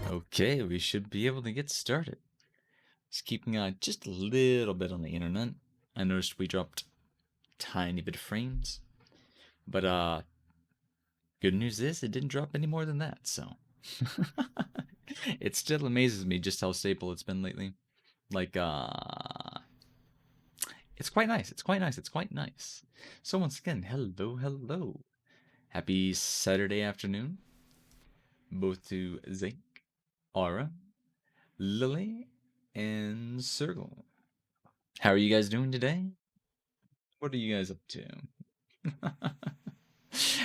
Okay, we should be able to get started. Just keeping just a little bit on the internet. I noticed we dropped a tiny bit of frames, but good news is it didn't drop any more than that, so it still amazes me just how stable it's been lately. Like it's quite nice. It's quite nice. It's quite nice. So once again, hello, hello. Happy Saturday afternoon, both to Zink, Aura, Lily, and Circle. How are you guys doing today? What are you guys up to?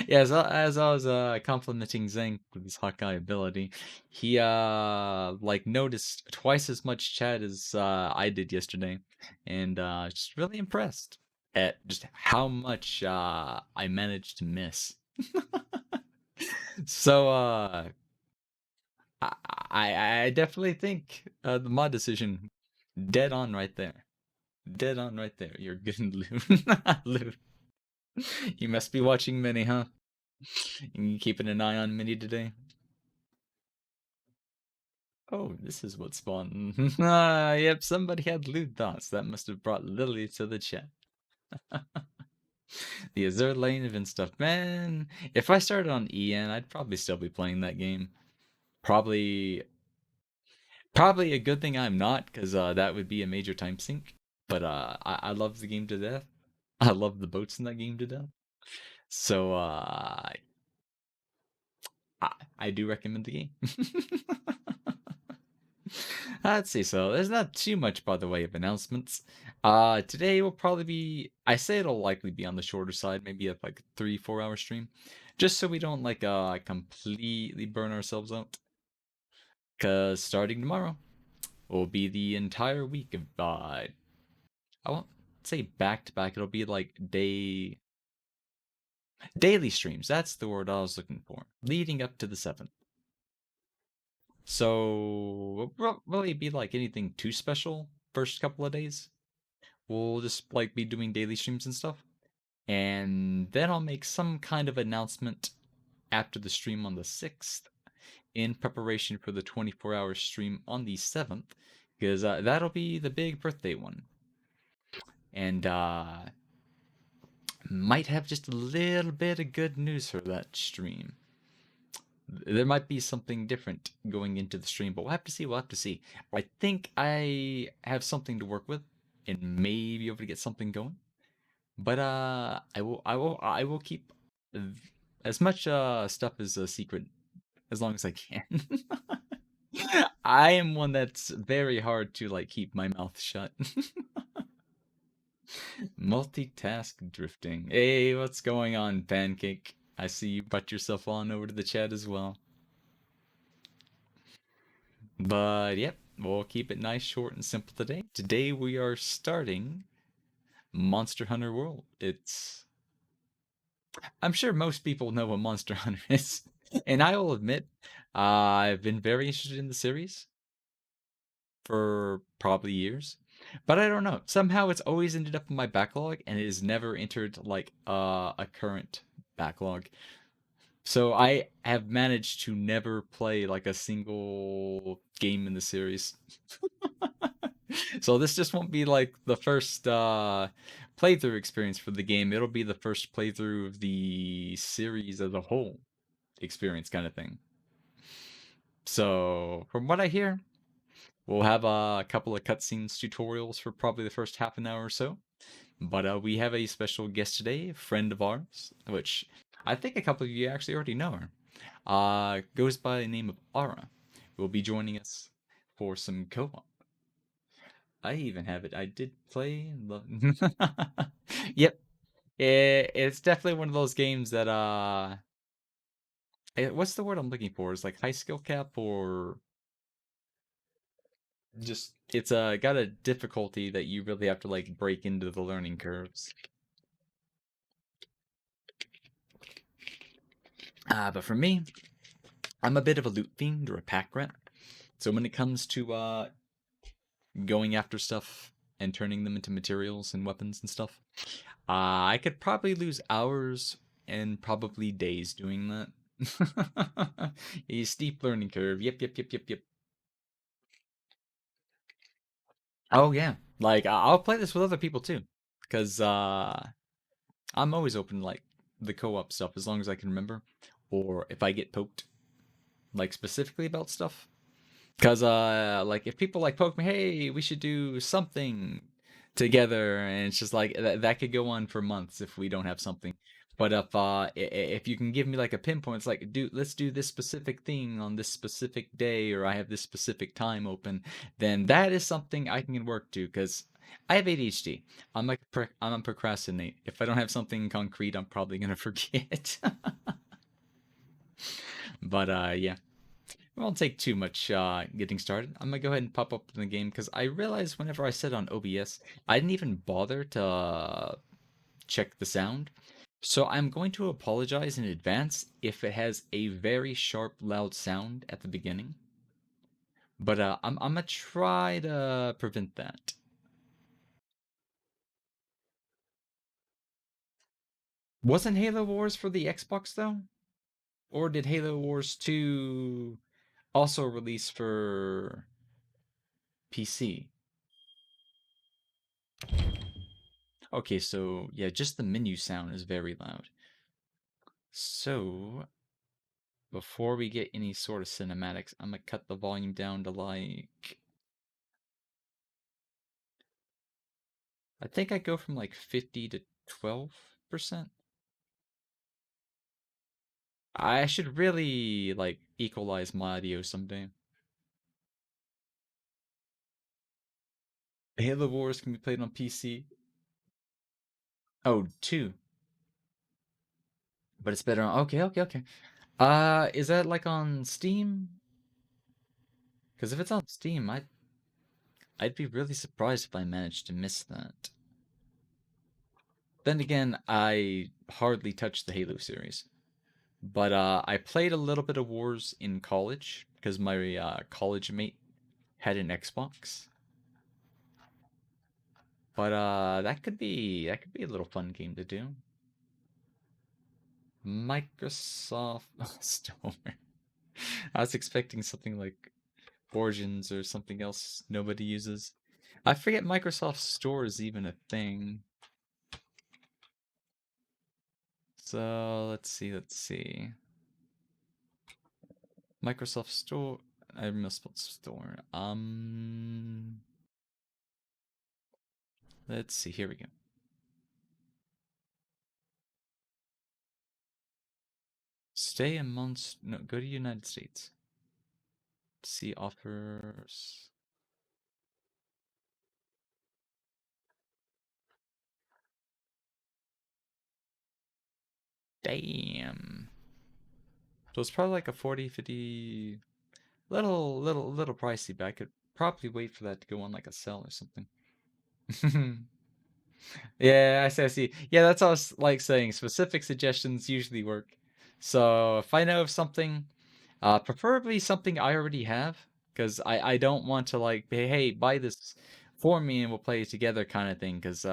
Yeah, as I was complimenting Zank with his Hawkeye ability, he like noticed twice as much chat as I did yesterday, and just really impressed at just how much I managed to miss. So I definitely think the mod decision dead on right there. Dead on right there. You're good in loot. Loot. You must be watching Mini, huh? You keeping an eye on Mini today? Oh, this is what spawned. Yep, somebody had loot dots. That must have brought Lily to the chat. The Azure Lane event stuff. Man, if I started on EN, I'd probably still be playing that game. Probably a good thing I'm not, because that would be a major time sink. But I love the game to death. I love the boats in that game to death. So I do recommend the game. Let's see. So there's not too much by the way of announcements. Today will probably be. I say it'll likely be on the shorter side, maybe a like 3-4 hour stream, just so we don't like completely burn ourselves out. Cause starting tomorrow will be the entire week of I won't say back to back. It'll be like daily streams. That's the word I was looking for. Leading up to the 7th. So will really be like anything too special first couple of days. We'll just like be doing daily streams and stuff. And then I'll make some kind of announcement after the stream on the 6th in preparation for the 24-hour stream on the 7th, because that'll be the big birthday one. And might have just a little bit of good news for that stream. There might be something different going into the stream, but we'll have to see. We'll have to see. I think I have something to work with, and maybe be able to get something going. But I will keep as much stuff as a secret as long as I can. I am one that's very hard to like keep my mouth shut. Multitask drifting. Hey, what's going on, Pancake? I see you brought yourself on over to the chat as well. But yep, we'll keep it nice, short, and simple today. Today we are starting Monster Hunter World. I'm sure most people know what Monster Hunter is. And I will admit, I've been very interested in the series for probably years. But I don't know. Somehow it's always ended up in my backlog and it has never entered like a current backlog. So I have managed to never play like a single game in the series. So this just won't be like the first playthrough experience for the game. It'll be the first playthrough of the series as a whole experience kind of thing. So from what I hear, we'll have a couple of cutscenes tutorials for probably the first half an hour or so. But we have a special guest today, a friend of ours, which I think a couple of you actually already know her. Goes by the name of Ara. Will be joining us for some co-op. I even have it. I did play. Yep. It's definitely one of those games that what's the word I'm looking for? Is like high skill cap or just it's got a difficulty that you really have to like break into the learning curves. But for me, I'm a bit of a loot fiend or a pack rat. So when it comes to going after stuff and turning them into materials and weapons and stuff, I could probably lose hours and probably days doing that. A steep learning curve. Yep, yep, yep, yep, yep. Oh yeah. Like I'll play this with other people too. Cause I'm always open to like the co-op stuff as long as I can remember. Or if I get poked, like specifically about stuff. Cause like if people like poke me, hey, we should do something together, and it's just like that could go on for months if we don't have something. But if you can give me like a pinpoint, it's like, dude, let's do this specific thing on this specific day, or I have this specific time open, then that is something I can work to. Cause I have ADHD. I'm a procrastinate. If I don't have something concrete, I'm probably gonna forget. But yeah. It won't take too much getting started. I'm gonna go ahead and pop up in the game because I realized whenever I said on OBS, I didn't even bother to check the sound. So I'm going to apologize in advance if it has a very sharp, loud sound at the beginning. But I'm gonna try to prevent that. Wasn't Halo Wars for the Xbox though? Or did Halo Wars 2 also release for PC? Okay, so yeah, just the menu sound is very loud. So, before we get any sort of cinematics, I'm gonna cut the volume down to like, I think I go from like 50 to 12%. I should really like equalize my audio someday. Halo Wars can be played on PC. Oh, two, but it's better on. Okay, okay, okay. Is that like on Steam? Because if it's on Steam, I'd be really surprised if I managed to miss that. Then again, I hardly touched the Halo series. But I played a little bit of Wars in college because my college mate had an Xbox. But that could be a little fun game to do. Microsoft Store. I was expecting something like Origins or something else nobody uses. I forget Microsoft Store is even a thing. So let's see, let's see. Microsoft Store. I misspelled store. Let's see. Here we go. Stay a month. No, go to United States. See offers. Damn. So it's probably like a 40, 50. Little pricey, but I could probably wait for that to go on like a sale or something. Yeah, I see, I see. Yeah, that's what I was like saying. Specific suggestions usually work. So if I know of something, preferably something I already have, because I don't want to like, hey, buy this for me and we'll play it together kind of thing. Because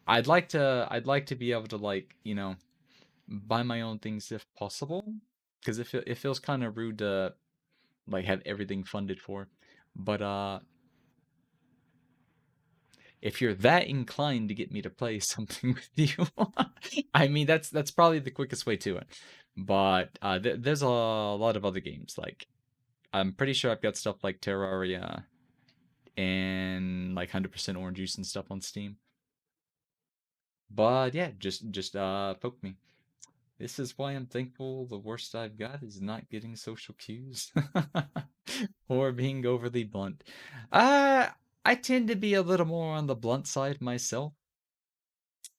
I'd like to be able to like buy my own things if possible, because it feels kind of rude to like have everything funded for. But if you're that inclined to get me to play something with you, I mean that's probably the quickest way to it. But there's a lot of other games. Like I'm pretty sure I've got stuff like Terraria and like 100% Orange Juice and stuff on Steam. But yeah, just poke me. This is why I'm thankful the worst I've got is not getting social cues or being overly blunt. Uh, I tend to be a little more on the blunt side myself.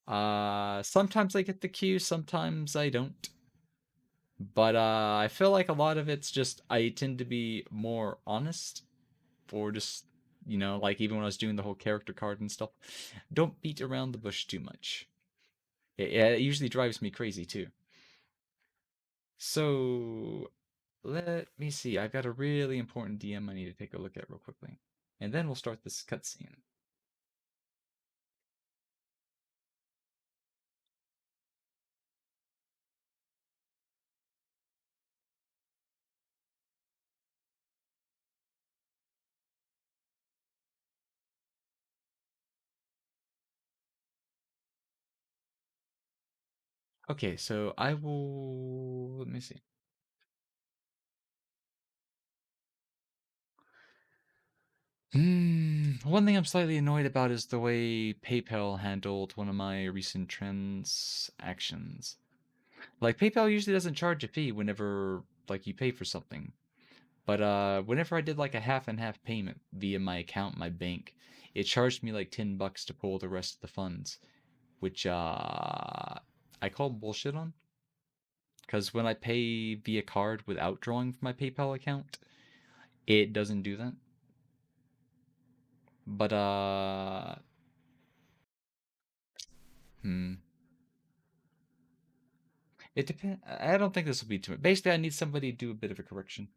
Sometimes I get the cue, sometimes I don't. But I feel like a lot of it's just I tend to be more honest, or just like even when I was doing the whole character card and stuff, don't beat around the bush too much. It usually drives me crazy too. So let me see. I've got a really important DM I need to take a look at real quickly. And then we'll start this cutscene. Okay, so I will. Let me see. One thing I'm slightly annoyed about is the way PayPal handled one of my recent transactions. Like PayPal usually doesn't charge a fee whenever like you pay for something. But whenever I did like a half and half payment via my account, my bank, it charged me like $10 to pull the rest of the funds, which I call bullshit on. Because when I pay via card without drawing from my PayPal account, it doesn't do that. But hmm, it depends. I don't think this will be too much. Basically, I need somebody to do a bit of a correction.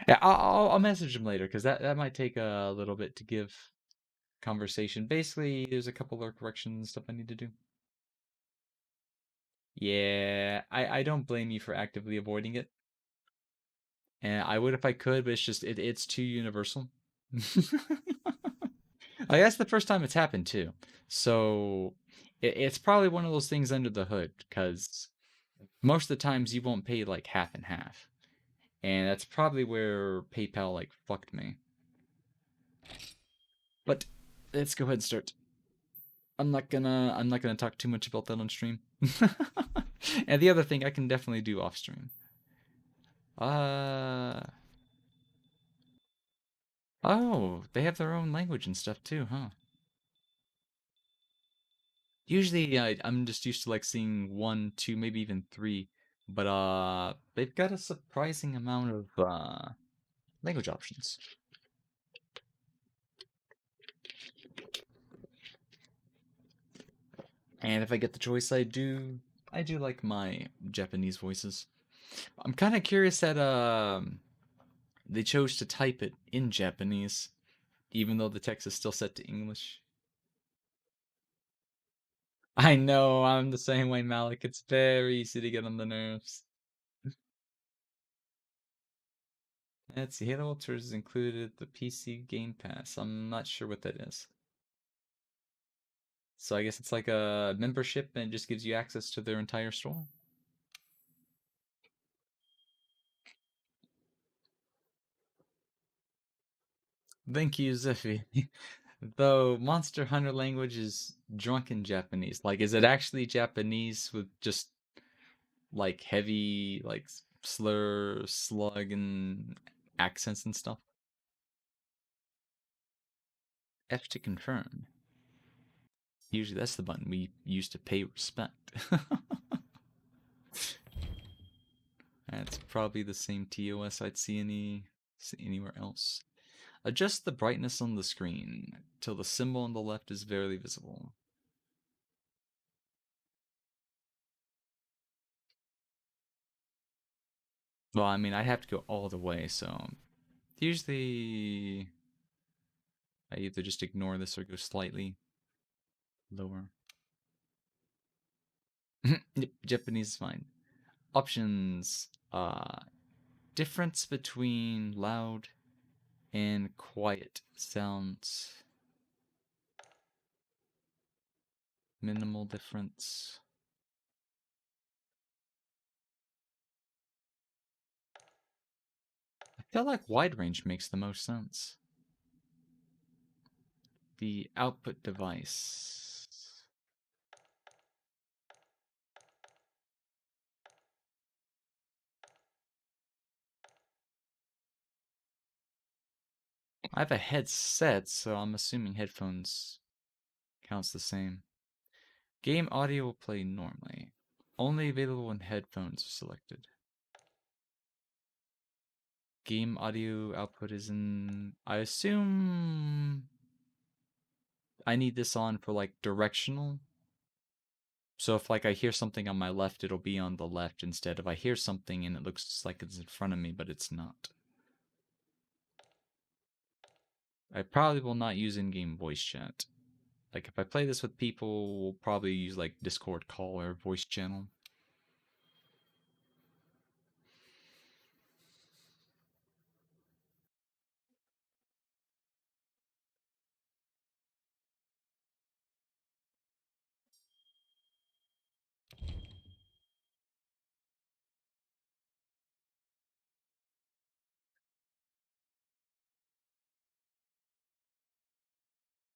Yeah, I'll message him later because that might take a little bit to give conversation. Basically, there's a couple of corrections stuff I need to do. Yeah, I don't blame you for actively avoiding it. And I would if I could, but it's too universal. Like that's the first time it's happened too. So it's probably one of those things under the hood because most of the times you won't pay like half and half. And that's probably where PayPal like fucked me. But let's go ahead and start. I'm not gonna talk too much about that on stream. And the other thing I can definitely do off stream. Uh oh, they have their own language and stuff too, huh? Usually I'm just used to like seeing one, two, maybe even three, but they've got a surprising amount of language options. And if I get the choice, I do like my Japanese voices. I'm kind of curious that they chose to type it in Japanese, even though the text is still set to English. I know, I'm the same way, Malik. It's very easy to get on the nerves. Let's see, Halo Ultras is included the PC Game Pass. I'm not sure what that is. So I guess it's like a membership and it just gives you access to their entire store. Thank you, Zephy. Though Monster Hunter language is drunken Japanese. Like, is it actually Japanese with just like heavy, like slur, slug, and accents and stuff? F to confirm. Usually that's the button we use to pay respect. That's probably the same TOS I'd see anywhere else. Adjust the brightness on the screen till the symbol on the left is barely visible. Well, I mean, I have to go all the way, so usually I either just ignore this or go slightly lower. Yep, Japanese is fine. Options. Difference between loud and quiet sounds. Minimal difference. I feel like wide range makes the most sense. The output device. I have a headset, so I'm assuming headphones counts the same. Game audio will play normally. Only available when headphones are selected. Game audio output is in. I assume I need this on for like directional. So if like I hear something on my left, it'll be on the left instead. If I hear something and it looks like it's in front of me, but it's not. I probably will not use in-game voice chat. Like if I play this with people, we'll probably use like Discord call or voice channel.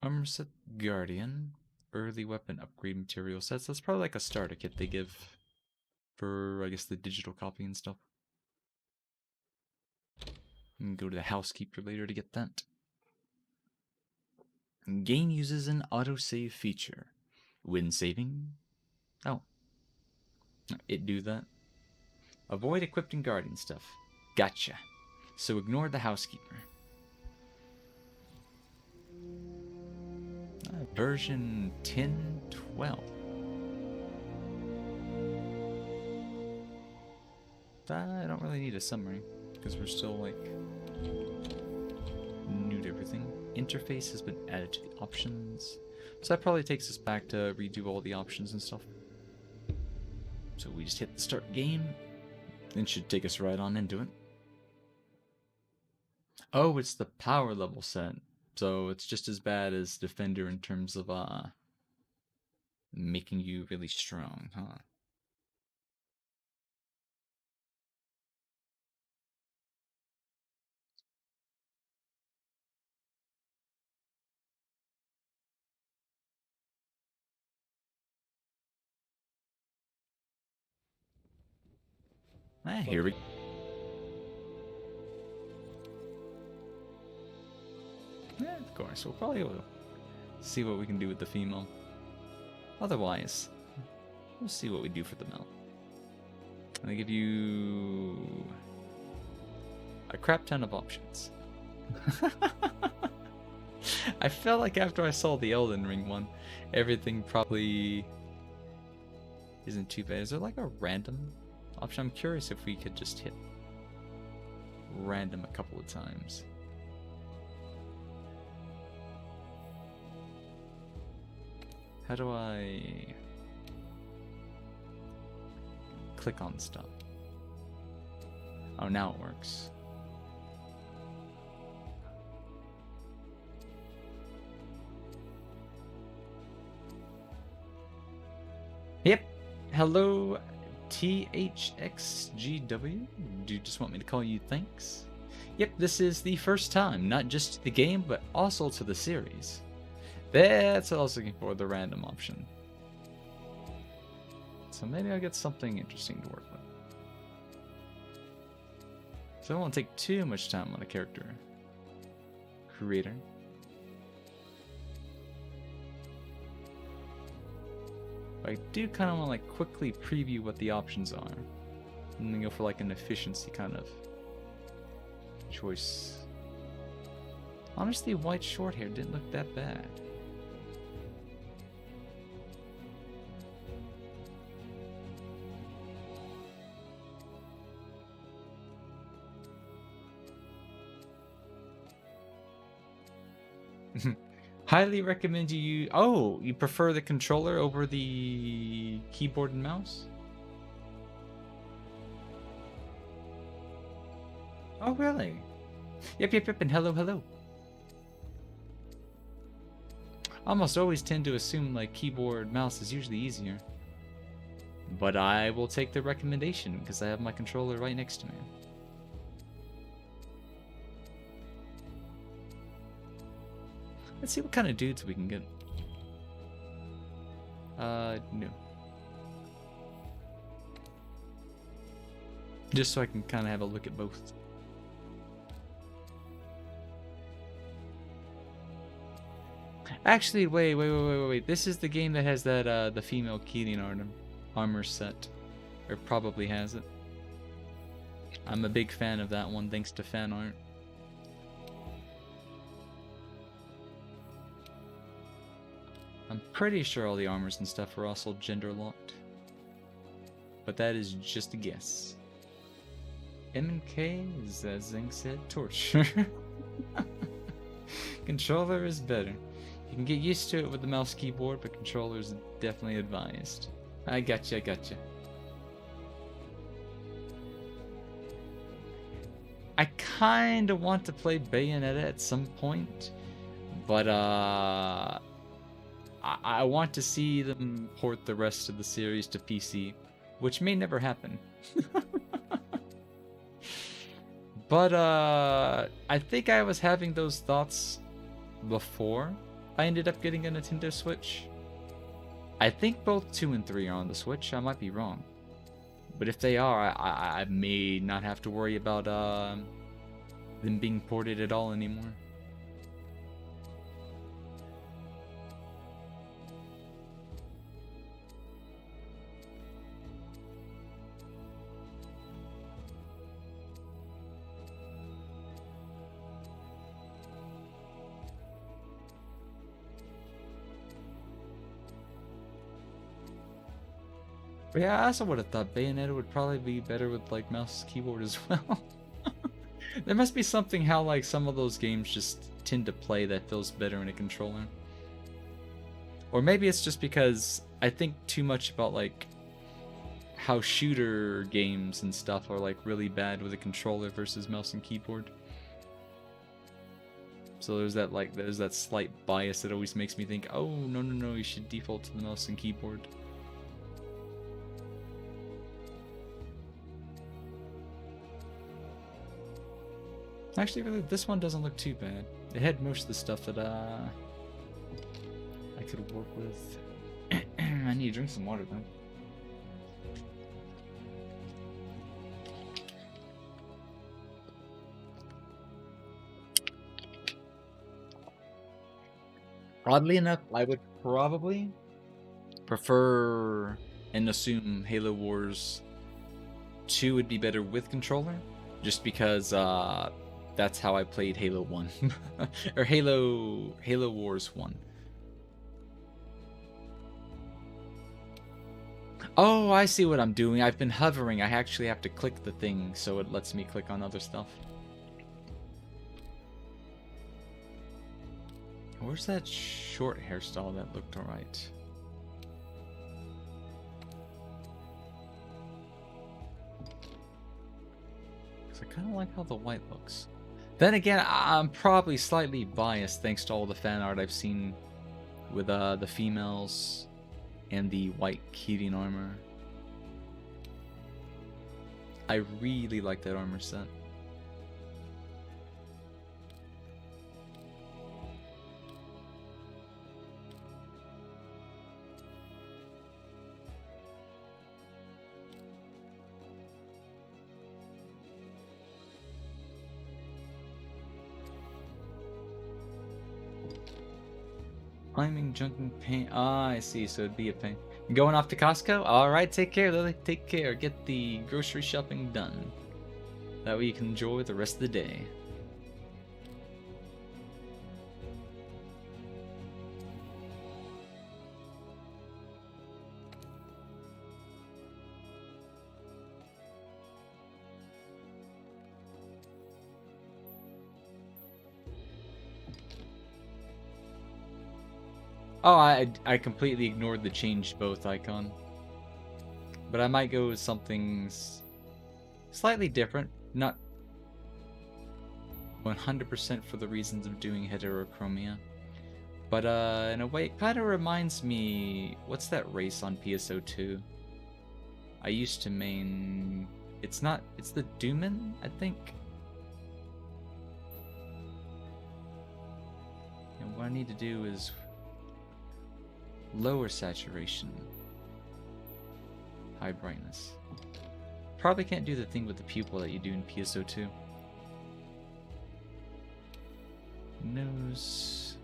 Armor set Guardian. Early weapon upgrade material sets. That's probably like a starter kit they give for, I guess, the digital copy and stuff. And go to the housekeeper later to get that. Game uses an autosave feature. When saving... Oh. It do that. Avoid equipped and guardian stuff. Gotcha. So ignore the housekeeper. Version 10.12. I don't really need a summary, because we're still, like, new to everything. Interface has been added to the options. So that probably takes us back to redo all the options and stuff. So we just hit the start game. It should take us right on into it. Oh, it's the power level set. So it's just as bad as Defender in terms of making you really strong, huh? Here we Yeah, of course. We'll probably see what we can do with the female. Otherwise, we'll see what we do for the male. And they give you a crap ton of options. I felt like after I saw the Elden Ring one, everything probably isn't too bad. Is there like a random option? I'm curious if we could just hit random a couple of times. How do I click on stuff? Oh, now it works. Yep. Hello, THXGW. Do you just want me to call you thanks? Yep, this is the first time, not just to the game, but also to the series. That's what I was looking for, the random option. So maybe I'll get something interesting to work with. So I won't take too much time on a character creator. But I do kind of want to like quickly preview what the options are. And then go for like an efficiency kind of choice. Honestly, white short hair didn't look that bad. Highly recommend you use... Oh, you prefer the controller over the keyboard and mouse? Oh, really? Yep, and hello. I almost always tend to assume like keyboard mouse is usually easier. But I will take the recommendation because I have my controller right next to me. Let's see what kind of dudes we can get. No. Just so I can kind of have a look at both. Actually, wait. This is the game that has that, the female Keeling armor set. Or probably has it. I'm a big fan of that one, thanks to fan art. I'm pretty sure all the armors and stuff are also gender locked. But that is just a guess. M&K, as Zing said, torture. Controller is better. You can get used to it with the mouse keyboard, but controller is definitely advised. I gotcha. I kinda want to play Bayonetta at some point, but I want to see them port the rest of the series to PC, which may never happen. But I think I was having those thoughts before, I ended up getting a Nintendo Switch. I think both 2 and 3 are on the Switch. I might be wrong. But if they are, I may not have to worry about them being ported at all anymore. But yeah, I also would have thought Bayonetta would probably be better with like mouse keyboard as well. There must be something how like some of those games just tend to play that feels better in a controller. Or maybe it's just because I think too much about like how shooter games and stuff are like really bad with a controller versus mouse and keyboard. So there's that slight bias that always makes me think, oh no, you should default to the mouse and keyboard. Actually, really, this one doesn't look too bad. It had most of the stuff that I could work with. I need to drink some water though. Oddly enough, I would probably prefer and assume Halo Wars 2 would be better with controller, just because that's how I played Halo 1 or Halo Wars 1. Oh, I see what I'm doing. I've been hovering. I actually have to click the thing so it lets me click on other stuff. Where's that short hairstyle that looked alright? I kind of like how the white looks. Then again, I'm probably slightly biased thanks to all the fan art I've seen with the females and the white Kirin armor. I really like that armor set. Climbing, jumping, paint. Ah, I see. So it'd be a pain. Going off to Costco? Alright, take care, Lily. Take care. Get the grocery shopping done. That way you can enjoy the rest of the day. Oh, I completely ignored the change both icon. But I might go with something slightly different. Not 100% for the reasons of doing heterochromia. But in a way, it kind of reminds me... What's that race on PSO2? I used to main... It's the Dooman, I think? And what I need to do is... lower saturation. High brightness. Probably can't do the thing with the pupil that you do in PSO2. Nose...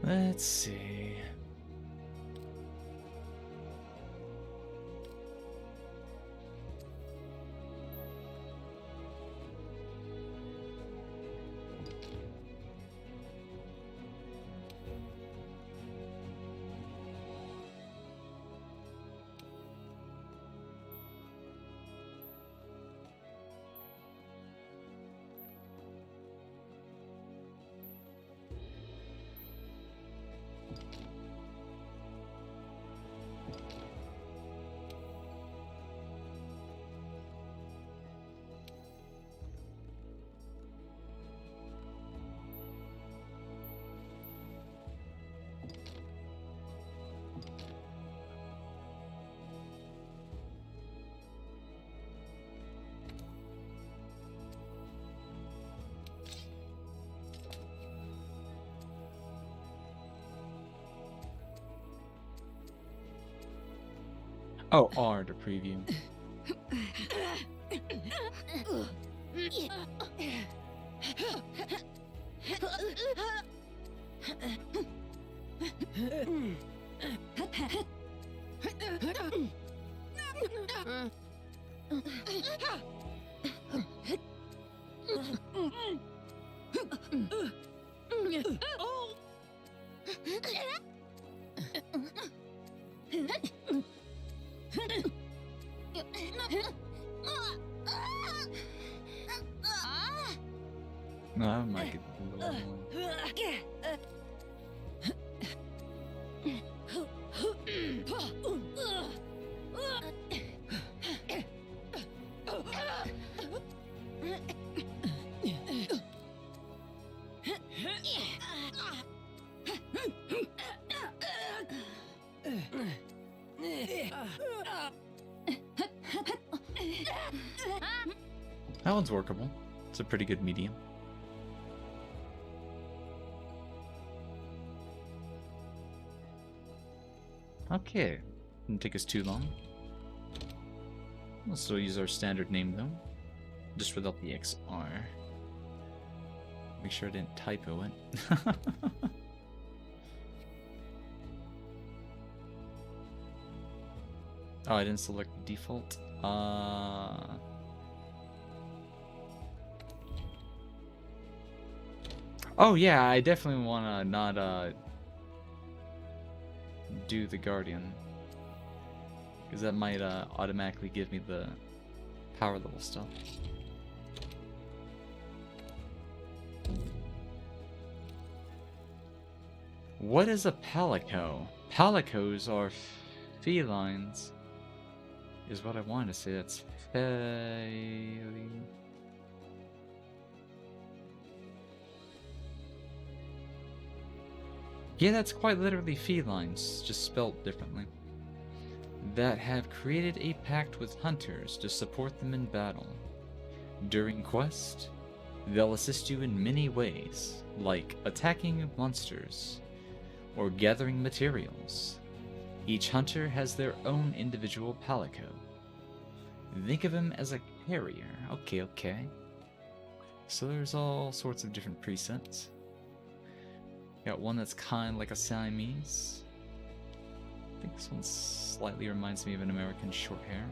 Let's see. Oh, R to preview. No, I might get a little more. That one's workable. It's a pretty good medium. Okay, didn't take us too long. We'll still use our standard name though, just without the XR. Make sure I didn't typo it. Oh, I didn't select the default. Oh yeah, I definitely wanna not do the Guardian, because that might automatically give me the power level stuff. What is a palico? Palicos are felines, is what I wanted to say. That's yeah, that's quite literally felines, just spelt differently. That have created a pact with hunters to support them in battle. During quest, they'll assist you in many ways, like attacking monsters or gathering materials. Each hunter has their own individual palico. Think of him as a carrier. Okay. So there's all sorts of different presets. Got one that's kind of like a Siamese. I think this one slightly reminds me of an American short hair.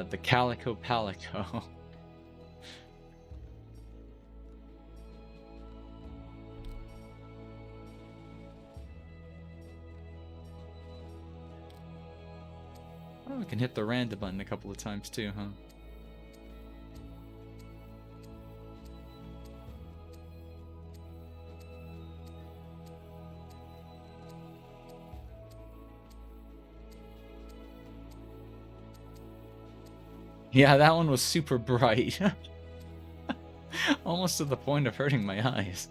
The Calico Palico. Oh, we can hit the random button a couple of times too, huh? Yeah, that one was super bright. Almost to the point of hurting my eyes.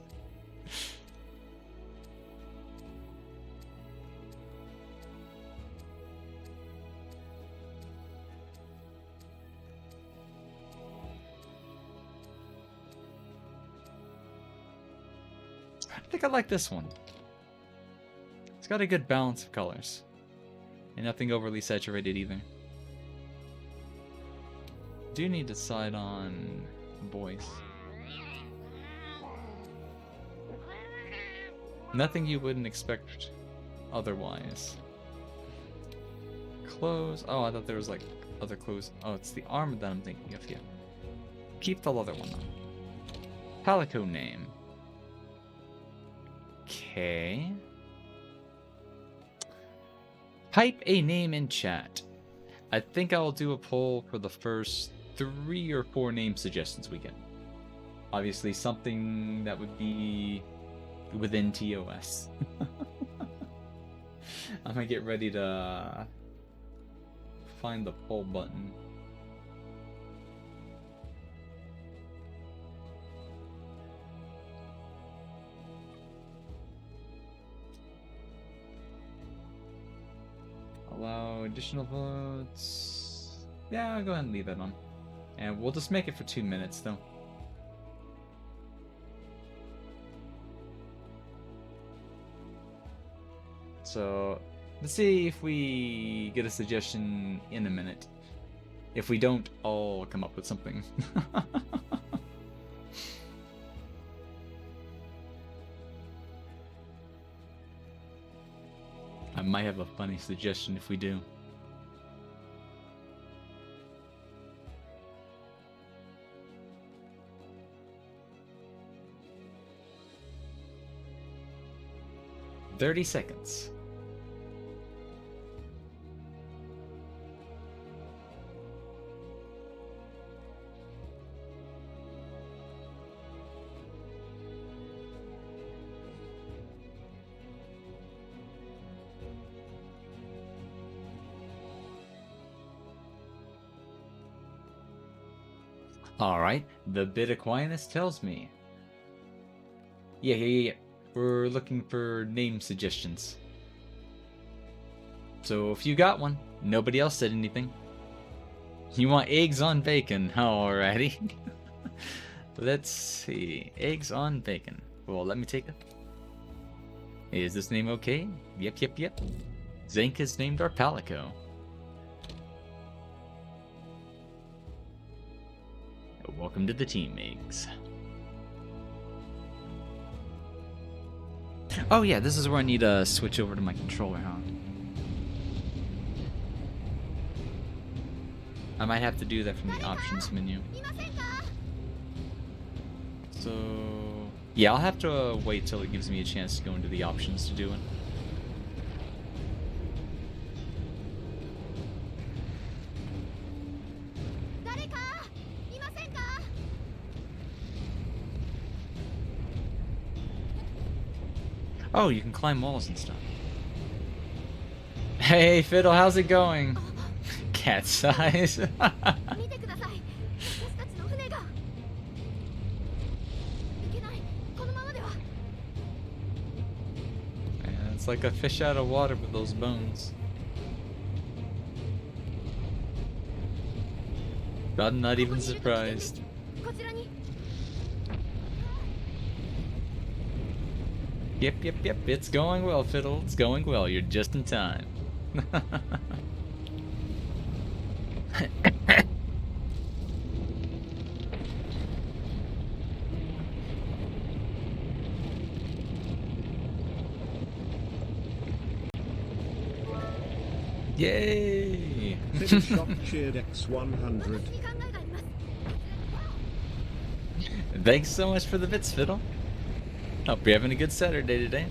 I think I like this one. It's got a good balance of colors. And nothing overly saturated either. Do need to decide on voice. Nothing you wouldn't expect otherwise. Clothes. Oh, I thought there was like other clothes. Oh, it's the armor that I'm thinking of here. Keep the leather one though. Palico name. Okay. Type a name in chat. I think I'll do a poll for the first 3 or 4 name suggestions we get. Obviously, something that would be within TOS. I'm gonna get ready to find the poll button. Allow additional votes. Yeah, I'll go ahead and leave that on. And we'll just make it for 2 minutes though. So Let's see if we get a suggestion in a minute. If we don't, I'll come up with something. I might have a funny suggestion if we do. "30 seconds. Alright, the bit Aquinas tells me. Yeah. We're looking for name suggestions. So if you got one, nobody else said anything. You want eggs on bacon, alrighty. Let's see, eggs on bacon. Well, let me take it. Is this name okay? Yep. Zank is named our Palico. Welcome to the team, eggs. Oh yeah, this is where I need to switch over to my controller, huh? I might have to do that from the options menu. So yeah, I'll have to wait till it gives me a chance to go into the options to do it. Oh, you can climb walls and stuff. Hey, Fiddle, how's it going? Cat size. Man, it's like a fish out of water with those bones. I'm not even surprised. Yep. It's going well, Fiddle. It's going well. You're just in time. Yay! Shop cheered X100. Thanks so much for the bits, Fiddle. Hope you're having a good Saturday today.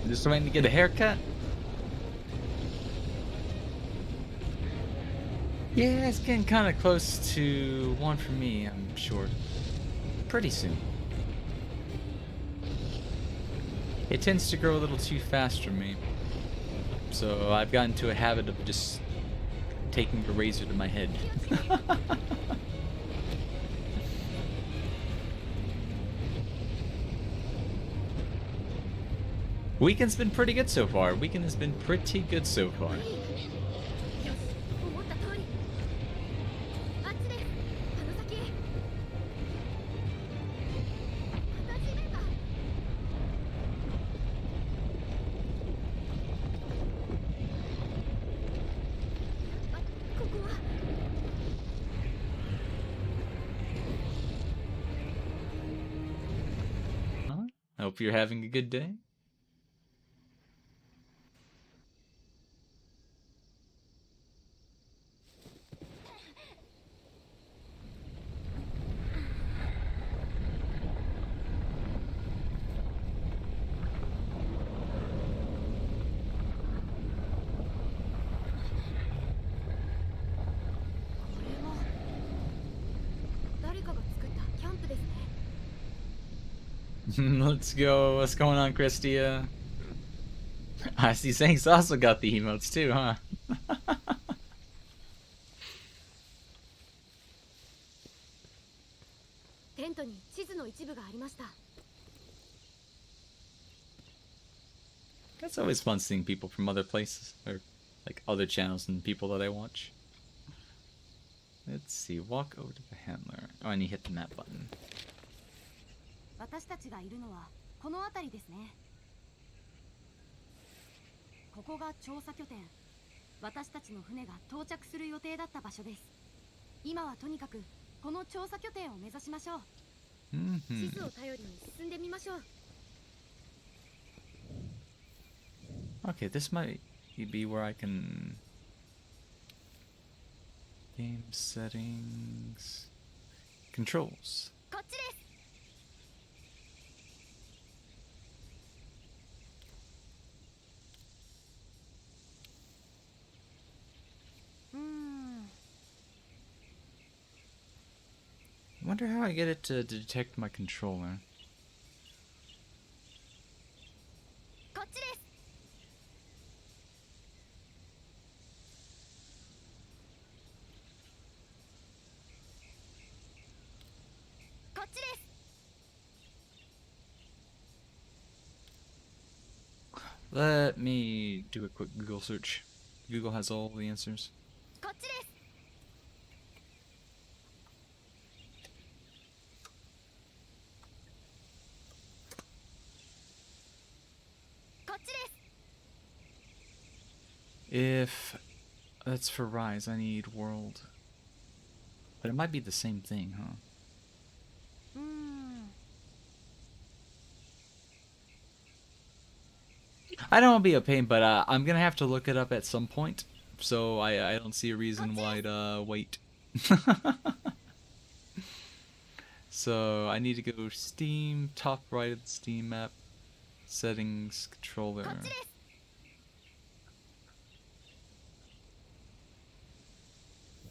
Just waiting to get a haircut? Yeah, it's getting kind of close to one for me, I'm sure. Pretty soon. It tends to grow a little too fast for me. So I've gotten into a habit of just taking a razor to my head. Weekend's been pretty good so far. Weekend has been pretty good so far. I hope you're having a good day. Let's go. What's going on, Christia? I see Sank's also got the emotes too, huh? It's always fun seeing people from other places, or like other channels and people that I watch. Let's see, walk over to the handler. Oh, and you hit the map button. 私たちがいるのはこの辺りですね。ここが調査拠点。私たちの船が到着する予定だった場所です。今はとにかくこの調査拠点を目指しましょう。地図を頼りに進んでみましょう。Okay, this might be where I can... Game settings... Controls. こっちです。Wonder how I get it to detect my controller. こっちです。こっちです。Let me do a quick Google search. Google has all the answers. こっちです。こっちです。 If that's for Rise, I need World. But it might be the same thing, huh? I don't want to be a pain, but I'm gonna have to look it up at some point. So I don't see a reason why I'd wait. So I need to go Steam, top right of the Steam map, settings, controller.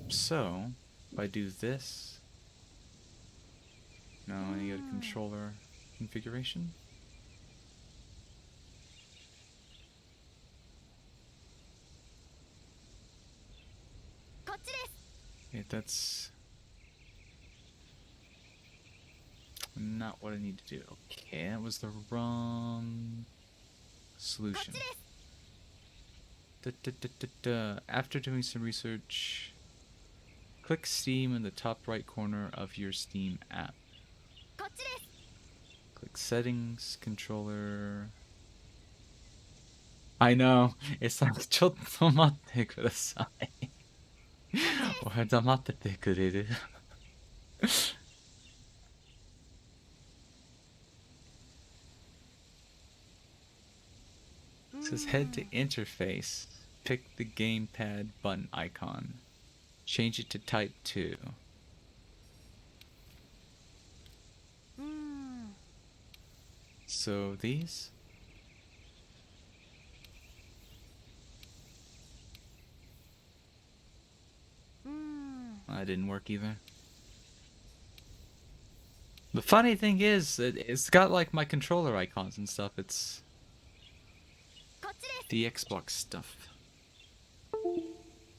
So if I do this, no, I need to go to controller configuration. Okay, that's not what I need to do. Okay, that was the wrong solution. After doing some research, click Steam in the top right corner of your Steam app. Click Settings, Controller. I know. It's like, ちょっと待ってください。俺黙っててくれる? It says head to interface. Pick the gamepad button icon. Change it to type 2. So these? That didn't work either. The funny thing is, it's got like my controller icons and stuff. It's the Xbox stuff.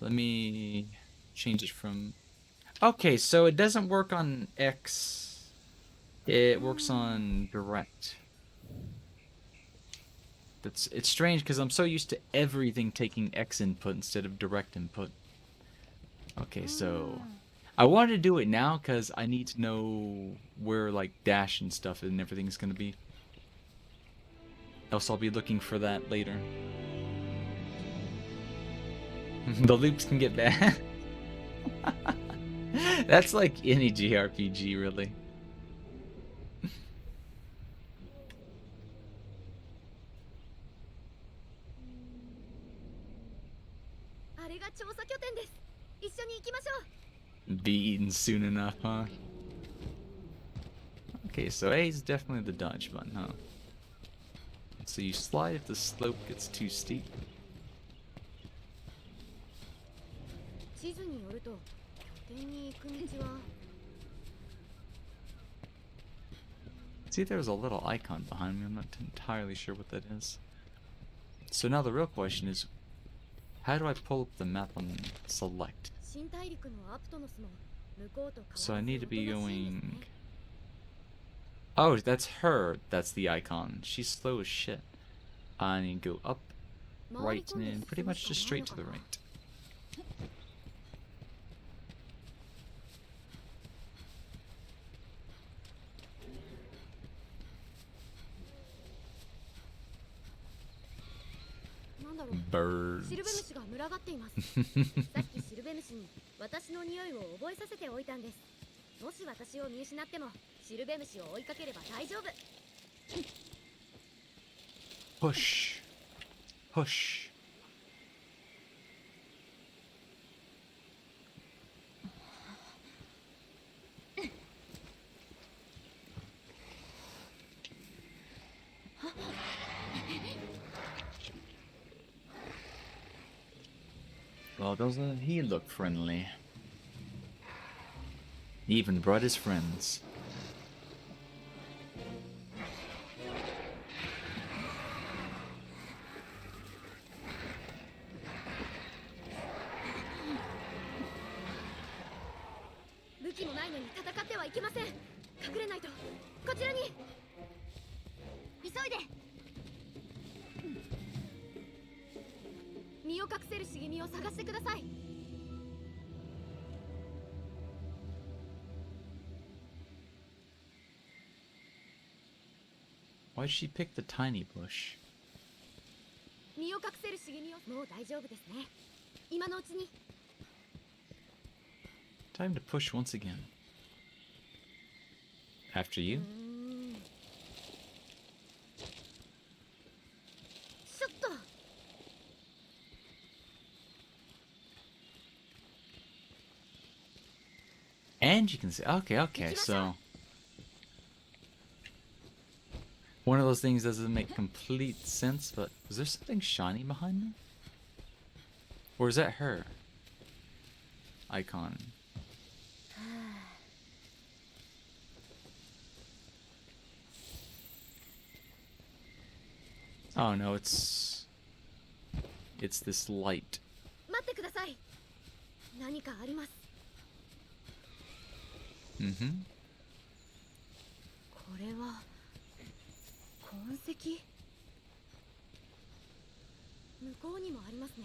Let me change it from... Okay, so it doesn't work on X. It works on Direct. It's strange because I'm so used to everything taking X input instead of direct input. Okay, so I wanted to do it now because I need to know where like dash and stuff and everything's gonna be. Else I'll be looking for that later. The loops can get bad. That's like any JRPG, really. Be eaten soon enough, huh? Okay, so A is definitely the dodge button, huh? So you slide if the slope gets too steep. See, there's a little icon behind me. I'm not entirely sure what that is. So now the real question is, how do I pull up the map on select? So I need to be going... Oh, that's her. That's the icon. She's slow as shit. And go up, right, and then pretty much just straight to the right. Birds. シルベムシが群がっています。さっきシルベムシに私の匂いを覚えさせておいたんです。もし私を見失ってもシルベムシを追いかければ大丈夫。Push. Push. Well, doesn't he look friendly? He even brought his friends. Why did she pick the tiny bush? Time to push once again. After you. And you can say, okay, so one of those things doesn't make complete sense, but was there something shiny behind me? Or is that her? Icon. Oh no, it's this light. Mm-hmm. 痕跡向こうにもありますね。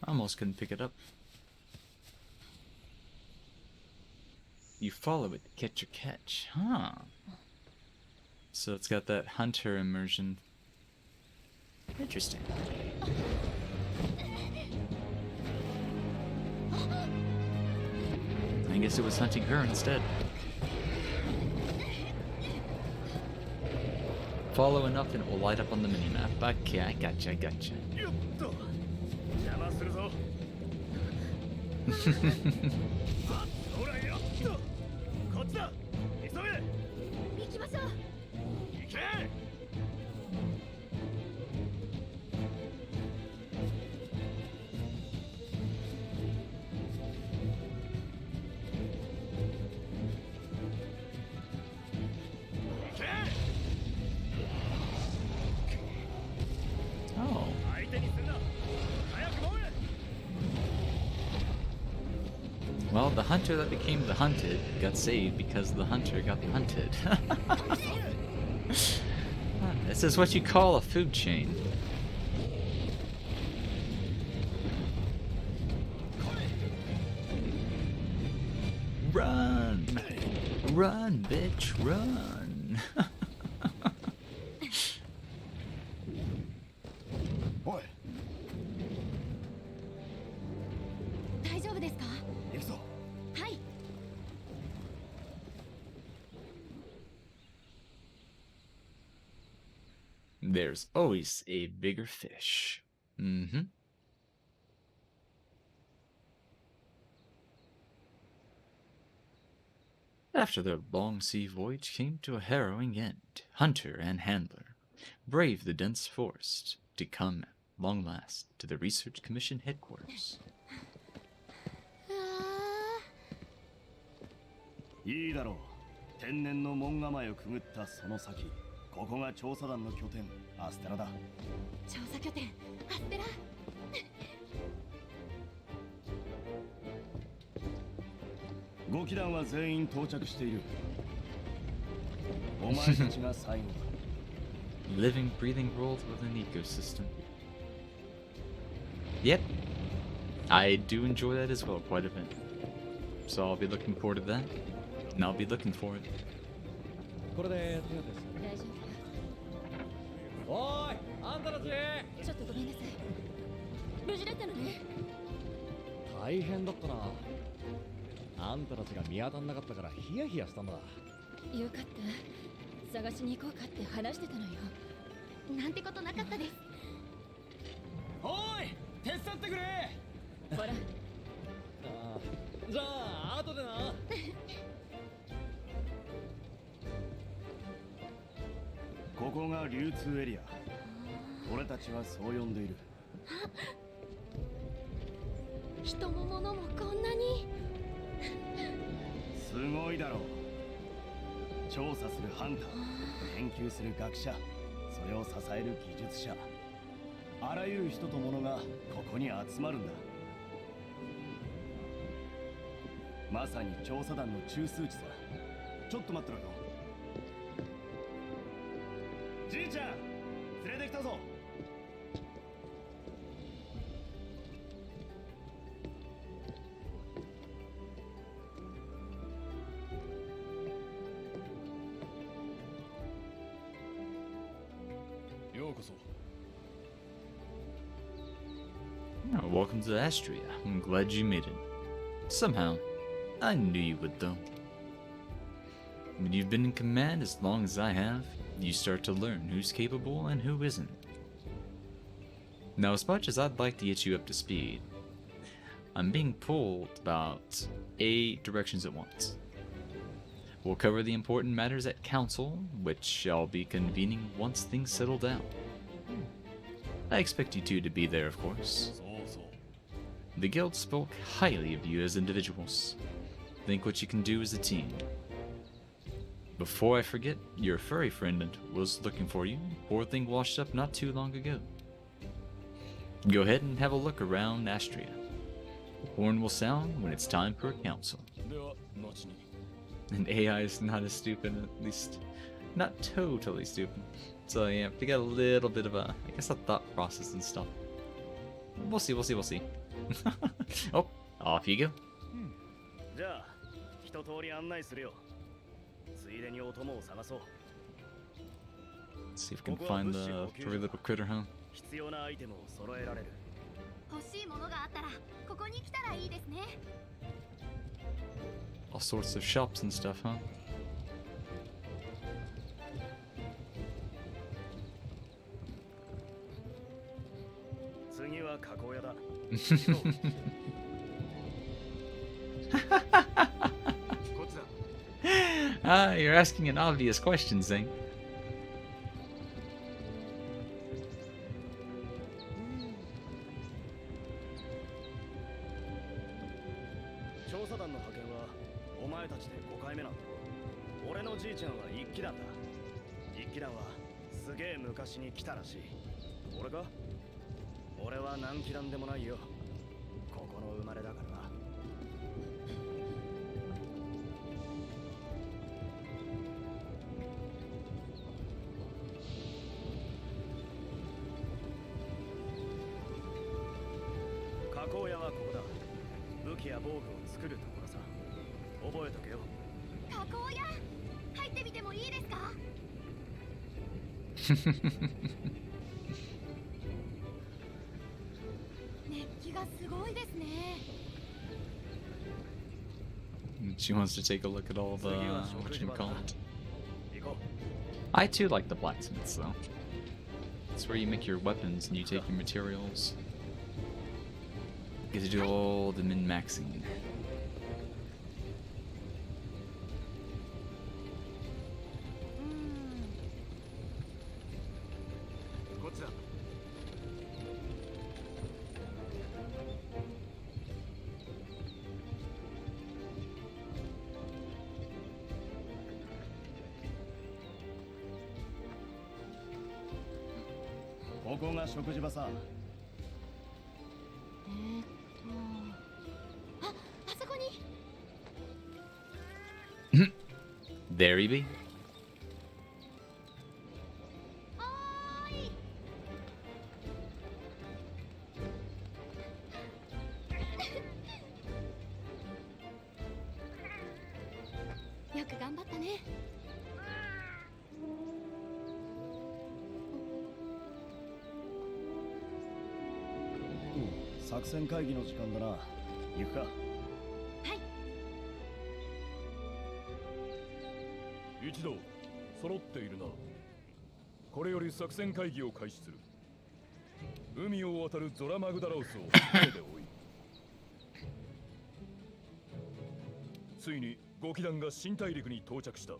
Almost couldn't pick it up. You follow it to catch your catch, huh? So it's got that hunter immersion. Interesting. I guess it was hunting her instead. Follow enough and it will light up on the minimap. Okay, I gotcha. Oh. Well, the hunter that became the hunted got saved because the hunter got hunted. This is what you call a food chain. Run! Run, bitch, run! There's always a bigger fish. Mm-hmm. After their long sea voyage came to a harrowing end, hunter and handler braved the dense forest to come at long last to the Research Commission headquarters. いいだろう。天然の門構えをくぐったその先、ここが調査団の拠点、アステラだ。調査拠点、アステラ。武器団は全員到着している。お前たちが最後だ。Living, breathing world with an ecosystem. Yep. I do enjoy that as well quite a bit. So I'll be looking forward to that. And I'll be looking for it. これで手当てする。大丈夫よ。おーい、あんたたちちょっとごめんなさい。無事だったのね。大変だったな。あんたたちが見当たんなかったからヒヤヒヤしたんだ。よかった。探しに行こうかって話してたのよ。なんてことなかったです。おい、手伝ってくれ。ほら。じゃあ後でな。ここが流通エリア。俺たちはそう呼んでいる。人も物もこんなに。すごいだろう。調査するハンター、研究する学者、それを支える技術者、あらゆる人と物がここに集まるんだ。まさに調査団の中枢地さ。ちょっと待ってろよ。じいちゃん、連れてきたぞ。ようこそ。Oh, welcome to Astria. I'm glad you made it. Somehow, I knew you would though. When you've been in command as long as I have, you start to learn who's capable and who isn't. Now, as much as I'd like to get you up to speed, I'm being pulled about 8 directions at once. We'll cover the important matters at council, which I'll be convening once things settle down. I expect you two to be there, of course. そうそう。 The guild spoke highly of you as individuals. Think what you can do as a team. Before I forget, your furry friend was looking for you. Poor thing washed up not too long ago. Go ahead and have a look around Astria. The horn will sound when it's time for a council. では後に。 And AI is not as stupid, at least not totally stupid. So yeah, they got a little bit of a, I guess, a thought process and stuff. We'll see, we'll see, we'll see. Oh, off you go. じゃあ、一通り案内するよ。ついでにお供を探そう。 Let's see if we can find the three little critter, huh? 必要なアイテムを揃えられる。欲しいものがあったらここに来たらいいですね。 All sorts of shops and stuff, huh? 次は加工屋だ。 Ah, you're asking an obvious question, Zing. 調査団の派遣はお前たちで5回目なんだ。俺のじいちゃんは一騎団だ。一騎団はすげえ昔に来たらしい。俺か？俺は何騎団でもないよ。ここの生まれだからな。加工屋はここだ。武器や防具を作るところさ。覚えとけよ。加工屋入ってみてもいいですか？熱気がすごいですね。 She wants to take a look at all the, 次は what 食 you 事 call 場だ。 it. 行こ I too like the blacksmiths, though. It's where you make your weapons and you take your materials. You get to do all the min-maxing. う。こっちだ。ここが食事場さ。あ、あそこに。There he be. よく頑張ったね。作戦会議の時間だな。行くか。はい。一同揃っているな。これより作戦会議を開始する。海を渡るゾラマグダラウスを船で追いついに5機団が新大陸に到着した。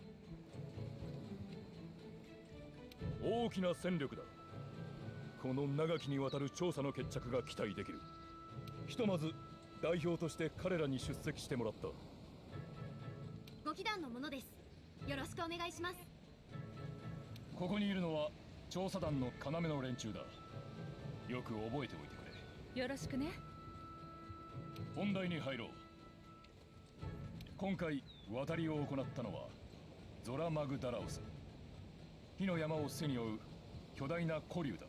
大きな戦力だ。この長きにわたる調査の決着が期待できる。ひとまず代表として彼らに出席してもらった。5機団のものです。よろしくお願いします。ここにいるのは調査団の要の連中だ。よく覚えておいてくれ。よろしくね。本題に入ろう。今回渡りを行ったのはゾラマグダラオス。火の山を背に追う巨大な古竜だ。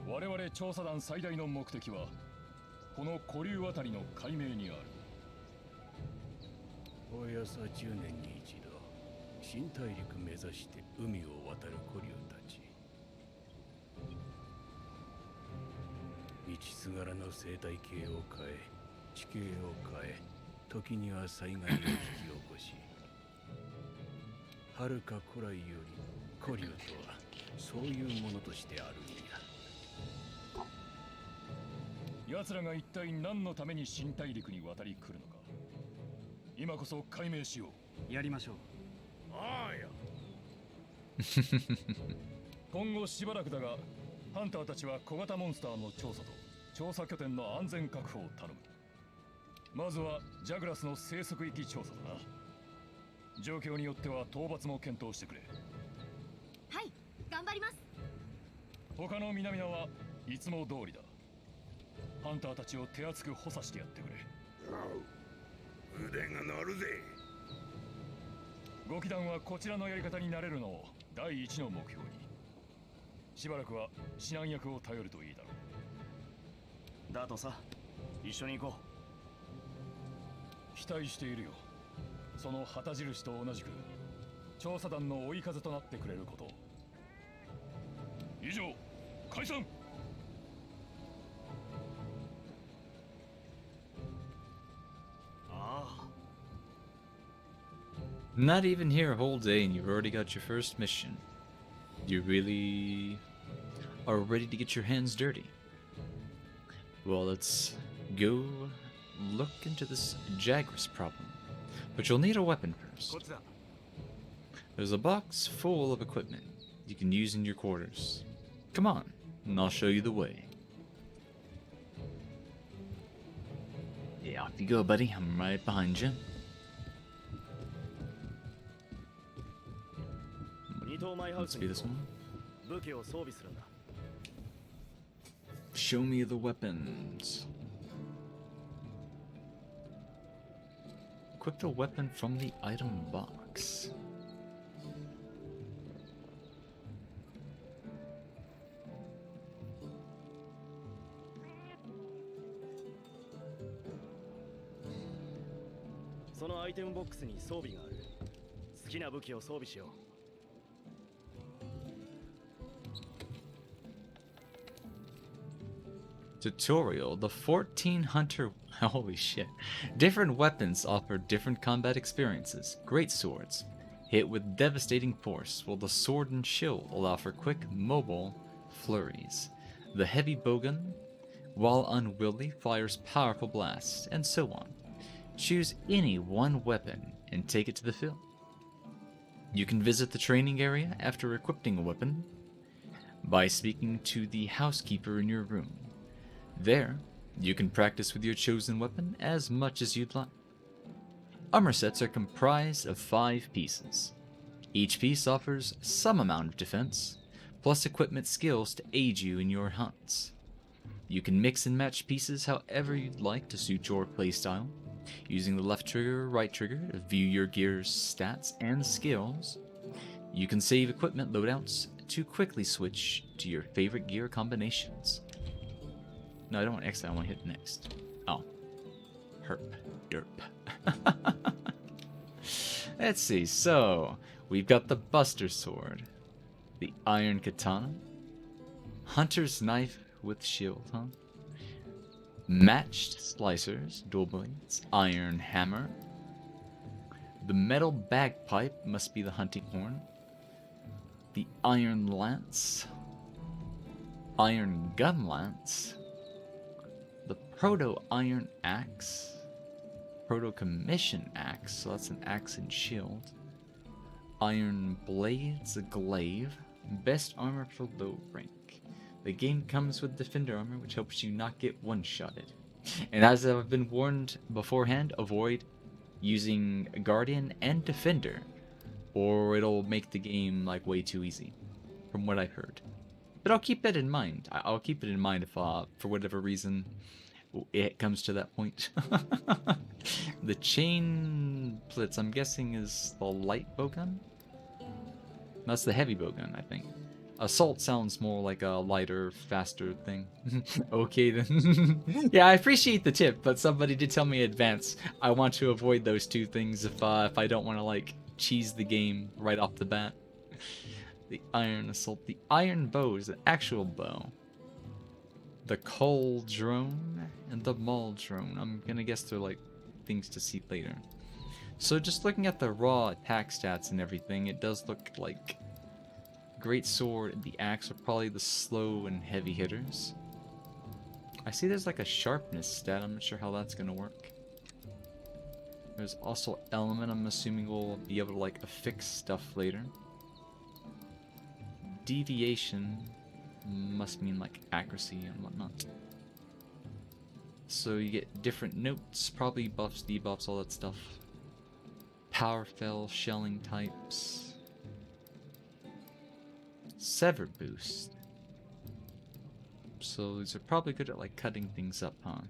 我々調査団最大の目的はこの古竜あたりの解明にある。およそ10年に一度新大陸目指して海を渡る古竜たち。道すがらの生態系を変え地形を変え時には災害を引き起こし、はるか古来より古竜とはそういうものとしてあるんや。奴らが一体何のために新大陸に渡り来るのか、今こそ解明しよう。やりましょう。ああや。今後しばらくだがハンターたちは小型モンスターの調査と調査拠点の安全確保を頼む。まずはジャグラスの生息域調査だな。状況によっては討伐も検討してくれ。はい、頑張ります。他の皆々はいつも通りだ。ハンターたちを手厚く補佐してやってくれ。腕が鳴るぜ。5機団はこちらのやり方になれるのを第一の目標に。しばらくは指南役を頼るといいだろう。だとさ、一緒に行こう。期待しているよ。その旗印と同じく調査団の追い風となってくれることを。以上、解散。Not even here a whole day and you've already got your first mission. You really are ready to get your hands dirty. Well, let's go look into this Jagras problem. But you'll need a weapon first. There's a box full of equipment you can use in your quarters. Come on, and I'll show you the way. Yeah, off you go, buddy. I'm right behind you. 2棟マイハウ Let's ス be に this one. 武器を装備するんだ。 Show me the weapons. Equip the weapon from the item box. So そのアイテムボックスに装備がある。好きな武器を装備しよう。Tutorial. The 14 Hunter... Holy shit. Different weapons offer different combat experiences. Great swords hit with devastating force, while the sword and shield allow for quick, mobile flurries. The heavy bowgun, while unwieldy, fires powerful blasts, and so on. Choose any one weapon and take it to the field. You can visit the training area after equipping a weapon by speaking to the housekeeper in your room. There, you can practice with your chosen weapon as much as you'd like. Armor sets are comprised of 5 pieces. Each piece offers some amount of defense, plus equipment skills to aid you in your hunts. You can mix and match pieces however you'd like to suit your playstyle. Using the left trigger or right trigger to view your gear's stats and skills, you can save equipment loadouts to quickly switch to your favorite gear combinations. No, I don't want X, I want to hit next. Oh. Herp. Derp. Let's see, so we've got the Buster Sword, the Iron Katana, Hunter's Knife with Shield, huh? Matched Slicers, Dual Blades, Iron Hammer, the Metal Bagpipe must be the Hunting Horn, the Iron Lance, Iron Gun Lance, the Proto-Iron Axe, Proto-Commission Axe, so that's an axe and shield, Iron Blades, a glaive, best armor for low rank. The game comes with defender armor, which helps you not get one-shotted. And as I've been warned beforehand, avoid using Guardian and Defender, or it'll make the game like way too easy, from what I've heard. But I'll keep that in mind. I'll keep it in mind if, for whatever reason, it comes to that point. The chain blitz, I'm guessing, is the light bowgun? That's the heavy bowgun, I think. Assault sounds more like a lighter, faster thing. Okay then. Yeah, I appreciate the tip, but somebody did tell me in advance I want to avoid those two things if I don't want to like cheese the game right off the bat. The Iron Assault, the Iron Bow is an actual bow. The Coal Drone and the Maul Drone. I'm gonna guess they're like things to see later. So just looking at the raw attack stats and everything, it does look like Great Sword and the Axe are probably the slow and heavy hitters. I see there's like a sharpness stat, I'm not sure how that's gonna work. There's also element, I'm assuming we'll be able to like affix stuff later. Deviation must mean like accuracy and whatnot. So you get different notes, probably buffs, debuffs, all that stuff. Power Fell, shelling types. Sever boost. So these are probably good at like cutting things up, huh?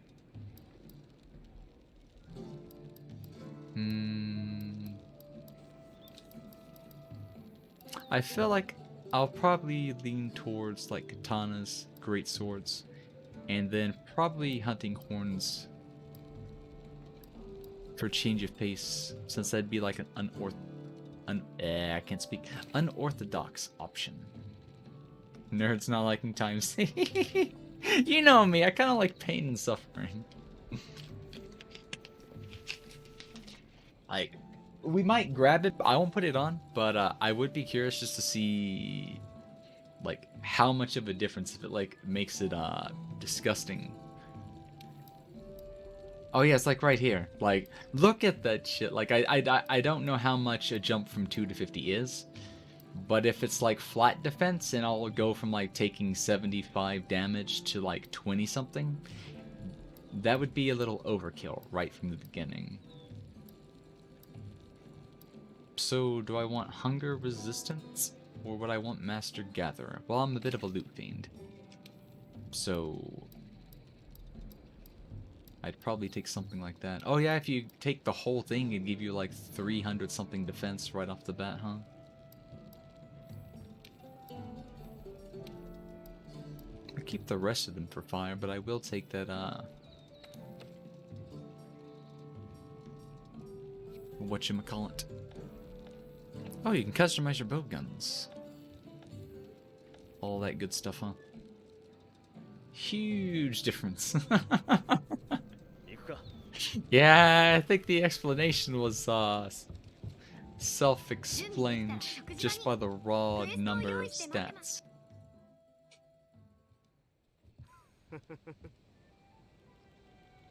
I feel like I'll probably lean towards like katanas, great swords, and then probably hunting horns for change of pace, since that'd be like an unorthodox option. Nerds not liking times. You know me, I kind of like pain and suffering. Like, we might grab it, but I won't put it on, but I would be curious just to see like how much of a difference, if it like makes it disgusting. Oh yeah, it's like right here. Like, look at that shit. Like, I don't know how much a jump from 2 to 50 is, but if it's like flat defense and I'll go from like taking 75 damage to like 20 something, that would be a little overkill right from the beginning. So, do I want Hunger Resistance, or would I want Master Gatherer? Well, I'm a bit of a loot fiend, so I'd probably take something like that. Oh yeah, if you take the whole thing, it'd give you like 300 something defense right off the bat, huh? I keep the rest of them for fire, but I will take that, whatchamacallit. Oh, you can customize your bow guns. All that good stuff, huh? Huge difference. Yeah, I think the explanation was self-explained just by the raw number of stats.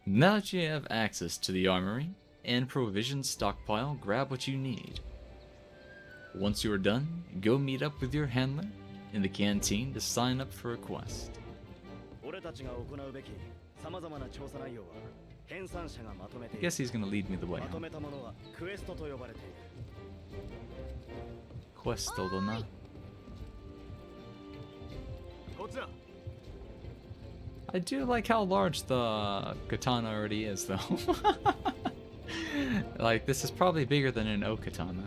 Now that you have access to the armory and provision stockpile, grab what you need. Once you are done, go meet up with your handler in the canteen to sign up for a quest. I guess he's gonna lead me the way. Questだな. I do like how large the katana already is, though. Like, this is probably bigger than an Okatana.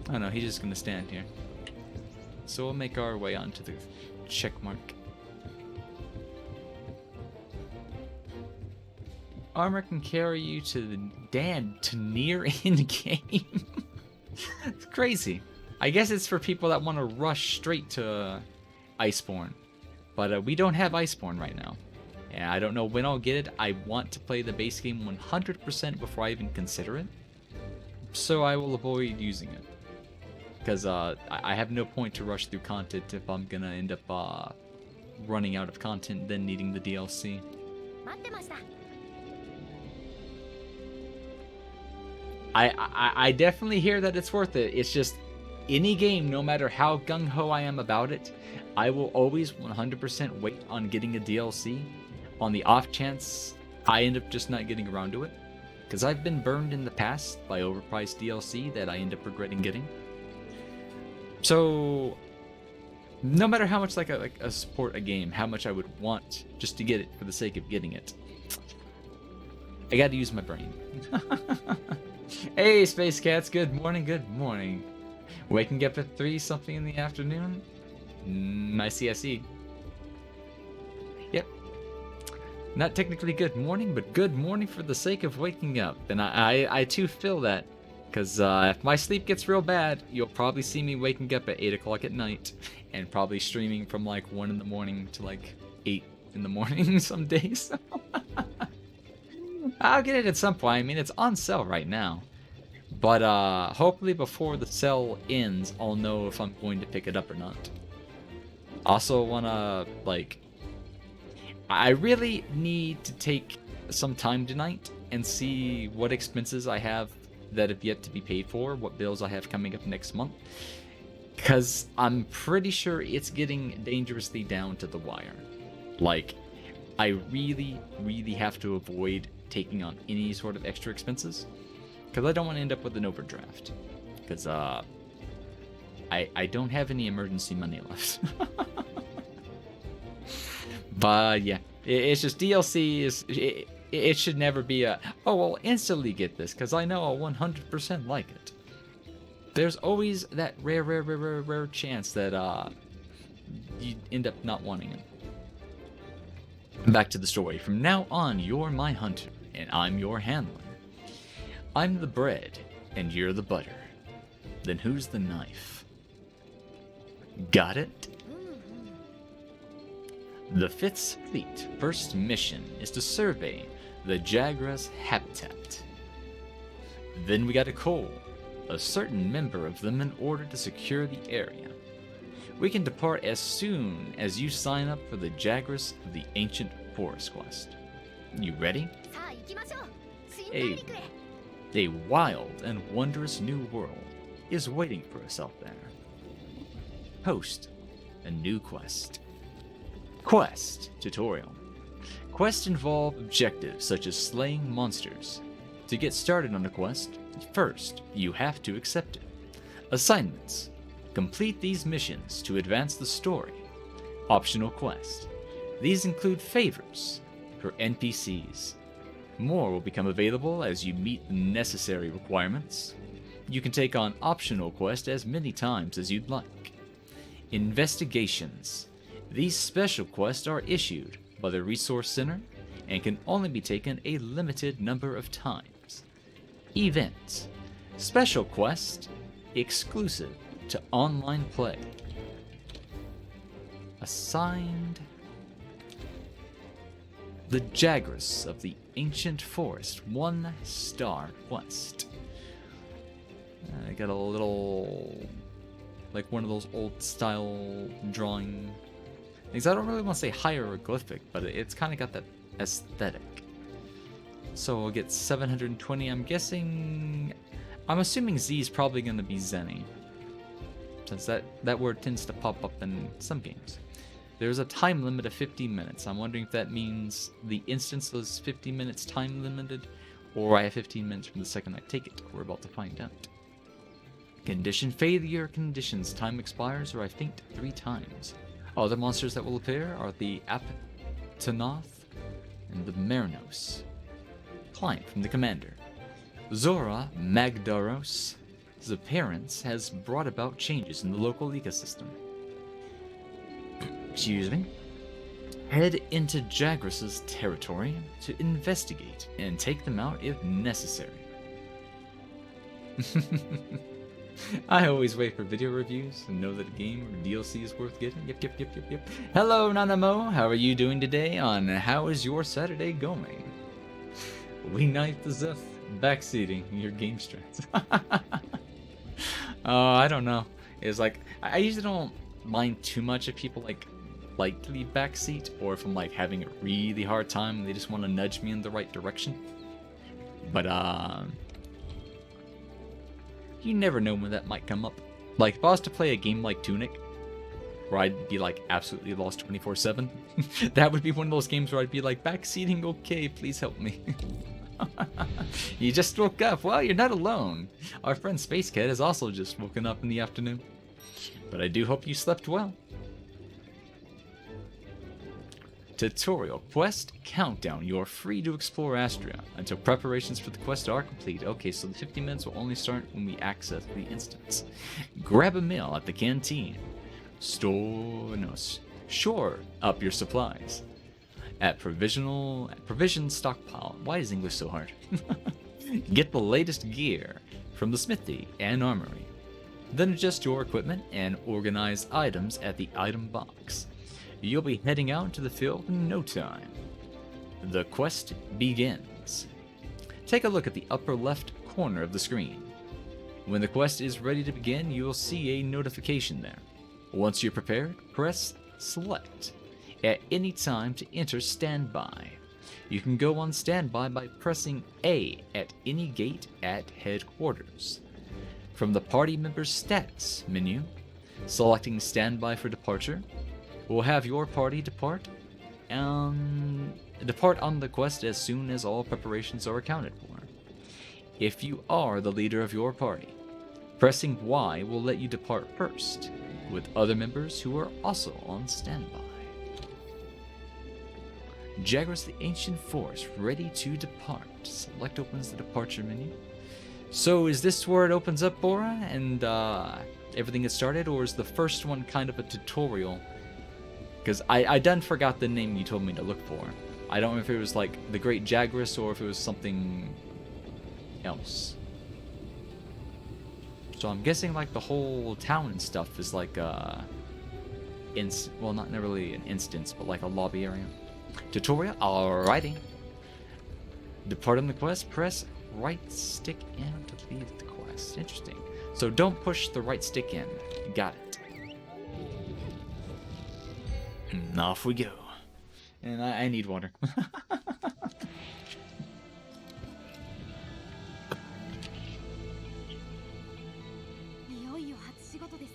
Oh no, he's just gonna stand here. So we'll make our way onto the check mark. Armor can carry you to to near end game. It's crazy. I guess it's for people that want to rush straight to Iceborne. But we don't have Iceborne right now. And I don't know when I'll get it. I want to play the base game 100% before I even consider it. So I will avoid using it. Because I have no point to rush through content if I'm going to end up running out of content, then needing the DLC. I definitely hear that it's worth it. It's just, any game, no matter how gung-ho I am about it, I will always 100% wait on getting a DLC on the off chance I end up just not getting around to it. Because I've been burned in the past by overpriced DLC that I end up regretting getting. So, no matter how much like I support a game, how much I would want just to get it for the sake of getting it, I gotta use my brain. Hey, Space Cats, good morning, good morning. Waking up at 3 something in the afternoon? I see. Yep. Not technically good morning, but good morning for the sake of waking up. And I too feel that. Because if my sleep gets real bad, you'll probably see me waking up at 8 o'clock at night. And probably streaming from like 1 in the morning to like 8 in the morning some days. I'll get it at some point. I mean, it's on sale right now. But hopefully before the sale ends, I'll know if I'm going to pick it up or not. Also wanna, like... I really need to take some time tonight and see what expenses I have that have yet to be paid for, what bills I have coming up next month. Because I'm pretty sure it's getting dangerously down to the wire. Like, I really, really have to avoid taking on any sort of extra expenses. Because I don't want to end up with an overdraft. Because, I don't have any emergency money left. But, yeah. It's just DLC is... It should never be a, oh, I'll instantly get this, because I know I'll 100% like it. There's always that rare chance that, you end up not wanting it. Back to the story. From now on, you're my hunter, and I'm your handler. I'm the bread, and you're the butter. Then who's the knife? Got it? The 5th Fleet first mission is to survey the Jagra's habitat. Then we gotta call a certain member of them in order to secure the area. We can depart as soon as you sign up for the Jagras of the Ancient Forest quest. You ready? A wild and wondrous new world is waiting for us out there. Host a new quest. Quest tutorial. Quests involve objectives such as slaying monsters. To get started on a quest, first you have to accept it. Assignments. Complete these missions to advance the story. Optional quest. These include favors for NPCs. More will become available as you meet the necessary requirements. You can take on optional quests as many times as you'd like. Investigations. These special quests are issued by the Resource Center and can only be taken a limited number of times. Events. Special quest exclusive to online play. Assigned. The Jagras of the Ancient Forest 1-star quest. I got a little, like one of those old style drawing things. I don't really want to say hieroglyphic, but it's kind of got that aesthetic. So we'll get 720. I'm assuming Z is probably going to be Zenny, since that word tends to pop up in some games. There's a time limit of 15 minutes. I'm wondering if that means the instance was 15 minutes time limited, or I have 15 minutes from the second I take it. We're about to find out. Condition failure conditions. Time expires, or I faint 3 times. Other monsters that will appear are the Apatonoth and the Meranos. client from the commander. Zora Magdaros' appearance has brought about changes in the local ecosystem. Excuse me. Head into Jagras' territory to investigate and take them out if necessary. I always wait for video reviews and know that a game or DLC is worth getting. Yep. Hello, Nanamo. How are you doing today on How Is Your Saturday Going? We Night the Zeth. Backseating your game strats. I don't know. It's like, I usually don't mind too much if people like lightly backseat, or if I'm like having a really hard time and they just want to nudge me in the right direction. But you never know when that might come up. Like if I was to play a game like Tunic, where I'd be like absolutely lost 24/7, that would be one of those games where I'd be like, backseating, okay, please help me. You just woke up. Well, you're not alone. Our friend Space Cat has also just woken up in the afternoon. But I do hope you slept well. Tutorial Quest Countdown. You're free to explore Astria until preparations for the quest are complete. Okay, so the 50 minutes will only start when we access the instance. Grab a meal at the canteen. Shore up your supplies at provision stockpile. Why is English so hard? Get the latest gear from the smithy and armory. Then adjust your equipment and organize items at the item box. You'll be heading out into the field in no time. The quest begins. Take a look at the upper left corner of the screen. When the quest is ready to begin, you will see a notification there. Once you're prepared, press select at any time to enter standby. You can go on standby by pressing A at any gate at headquarters. From the party member's stats menu, selecting standby for departure will have your party depart on the quest as soon as all preparations are accounted for. If you are the leader of your party, pressing Y will let you depart first, with other members who are also on standby. Jagras the Ancient Force, ready to depart. Select opens the departure menu. So is this where it opens up, Bora, and everything gets started, or is the first one kind of a tutorial? Because I done forgot the name you told me to look for. I don't know if it was like the Great Jagras or if it was something else. So I'm guessing like the whole town and stuff is like well, not really an instance, but like a lobby area. Tutorial, alrighty. Departing the quest, press right stick in to leave the quest. Interesting. So don't push the right stick in. Got it. And off we go. And I need water.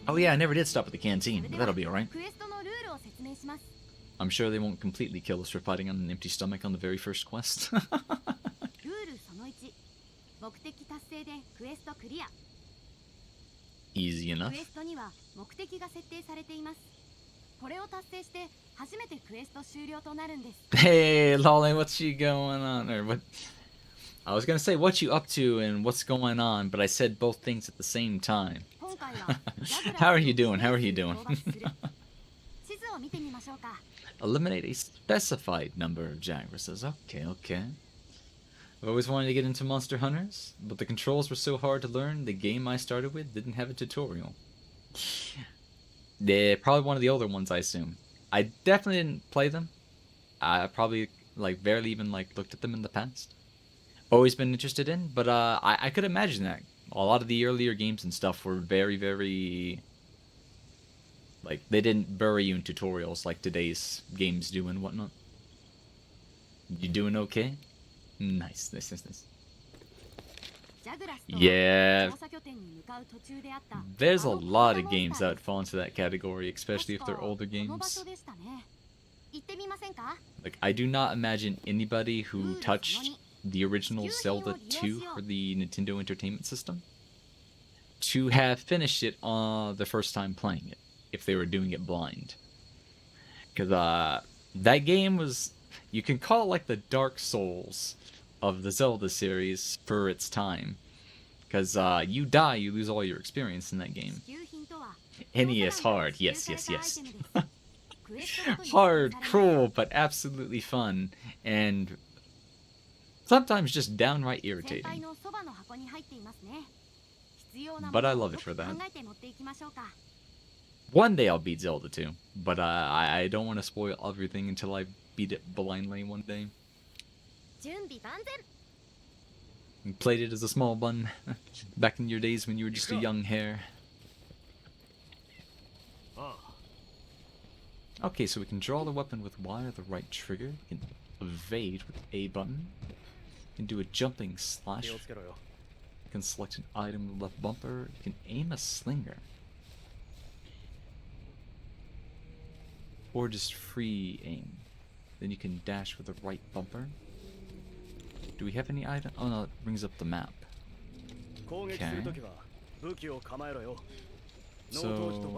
Oh yeah, I never did stop at the canteen, but that'll be alright. I'm sure they won't completely kill us for fighting on an empty stomach on the very first quest. Easy enough. Hey, Lolly, what's you going on? Or what? I was gonna say what you up to and what's going on, but I said both things at the same time. How are you doing? How are you doing? Eliminate a specified number of Jagrases. Okay. I've always wanted to get into Monster Hunters, but the controls were so hard to learn, the game I started with didn't have a tutorial. They're probably one of the older ones, I assume. I definitely didn't play them. I probably like barely even like looked at them in the past. Always been interested in, but I could imagine that. A lot of the earlier games and stuff were very, very... like, they didn't bury you in tutorials like today's games do and whatnot. You doing okay? Nice. Yeah. There's a lot of games that fall into that category, especially if they're older games. Like, I do not imagine anybody who touched the original Zelda 2 for the Nintendo Entertainment System to have finished it the first time playing it, if they were doing it blind. Because that game was, you can call it like the Dark Souls of the Zelda series for its time. Because you die, you lose all your experience in that game. NES hard, yes, yes, yes. Hard, cruel, but absolutely fun. And sometimes just downright irritating. But I love it for that. One day I'll beat Zelda 2, but I don't want to spoil everything until I beat it blindly one day. You played it as a small bun back in your days when you were just a young hare. Okay, so we can draw the weapon with Y or the right trigger. We can evade with A button. We can do a jumping slash. You can select an item with the left bumper. You can aim a slinger. Or just free aim. Then you can dash with the right bumper. Do we have any item? Oh no, it brings up the map. Okay. So,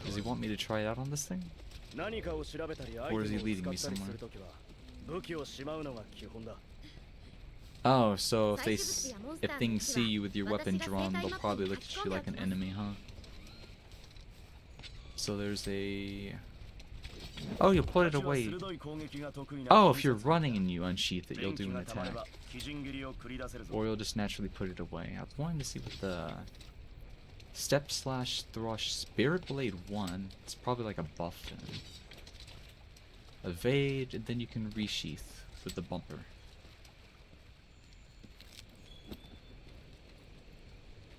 does he want me to try it out on this thing? Or is he leading me somewhere? Oh, so if things see you with your weapon drawn, they'll probably look at you like an enemy, huh? So there's a... Oh, you'll put it away. Oh, if you're running and you unsheath it, you'll do an attack. Or you'll just naturally put it away. I was wanting to see what the... Step slash thrush Spirit Blade 1. It's probably like a buff then. Evade, and then you can resheath with the bumper.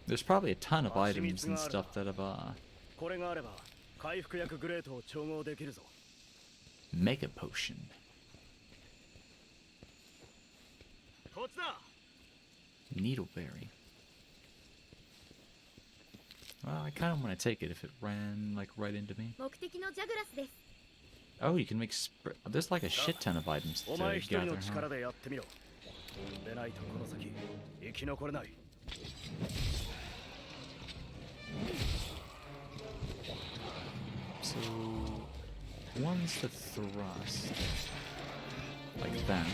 There's probably a ton of items and stuff that have Mega Potion. Needleberry. Well, I kind of want to take it if it ran like right into me. Oh, you can make there's like a shit ton of items to gather, huh? So, one's the thrust, like that.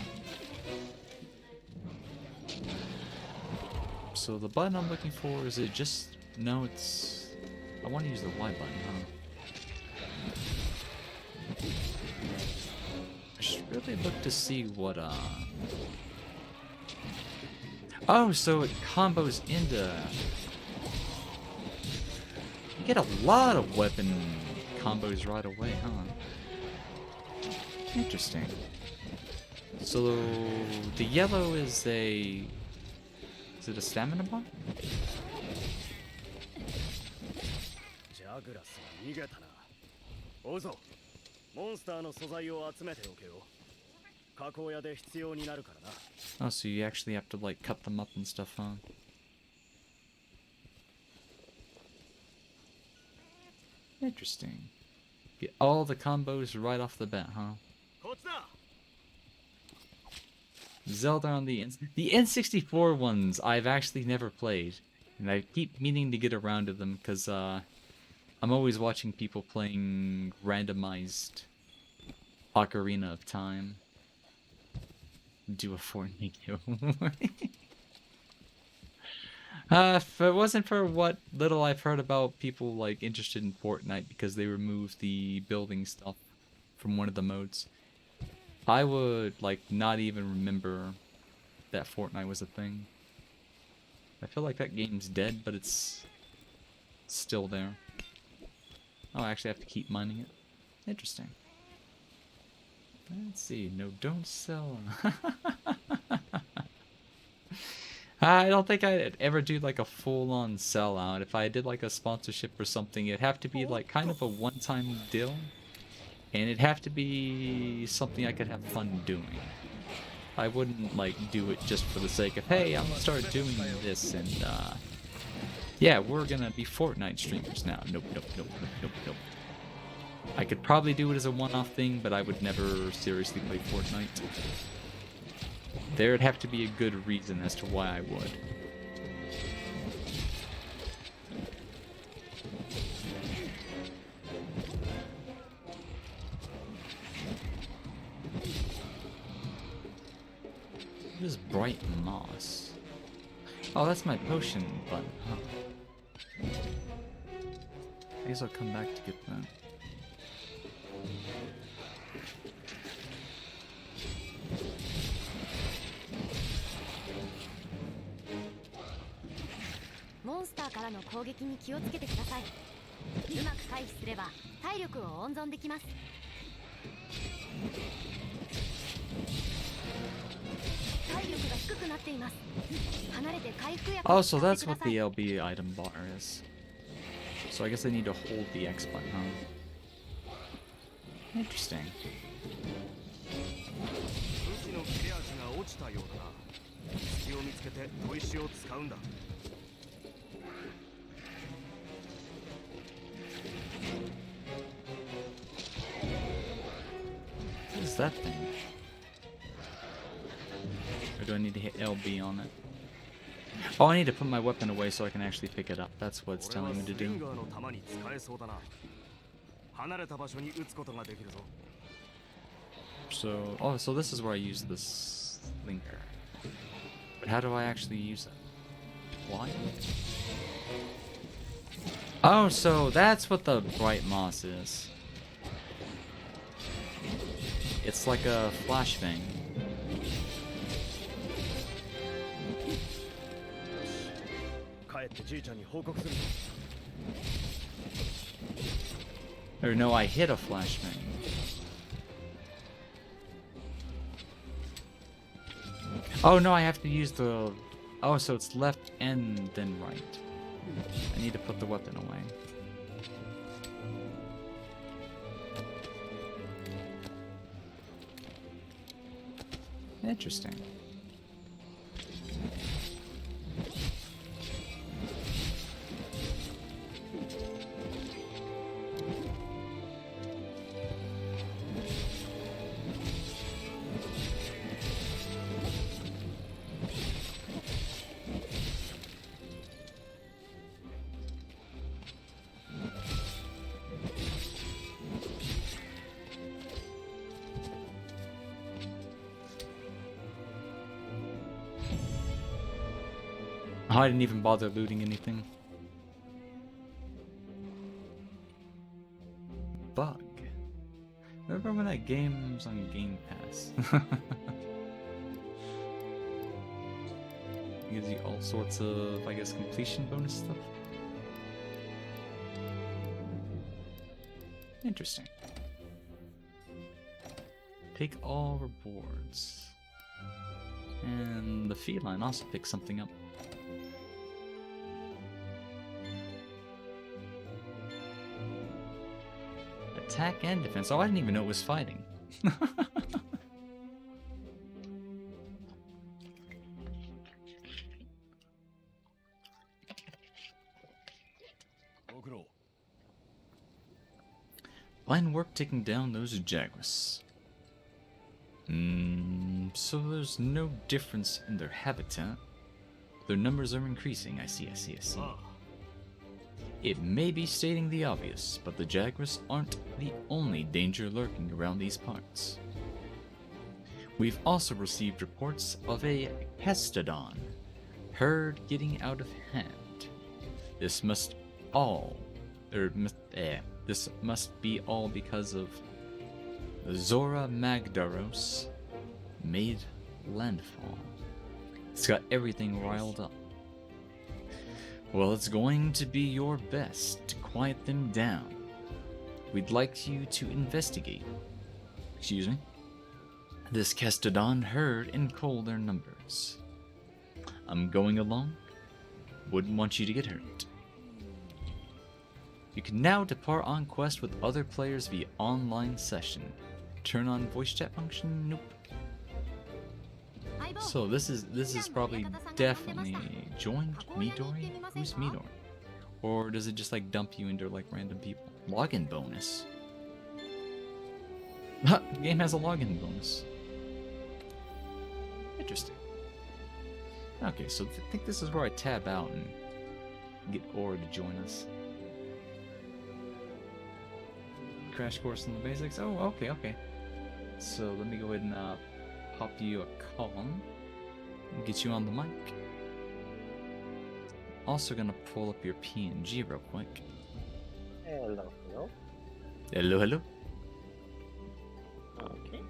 So the button I'm looking for, is it just, no, it's, I want to use the Y button, huh? I should really look to see what, oh, so it combos into, you get a lot of weapon combos right away, huh? Interesting. So the yellow is a... Is it a stamina bar? Oh, so you actually have to like cut them up and stuff, huh? Interesting. Get all the combos right off the bat, huh? Zelda on the N64 ones I've actually never played, and I keep meaning to get around to them because I'm always watching people playing randomized Ocarina of Time. Do a Fortnite giveaway. If it wasn't for what little I've heard about people like interested in Fortnite because they removed the building stuff from one of the modes, I would like not even remember that Fortnite was a thing. I feel like that game's dead, but it's still there. Oh, I actually have to keep mining it. Interesting. Let's see. No, don't sell. I don't think I'd ever do like a full-on sellout. If I did like a sponsorship or something, it'd have to be like kind of a one-time deal. And it'd have to be something I could have fun doing. I wouldn't like do it just for the sake of, hey, I'm gonna start doing this and yeah, we're gonna be Fortnite streamers now. Nope, nope, nope, nope, nope, nope. I could probably do it as a one-off thing, but I would never seriously play Fortnite. There'd have to be a good reason as to why I would. What is bright moss? Oh, that's my potion button, huh? I guess I'll come back to get that. Monster からの攻撃に気をつけてください。うまく回避すれば体力を温存できます。体力が低くなっています。離れて回復薬 Oh, を so 使っ that's てくだ what さい。 the LB item bar is. So I guess I need to hold the X button, huh? Interesting. 武器の切れ味が落ちたようだな。隙を見つけて砥石を使うんだ。 What is that thing? Or do I need to hit LB on it? Oh, I need to put my weapon away so I can actually pick it up. That's what it's 俺は telling me ス to リン do. ガーの弾に使えそうだな。離れた場所に撃つことができるぞ。 So, oh, so this is where I use this linker. But how do I actually use it? Why? Oh, so that's what the bright moss is. It's like a flashbang. 帰ってじいちゃんに報告するぞ。 Or no, I hit a flashbang. Oh no, I have to use the... Oh, so it's left and then right. I need to put the weapon away. Interesting. Oh, I didn't even bother looting anything. Bug. Remember when that game was on Game Pass? Gives you all sorts of, I guess, completion bonus stuff. Interesting. Take all rewards. And the feline also picks something up. Attack and defense. Oh, I didn't even know it was fighting. Fine work taking down those Jaguars. So there's no difference in their habitat. Their numbers are increasing. I see. It may be stating the obvious, but the Jaguars aren't the only danger lurking around these parts. We've also received reports of a Hestodon herd getting out of hand. This must be all because of Zora Magdaros made landfall. It's got everything riled up. Well, it's going to be your best to quiet them down. We'd like you to investigate, this Kestodon herd and cull their numbers. I'm going along. Wouldn't want you to get hurt. You can now depart on quest with other players via online session. Turn on voice chat function? Nope. So this is probably definitely joined Midori? Who's Midori? Or does it just like dump you into like random people? Login bonus. The game has a login bonus. Interesting. Okay, so I think this is where I tab out and get Aura to join us. Crash course in the basics. Oh, okay. So let me go ahead and pop you a call. Get you on the mic. Also gonna pull up your PNG real quick. Hello, hello. Hello, hello. Okay.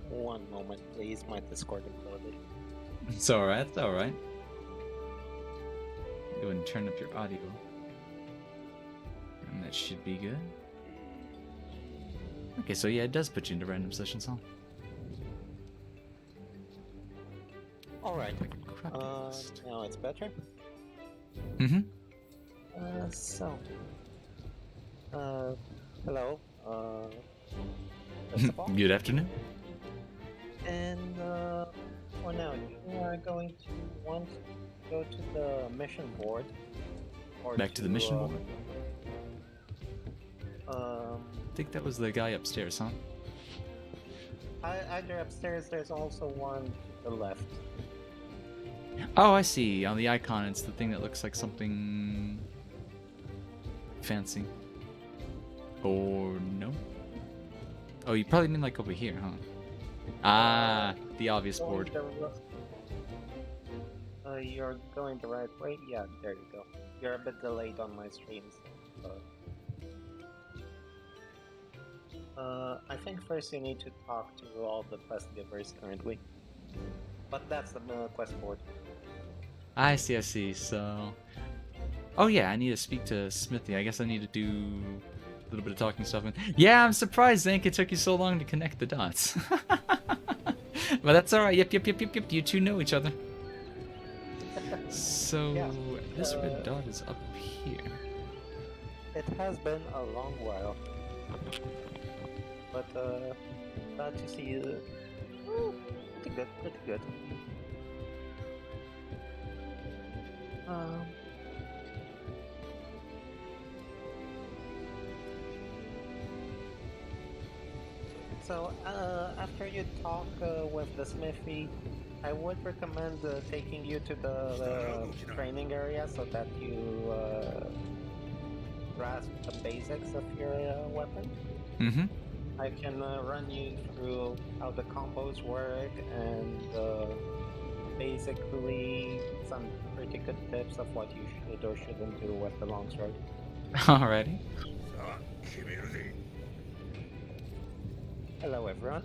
One moment, please. My Discord uploaded. It's alright, it's alright. Go ahead and turn up your audio. And that should be good. Okay, so yeah, it does put you into random sessions, huh? Alright. Crappy list. Now it's better. Mm-hmm. Hello. First of all, Good afternoon. and for now, you are going to want to go to the mission board. Or Back to the mission board? Um, I think that was the guy upstairs, huh? either upstairs, there's also one to the left. Oh, I see. On the icon, it's the thing that looks like something fancy. Or no? Oh, you probably mean like over here, huh? Ah, the obvious board. You're going the right way? Yeah, there you go. You're a bit delayed on my streams. I think first you need to talk to all the quest givers currently. But that's the quest board. I see, I see. So... Oh yeah, I need to speak to Smithy. I guess I need to do a little bit of talking stuff. Yeah, I'm surprised, Zank, it took you so long to connect the dots. But that's alright. Yep. You two know each other. So, Yeah, this red dot is up here. It has been a long while. But, glad to see you. Pretty good, pretty good. So, after you talk with the smithy, I would recommend taking you to the training area so that you grasp the basics of your weapon. Mm-hmm. I can run you through how the combos work and basically some pretty good tips of what you should or shouldn't do with the longsword. Alrighty. Hello everyone.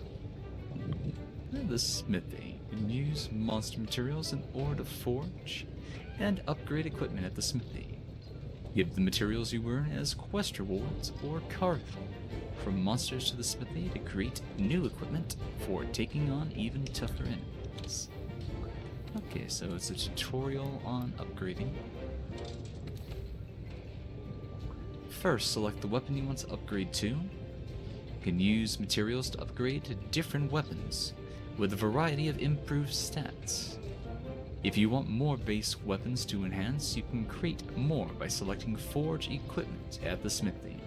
The smithy. You can use monster materials in order to forge and upgrade equipment at the smithy. Give the materials you earn as quest rewards or cargo from monsters to the smithy to create new equipment for taking on even tougher enemies. Okay, so it's a tutorial on upgrading. First, select the weapon you want to upgrade to. You can use materials to upgrade to different weapons with a variety of improved stats. If you want more base weapons to enhance, you can create more by selecting forge equipment at the smithy,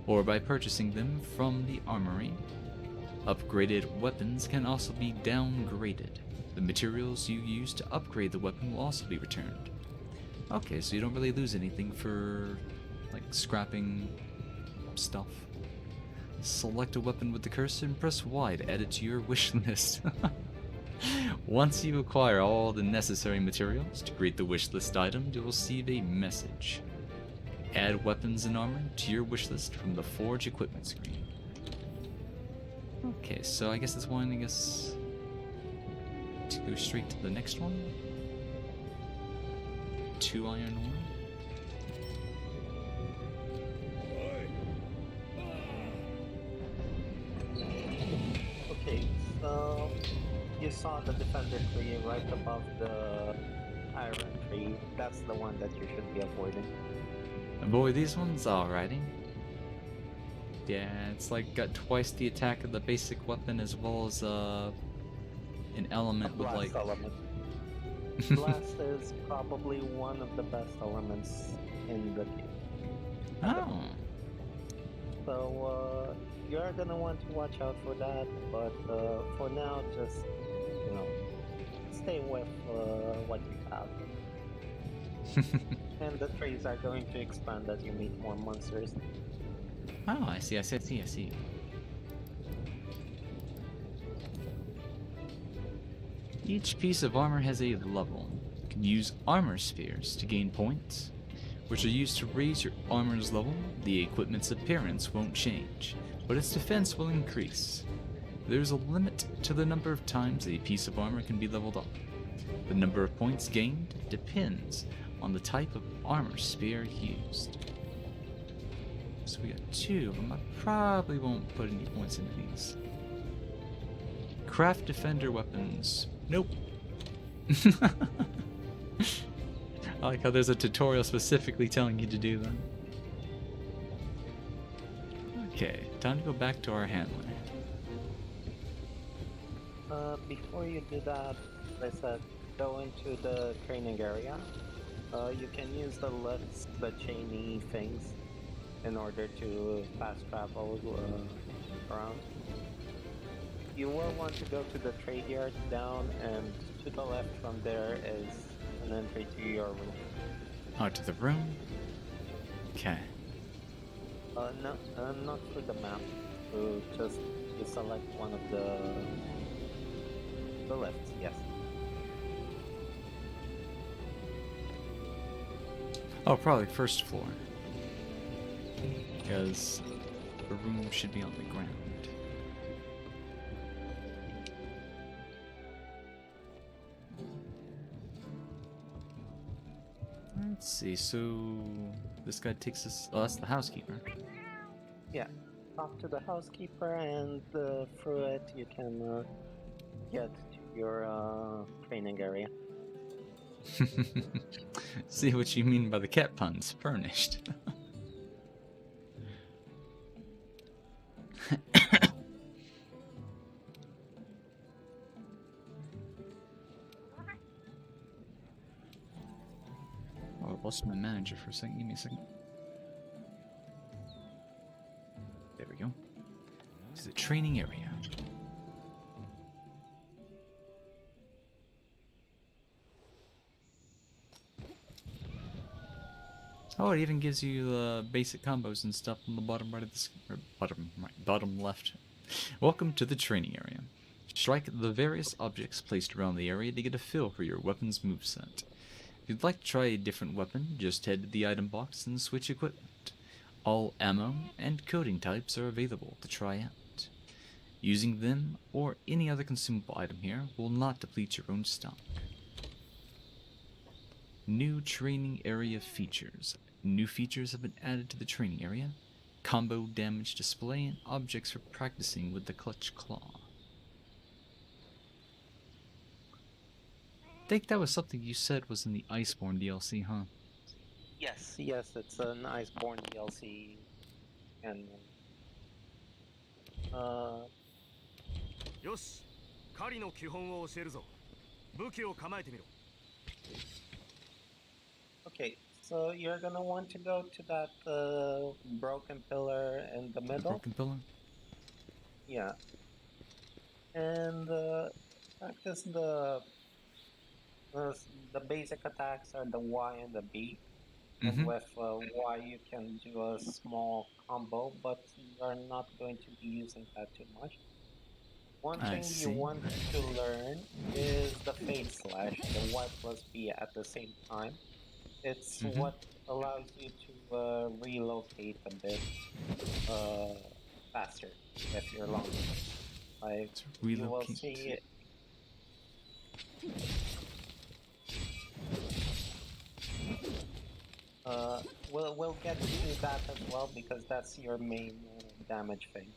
or by purchasing them from the armory. Upgraded weapons can also be downgraded. The materials you use to upgrade the weapon will also be returned. Okay, so you don't really lose anything for, like, scrapping stuff. Select a weapon with the cursor and press Y to add it to your wish list. Once you acquire all the necessary materials to create the wish list item, you'll receive a message. Add weapons and armor to your wish list from the Forge equipment screen. Okay, so I guess this one, to go straight to the next one. 2 iron ore. Okay, so you saw the defender tree right above the iron tree. That's the one that you should be avoiding. Avoid these ones? Alrighty. Yeah, it's like got twice the attack of the basic weapon as well as an element with Blast like... element. Blast is probably one of the best elements in the game. Oh. So you're gonna want to watch out for that, but for now, just stay with what you have. And the trees are going to expand as you meet more monsters. Oh, I see, I see, I see, I see. Each piece of armor has a level. You can use armor spheres to gain points, which are used to raise your armor's level. The equipment's appearance won't change, but its defense will increase. There's a limit to the number of times a piece of armor can be leveled up. The number of points gained depends on the type of armor sphere used. So we got 2 of them. I probably won't put any points into these. Craft defender weapons. Nope. I like how there's a tutorial specifically telling you to do that. Okay, time to go back to our handler. Before you do that, I said go into the training area. You can use the lifts, the chainy things, in order to fast travel around. You will want to go to the trade yard down, and to the left from there is an entry to your room. Oh, to the room? Okay. No, not through the map. You select one of the lifts, yes. Oh, probably first floor. Because the room should be on the ground. Let's see, so this guy takes us. Oh, that's the housekeeper. Yeah, talk to the housekeeper, and through it you can get to your training area. See what you mean by the cat puns. Furnished. Oh, I lost my manager for a second. Give me a second. There we go. This is the training area. Oh, it even gives you the basic combos and stuff on the bottom right of the screen. Bottom left. Welcome to the training area. Strike the various objects placed around the area to get a feel for your weapon's moveset. If you'd like to try a different weapon, just head to the item box and switch equipment. All ammo and coating types are available to try out. Using them or any other consumable item here will not deplete your own stock. New training area features. New features have been added to the training area. Combo damage display and objects for practicing with the clutch claw. I think that was something you said was in the Iceborne DLC, huh? Yes, it's an Iceborne DLC, and よし、狩りの基本を教えるぞ。武器を構えてみろ。okay, so you're gonna want to go to that broken pillar in the middle. Broken pillar? Yeah. And practice the basic attacks are the Y and the B. And with Y you can do a small combo, but you're not going to be using that too much. One thing you want to learn is the Fade Slash, the Y plus B at the same time. It's what allows you to relocate a bit faster if you're long. Like, you will see it. We'll get to that as well, because that's your main damage thing.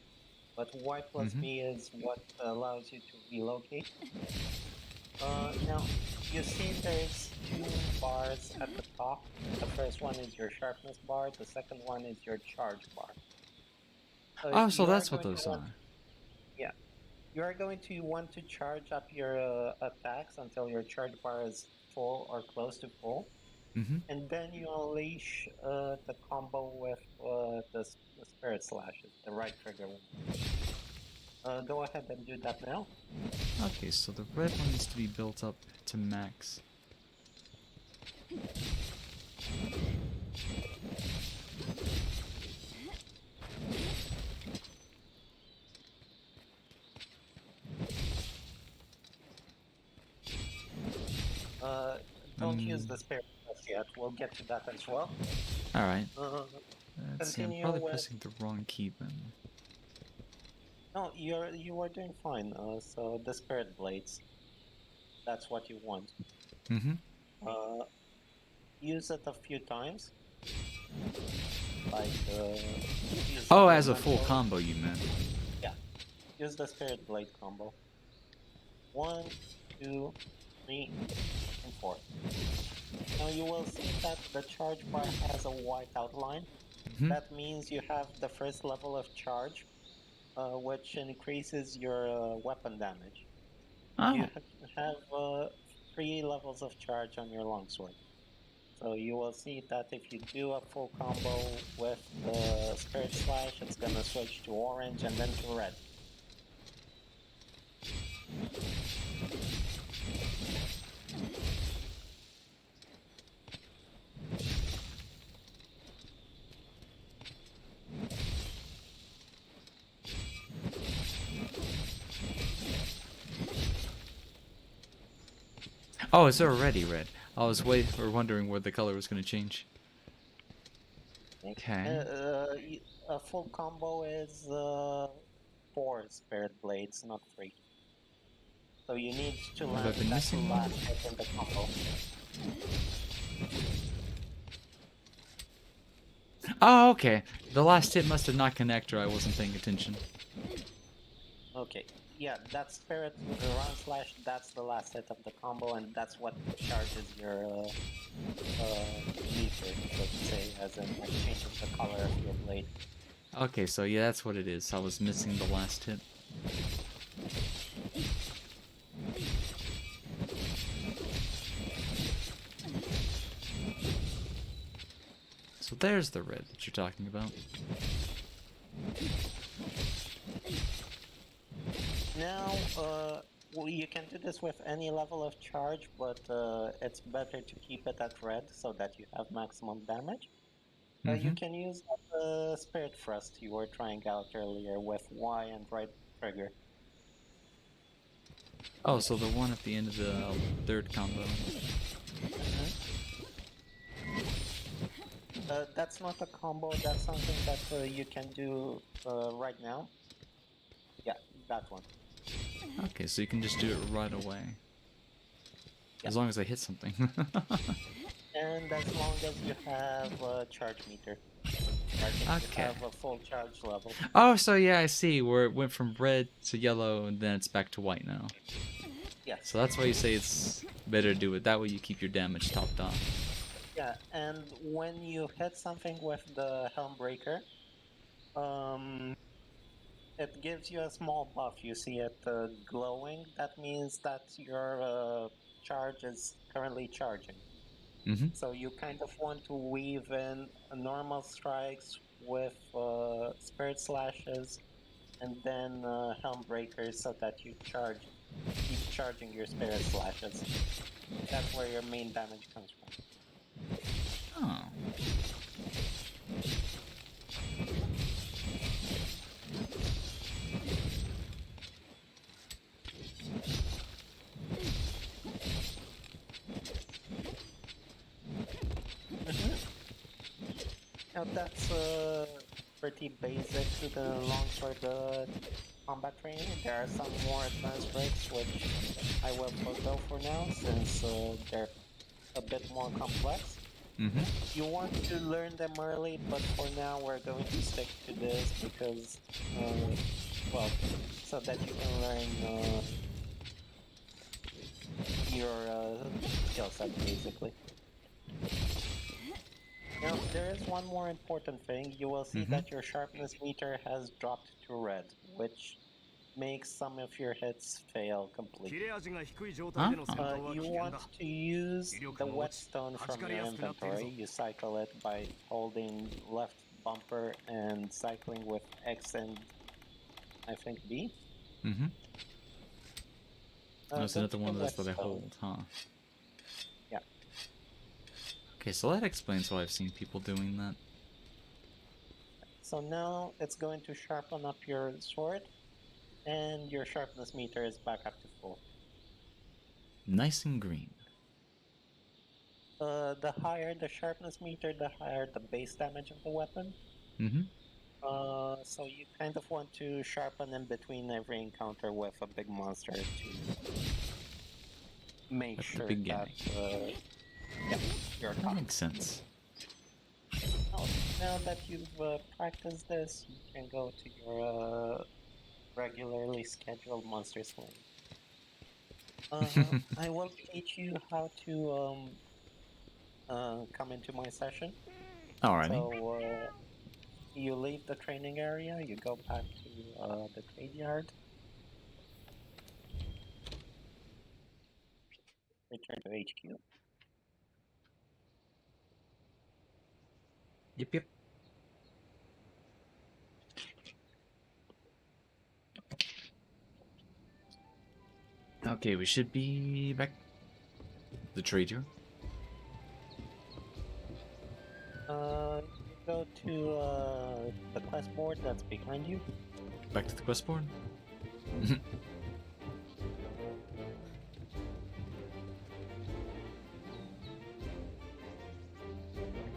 But Y plus B is what allows you to relocate. Now, you see there's 2 bars at the top. The first one is your sharpness bar, the second one is your charge bar. Oh, so that's what those are. Yeah. You are going to want to charge up your attacks until your charge bar is full or close to full. And then you unleash the combo with the Spirit Slashes, the right trigger one. Go ahead and do that now. Okay, so the red one needs to be built up to max. Don't use the spirit thrust yet. We'll get to that as well. Alright. Uh, Let's see, I'm continue probably with. pressing the wrong key then. No, you are doing fine. So the spirit blades. That's what you want. Mm-hmm. Use it a few times. Like use Oh, as a full elemental. combo, you meant. Yeah. Use the spirit blade combo. 1, 2, 3, and 4. Now you will see that the charge bar has a white outline. Mm-hmm. That means you have the first level of charge, which increases your weapon damage. You Oh. have 3 levels of charge on your longsword. So you will see that if you do a full combo with the Spirit Slash, it's gonna switch to orange and then to red. Oh, it's already red. I was wondering where the color was going to change. Okay. A full combo is 4 Spirit Blades, not 3. So you need to Have I land been that missing one? last hit in the combo. Oh, okay. The last hit must have not connected or I wasn't paying attention. Okay, yeah, that Spirit Ground Slash, that's the last hit of the combo, and that's what charges your meter, so to say, as in like changes the color of your blade. Okay, so yeah, that's what it is. I was missing the last hit. So there's the red that you're talking about. Now, well, you can do this with any level of charge, but it's better to keep it at red so that you have maximum damage. You can use the Spirit Thrust you were trying out earlier with Y and right trigger. Oh, so the one at the end of the third combo. That's not a combo, that's something that you can do right now. Yeah, that one. Okay, so you can just do it right away. Yeah. As long as I hit something. And as long as you have a charge meter. Like if you Okay. have a full charge level. Oh, so yeah, I see where it went from red to yellow and then it's back to white now. Yes. So that's why you say it's better to do it. That way you keep your damage topped off. Yeah, and when you hit something with the Helmbreaker, it gives you a small buff. You see it glowing. That means that your charge is currently charging. Mm-hmm. So you kind of want to weave in normal strikes with Spirit Slashes and then Helmbreakers so that you keep charging your Spirit Slashes. That's where your main damage comes from. Oh. Now that's pretty basic to the longsword combat training. There are some more advanced breaks which I will forego for now since they're a bit more complex. Mm-hmm. You want to learn them early, but for now we're going to stick to this because, well, so that you can learn your skill set basically. Now, there is one more important thing. You will see that your sharpness meter has dropped to red, which makes some of your hits fail completely. You want to use the whetstone from your inventory. You cycle it by holding left bumper and cycling with X and I think B. Mm-hmm. That's Go another to one the of those that I whetstone. hold, huh? Yeah. Okay, so that explains why I've seen people doing that. So now it's going to sharpen up your sword, and your sharpness meter is back up to full. Nice and green. The higher the sharpness meter, the higher the base damage of the weapon. Mm-hmm. So you kind of want to sharpen in between every encounter with a big monster to make At the sure that beginning. yeah, you're That top. makes sense. Now that you've practiced this, you can go to your regularly scheduled monster slaying. I will teach you how to come into my session. Alrighty. So you leave the training area, you go back to the trade yard, return to HQ. Yep, yep. Okay, we should be back. The trader. You go to the quest board that's behind you. Back to the quest board.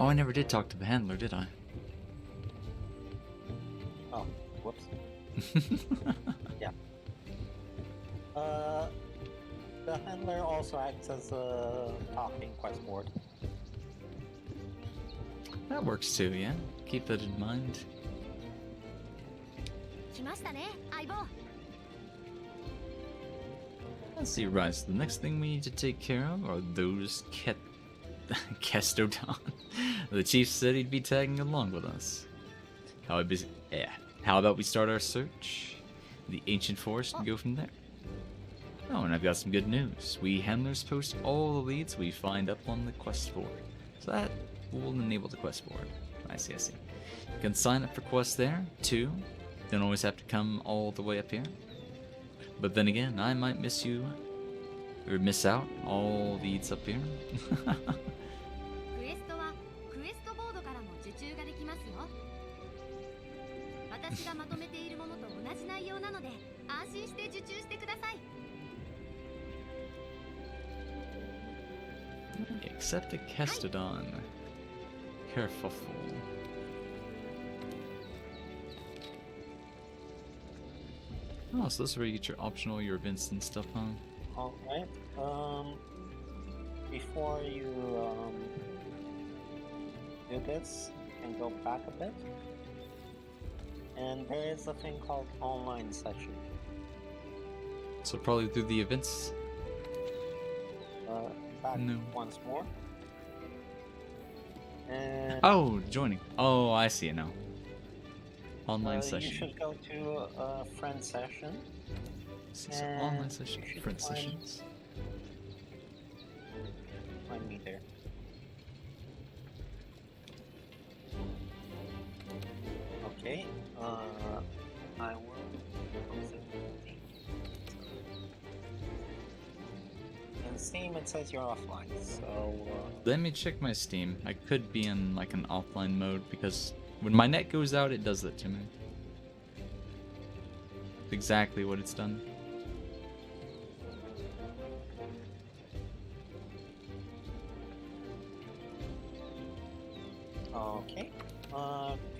Oh, I never did talk to the handler, did I? Oh, whoops. Yeah. The handler also acts as a talking quest board. That works too, yeah. Keep that in mind. 来ましたね、相棒。 Let's see, right, so the next thing we need to take care of are those Kestodon. The chief said he'd be tagging along with us. How about we start our search? The ancient forest and go from there. Oh, and I've got some good news. We handlers post all the leads we find up on the quest board. So that will enable the quest board. I see, I see. You can sign up for quests there, too. Don't always have to come all the way up here. But then again, I might miss you, or miss out all leads up here. クエストはクエストボードからも受注ができますよ。私がまとめているものと同じ内容なので安心して受注してください。 Except a Kestodon. Careful. Oh, so this is where you get your optional, your events and stuff, huh? Alright. Before you do this, you can go back a bit. And there is a thing called online session. So probably through the events? Back No. once more. And Oh, joining. Oh, I see it now. Online you session. should go to a friend session. So and online session, you should friend find- sessions. Find me there. Okay. I will close it with Steam. In Steam, it says you're offline, so Let me check my Steam. I could be in like an offline mode because when my net goes out, it does that to me. Exactly what it's done. okay.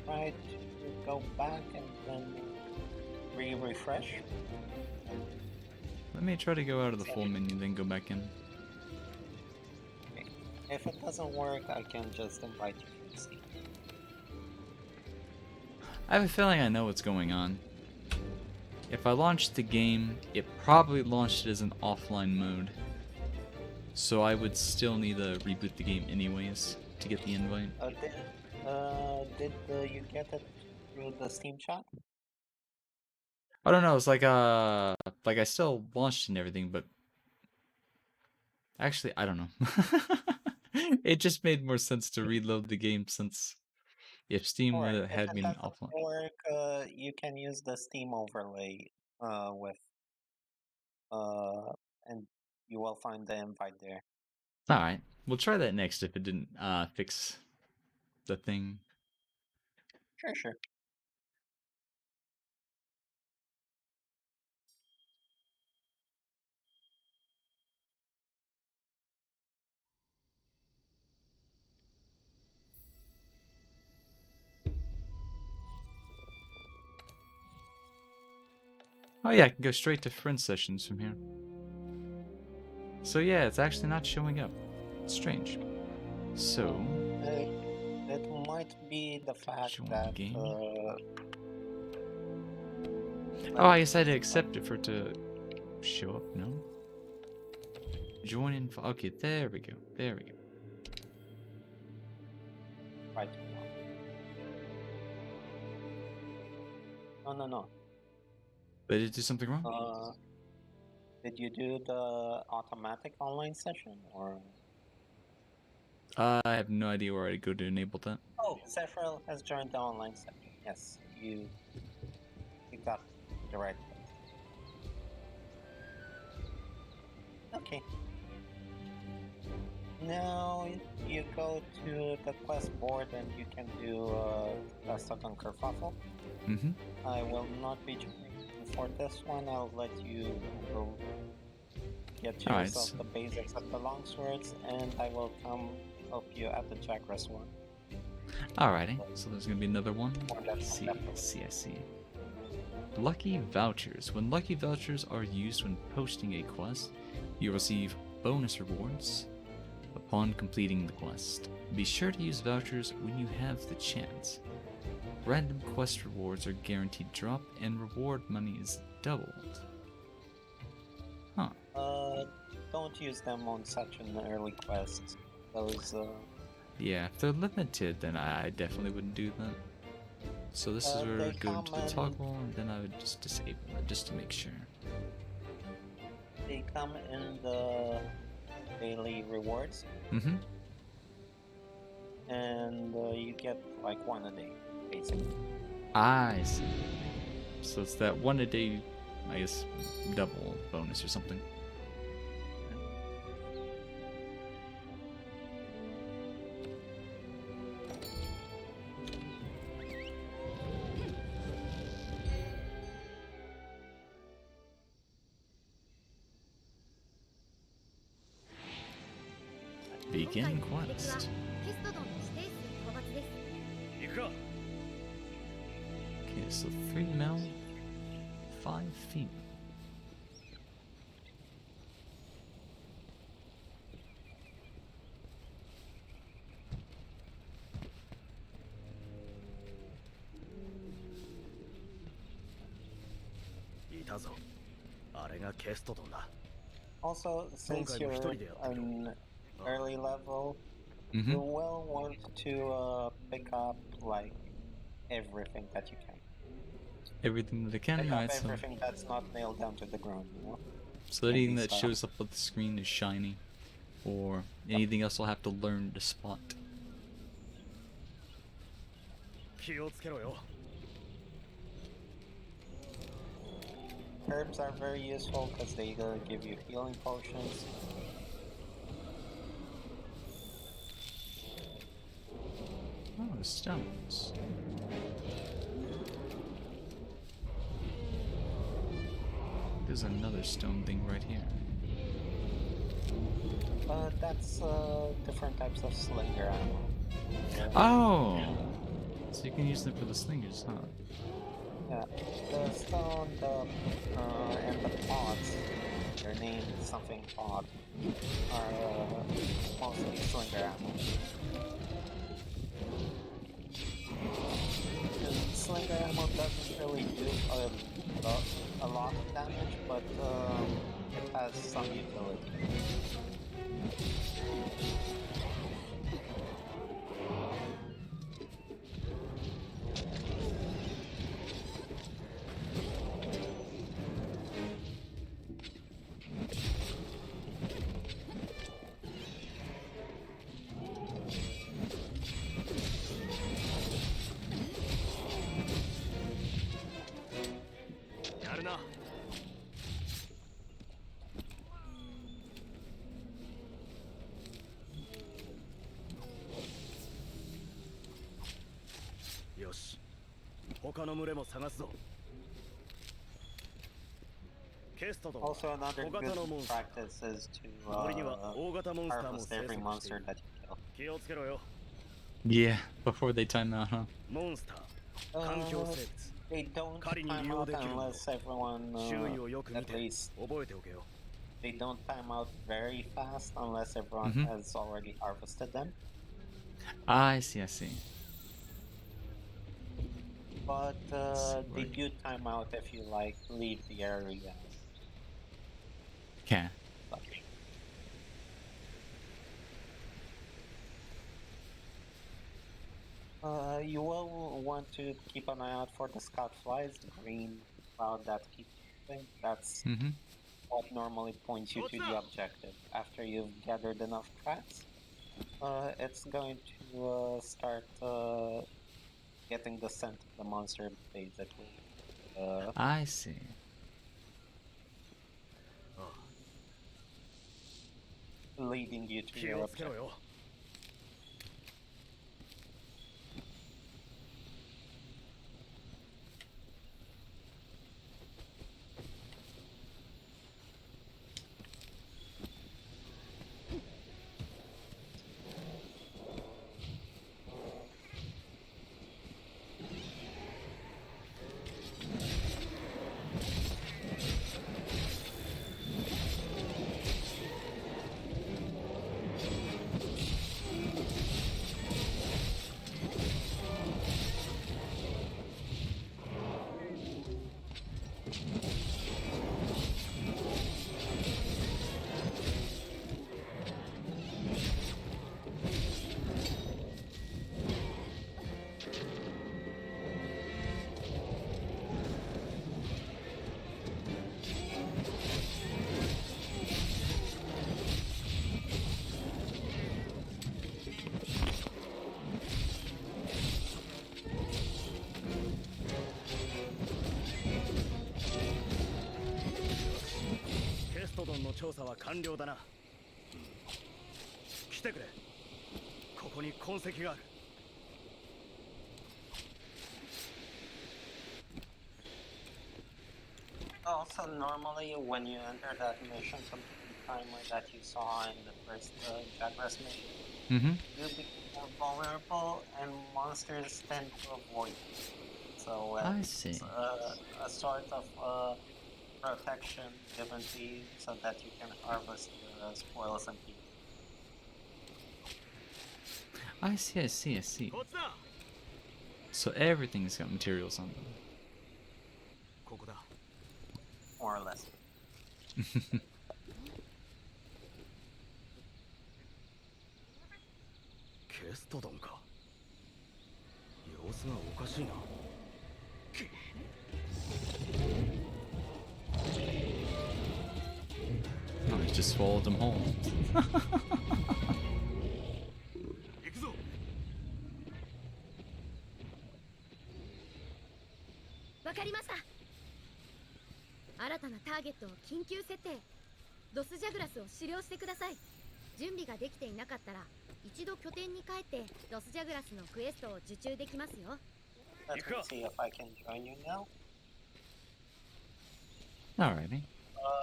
Try to go back and then refresh. Let me try to go out of the full menu, then go back in. If it doesn't work, I can just invite you to Steam. I have a feeling I know what's going on. If I launched the game, it probably launched it as an offline mode. So I would still need to reboot the game anyways to get the invite. Did you get it through the Steam chat? I don't know, it's like I still launched and everything, but actually I don't know. It just made more sense to reload the game since if Steam Or if had it been doesn't offline. work, you can use the Steam overlay with and you will find the invite there. Alright, we'll try that next if it didn't fix the thing. Sure. Oh yeah, I can go straight to friend sessions from here. So yeah, it's actually not showing up. It's strange. So, It might be the fact join that game. let Oh, I me guess I had to see, accept it for it to show up, no? Join in. Okay, there we go. There we go. right. No. Did it do something wrong? Did you do the automatic online session or? I have no idea where I'd go to enable that. Oh, Zephyr has joined the online session. Yes, you got the right place. Okay. Now you go to the quest board and you can do quest on Kerfuffle. Mm-hmm. I will not be joining for this one. I'll let you go get Alright, yourself so- the basics of the longswords, and I will come help you at the Jagras one. Alrighty, so there's gonna be another one. Or that's I see. Lucky Vouchers. When lucky vouchers are used when posting a quest, you receive bonus rewards upon completing the quest. Be sure to use vouchers when you have the chance. Random quest rewards are guaranteed drop and reward money is doubled. Huh. Don't use them on such an early quest. Those Yeah, if they're limited, then I definitely wouldn't do that. So this is where I they would go into the come toggle, and then I would just disable it, just to make sure. they come in the daily rewards, Mm-hmm. and you get like one a day, basically. I see. So it's that one a day, I guess, double bonus or something. Begin 今回の目的は quest. ピストドンの指定数討伐です。行くか。 Okay, so 3 mil, 5 feet. Also, since you're an early level, Mm-hmm. you will want to pick up like everything that you can. Everything that I can, Pick up alright, so, everything that's not nailed down to the ground, you know? so anything Candy that stuff. shows up on the screen is shiny. Or anything else I'll have to learn to spot. 気をつけろよ。 Herbs are very useful because they give you healing potions. Oh, stones. There's another stone thing right here. That's different types of slinger ammo. Oh! So you can use them for the slingers, huh? Yeah, the stone, and the pods, they're named something pod, are mostly slinger ammo. And slinger ammo doesn't really do a lot of damage, but it has some utility. Also, another good practice is to harvest every monster that you kill. Yeah, before they time out, huh? モンスター、環境生物、They don't 狩りに利 time 用 out できるもの unless everyone 周囲をよく見 at て least 覚えておけよ they don't time out very fast unless everyone Mm-hmm. has already harvested them. I see, I see. But they Right. do time out if you like leave the area. Okay. Such. You will want to keep an eye out for the scout flies, the green cloud that keeps moving. That's Mm-hmm. what normally points you to the objective. After you've gathered enough tracks, it's going to start getting the scent of the monster, basically, I see. leading you to 気 your をつけろ objective. よ ケストドンの調査は完了だな、来てくれここに痕跡がある Also, normally when you enter that mission timer that you saw in the first Jagras mission, Mm-hmm. you become more vulnerable and monsters tend to avoid you. So I it's see. a sort of protection given to you so that you can harvest your spoils and pieces. I see, I see, I see. こっちだ So everything's got materials on them. ここだ More or less. ケストドンか様子がおかしいな Oh, he just swallowed them whole. 行くぞ わかりました。新たなターゲットを緊急設定。ロスジャグラスを狩猟してください。準備ができていなかったら一度拠点に帰ってロスジャグラスのクエストを受注できますよ。 Let me see if I can join you now. Alrighty.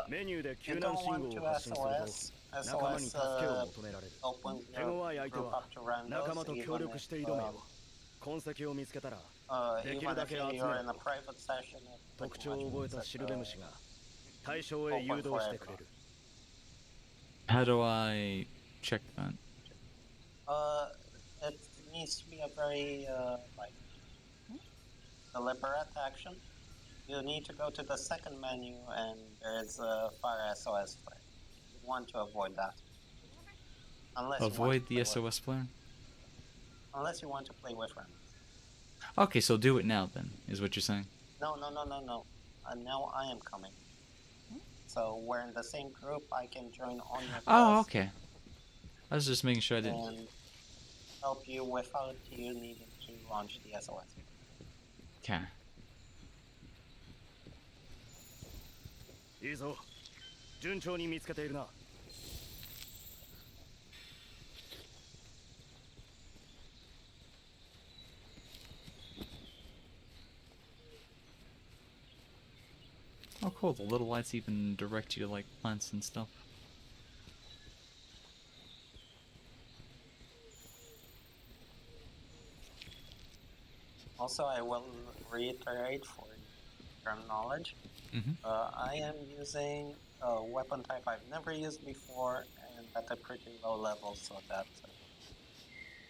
メニューで You 救 don't 難信 want 号 to を発信する SOS. と仲間に SOS 助けを求められる open 手強い your 相手 group は up to randos, 仲間と協 even 力 if, して挑めよ痕跡を見つけたら even できるだ if け集め you're ろ in a private session. 特徴を覚えたシルベムシが対象へ誘導してくれる How do I check that? It needs to be a very like deliberate action. You need to go to the second menu and there's a fire SOS flare. You want to avoid that. Unless you want Avoid to the play with, SOS flare? unless you want to play with randoms. Okay, so do it now then, is what you're saying? No. Now I am coming. So we're in the same group. I can join on your Oh, quest okay. I was just making sure I didn't. and help you without you needing to launch the SOS. Okay. いいぞ順調に見つけているな Oh, cool. The little lights even direct you to like plants and stuff. Also, I will reiterate for your knowledge. I am using a weapon type I've never used before and at a pretty low level, so that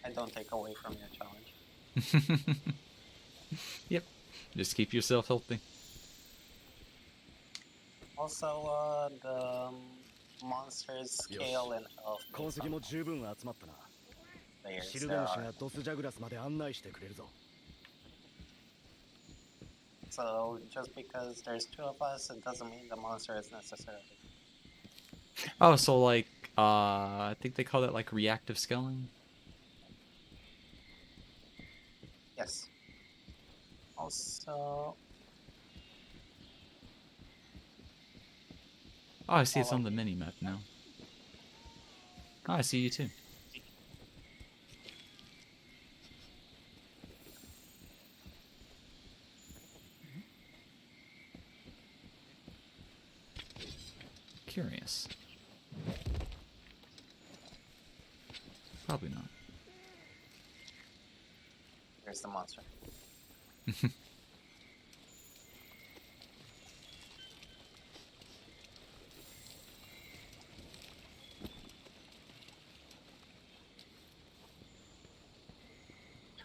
I don't take away from your challenge. Yep. Just keep yourself healthy. Also, the monsters scale in health 痕 based 跡 on も十分集まったな。 players シル there ベムシ are. がドスジャグラスまで案内してくれるぞ。 So just because there's 2 of us, it doesn't mean the monster is necessarily. Oh, so like, I think they call it like reactive scaling. Yes. Also, Oh, I see it's on the mini map now. Oh, I see you too. Curious. Probably not. here's the monster.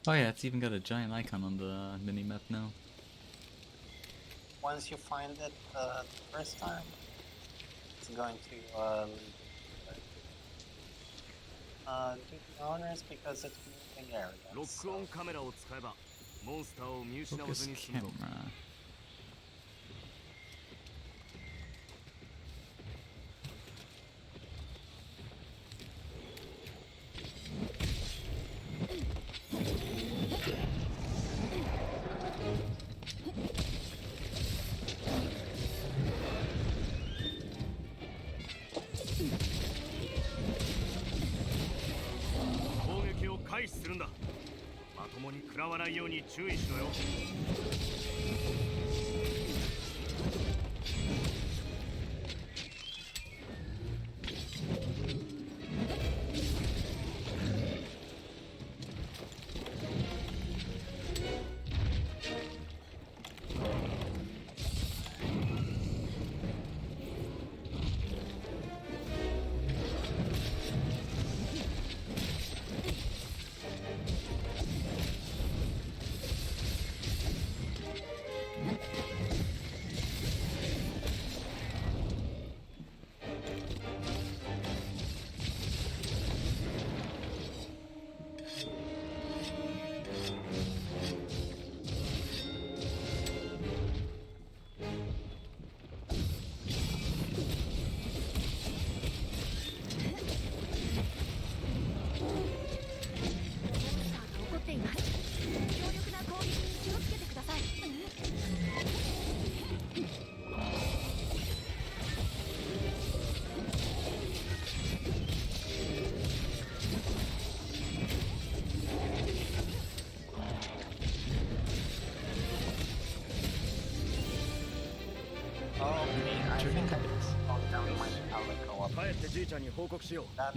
Oh yeah, it's even got a giant icon on the mini map now. Once you find it the first time, it's going to do the honors because it's moving area. ロックオンカメラを使えばモンスターを見失わ Focus ずに済むぞ。 camera. Run. まともに食らわないように注意しろよ。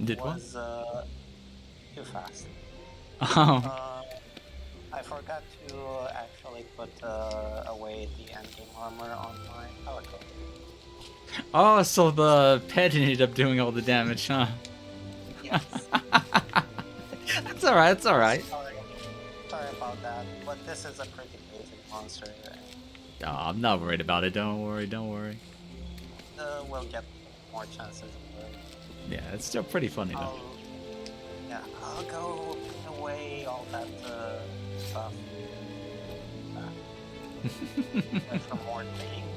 Did what? Was too fast. Oh. I forgot to actually put away the endgame armor on my pelican. Oh, so the pet ended up doing all the damage, huh? Yes. That's alright, that's alright. Sorry about that, but this is a pretty basic monster. Oh, I'm not worried about it, don't worry, don't worry. We'll get more chances. Yeah, it's still pretty funny though. I'll go away all that stuff. Wait for more things.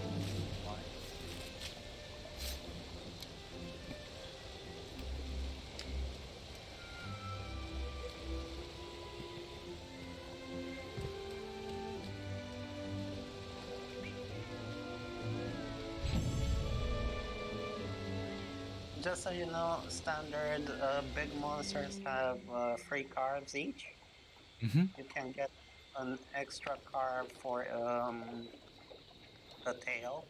Just so you know, standard big monsters have 3 carbs each. You can get an extra carb for the tail.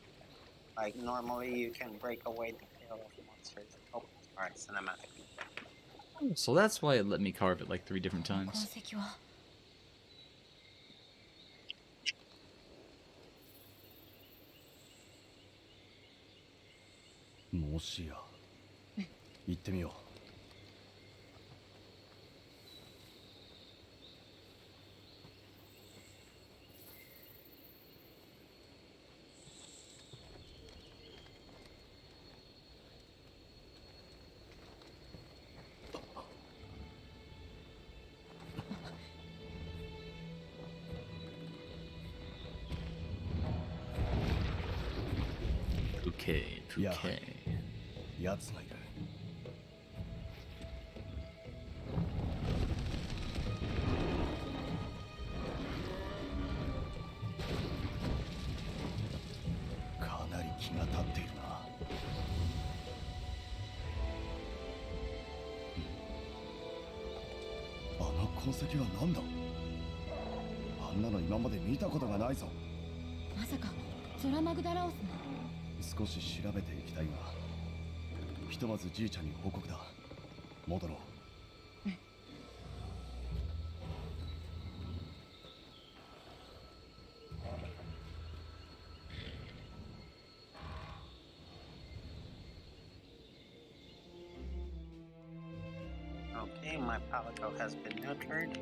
Like normally you can break away the tail of monsters. Oh, alright, cinematic. So that's why it let me carve it like 3 different times. もしや行ってみよう。Okay, Yeah. okay. 奴がいる。かなり気が立っているな。あの痕跡は何だ？あんなの今まで見たことがないぞ。まさかゾラマグダラオスの。少し調べていきたいが、ひとまずじいちゃんに報告だ。戻ろう。Okay, my palico has been neutered.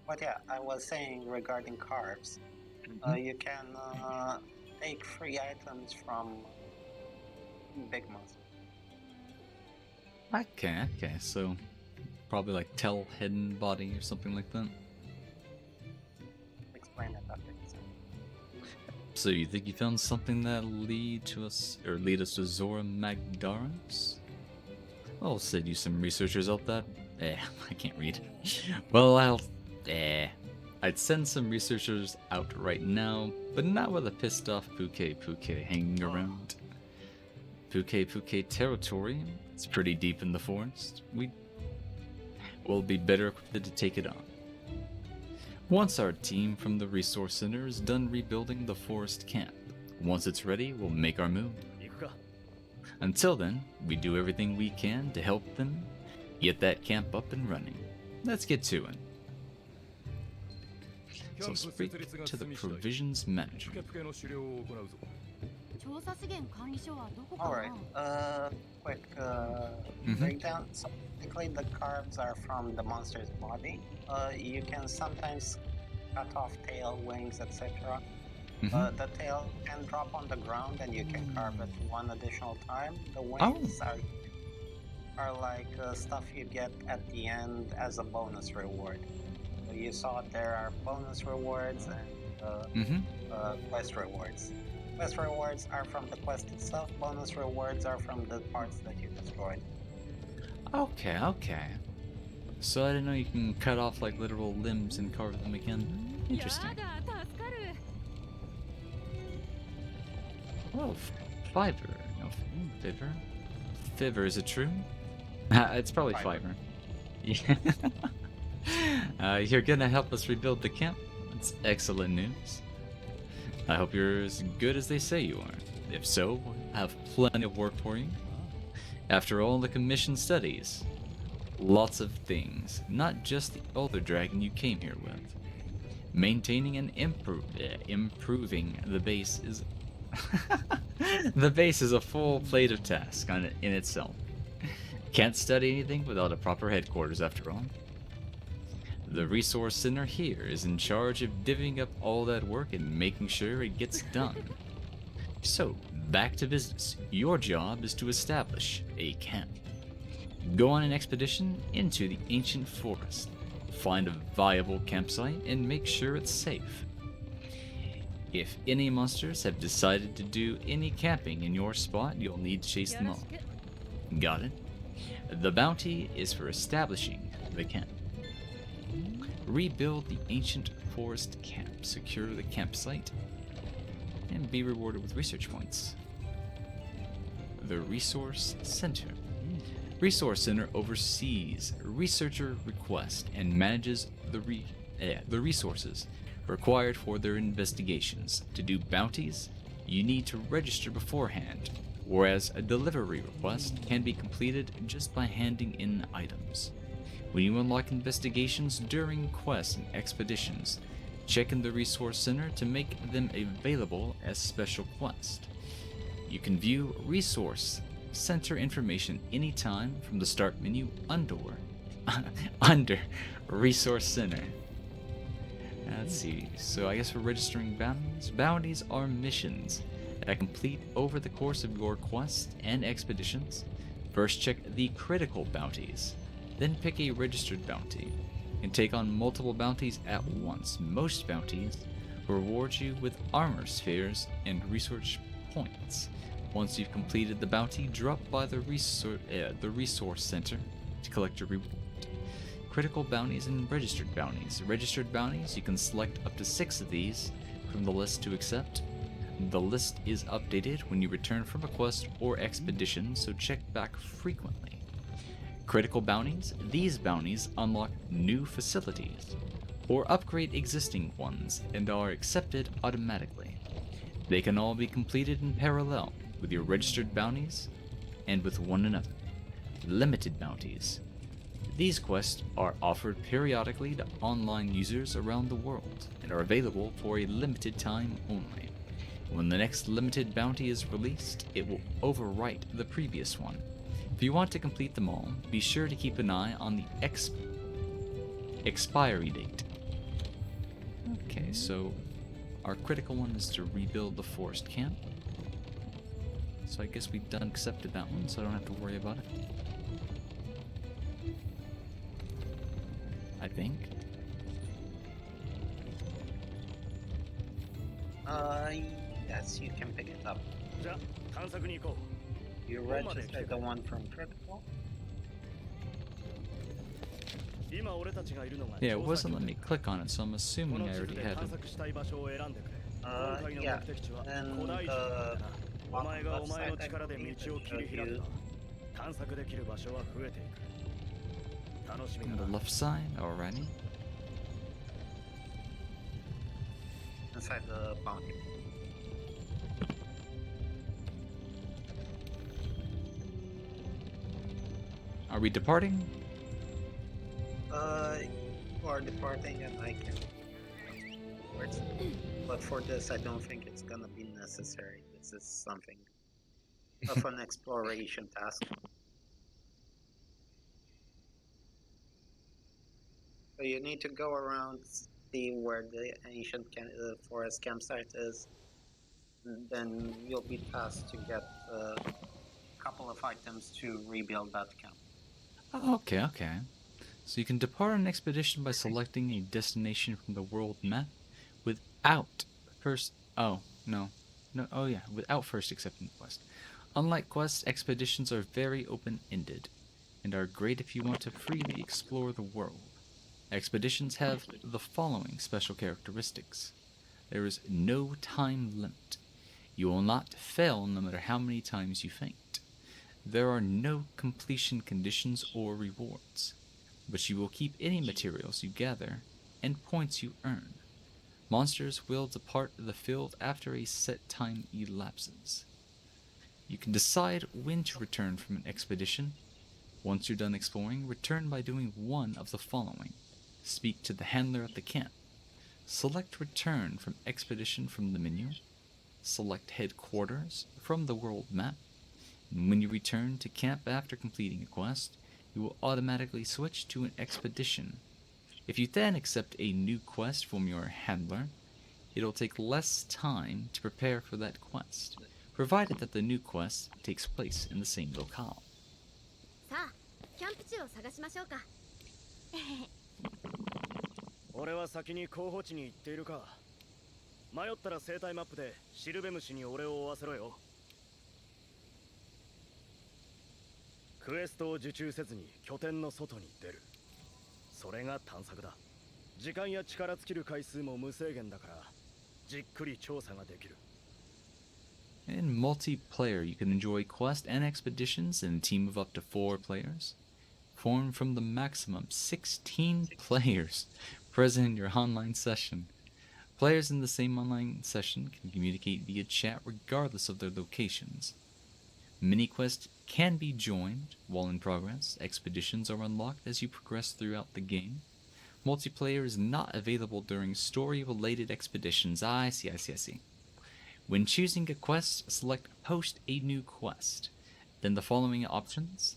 But yeah, I was saying regarding carves, you can take free items from Big Monster. Okay, so probably like tail, hidden body or something like that. Explain it after you say. So you think you found something that'll lead us to Zora Magdaros? I'll send you some researchers out that. I can't read. Well, I'd send some researchers out right now, but not with a pissed off Puke hanging around. Puke territory. It's pretty deep in the forest. We'll be better equipped to take it on. Once our team from the resource center is done rebuilding the forest camp, once it's ready, we'll make our move. Until then, we do everything we can to help them get that camp up and running. Let's get to it. So speak to the provisions manager. Alright, quick breakdown. So basically the carves are from the monster's body. You can sometimes cut off tail, wings, etc. The tail can drop on the ground and you can carve it one additional time. The wings are like stuff you get at the end as a bonus reward. So you saw there are bonus rewards and quest rewards. Quest rewards are from the quest itself, bonus rewards are from the parts that you destroyed. Okay. So I didn't know you can cut off like literal limbs and carve them again. Interesting. Oh, fiber. No, fiver. Fiver, is it true? It's probably fiber. Yeah. You're gonna help us rebuild the camp? That's excellent news. I hope you're as good as they say you are. If so, we'll have plenty of work for you. After all the commission studies, lots of things, not just the Elder Dragon you came here with. Maintaining and improving the base is the base is a full plate of tasks in itself. Can't study anything without a proper headquarters after all. The resource center here is in charge of divvying up all that work and making sure it gets done. So, back to business. Your job is to establish a camp. Go on an expedition into the ancient forest. Find a viable campsite and make sure it's safe. If any monsters have decided to do any camping in your spot, you'll need to chase them off. Got it? The bounty is for establishing the camp. Rebuild the ancient forest camp, secure the campsite, and be rewarded with research points. the Resource Center. Resource Center oversees researcher requests and manages the resources required for their investigations. To do bounties, you need to register beforehand, whereas a delivery request can be completed just by handing in items. When you unlock investigations during quests and expeditions, check in the Resource Center to make them available as special quests. You can view Resource Center information anytime from the Start menu under Resource Center. Let's see, so I guess we're registering bounties. Bounties are missions that complete over the course of your quests and expeditions. First check the critical bounties, then pick a registered bounty. You can take on multiple bounties at once. Most bounties reward you with armor spheres and research points. Once you've completed the bounty, drop by the resource center to collect your reward. Critical bounties and registered bounties. Registered bounties, you can select up to 6 of these from the list to accept. The list is updated when you return from a quest or expedition, so check back frequently. Critical bounties. These bounties unlock new facilities or upgrade existing ones and are accepted automatically. They can all be completed in parallel with your registered bounties and with one another. Limited bounties. These quests are offered periodically to online users around the world and are available for a limited time only. When the next limited bounty is released, it will overwrite the previous one. If you want to complete them all, be sure to keep an eye on the expiry date. Okay, so our critical one is to rebuild the forest camp. So I guess we've done accepted that one, so I don't have to worry about it. I think. Yes, you can pick it up. じゃあ探索に行こ You registered the one from critical? う。今俺たちがいるのが Yeah, it wasn't letting me click on it, so I'm こ assuming の I 地図 already で had 探 it. 索したい場所を選んでくれ。今回の Yeah. 目的地は And 古代城だな。お前が left お前の side, I 力で believe 道を it 切り showed 開け you ば探索できる場所は増えていく。楽しみ On だ the な。 left side already. inside the bounty. Are we departing? You are departing and I can. But for this, I don't think it's gonna be necessary. This is something of an exploration task. So you need to go around, see where the ancient forest campsite is, and then you'll be tasked to get a couple of items to rebuild that camp. Oh, okay, okay. So you can depart on an expedition by selecting a destination from the world map without first... Oh, no. No, oh yeah, without first accepting the quest. Unlike quests, expeditions are very open-ended and are great if you want to freely explore the world. Expeditions have the following special characteristics. There is no time limit. You will not fail no matter how many times you faint. There are no completion conditions or rewards, but you will keep any materials you gather and points you earn. Monsters will depart the field after a set time elapses. You can decide when to return from an expedition. Once you're done exploring, return by doing one of the following. Speak to the handler at the camp. Select Return from Expedition from the menu. Select Headquarters from the world map. And when you return to camp after completing a quest, you will automatically switch to an expedition. If you then accept a new quest from your handler, it'll take less time to prepare for that quest, provided that the new quest takes place in the same locale. さあ、キャンプ地を探しましょうか。俺は先に候補地に行っているか。迷ったら生態マップでシルベムシに俺を追わせろよ。クエストを受注せずに拠点の外に出る。それが探索だ。時間や力尽きる回数も無制限だから、じっくり調査ができる。In multiplayer, you can enjoy quests and expeditions in a team of up to 4 players, formed from the maximum 16 players present in your online session. Players in the same online session can communicate via chat regardless of their locations. Mini-quests can be joined while in progress. Expeditions are unlocked as you progress throughout the game. Multiplayer is not available during story-related expeditions. I see. When choosing a quest, select Post a New Quest. Then the following options.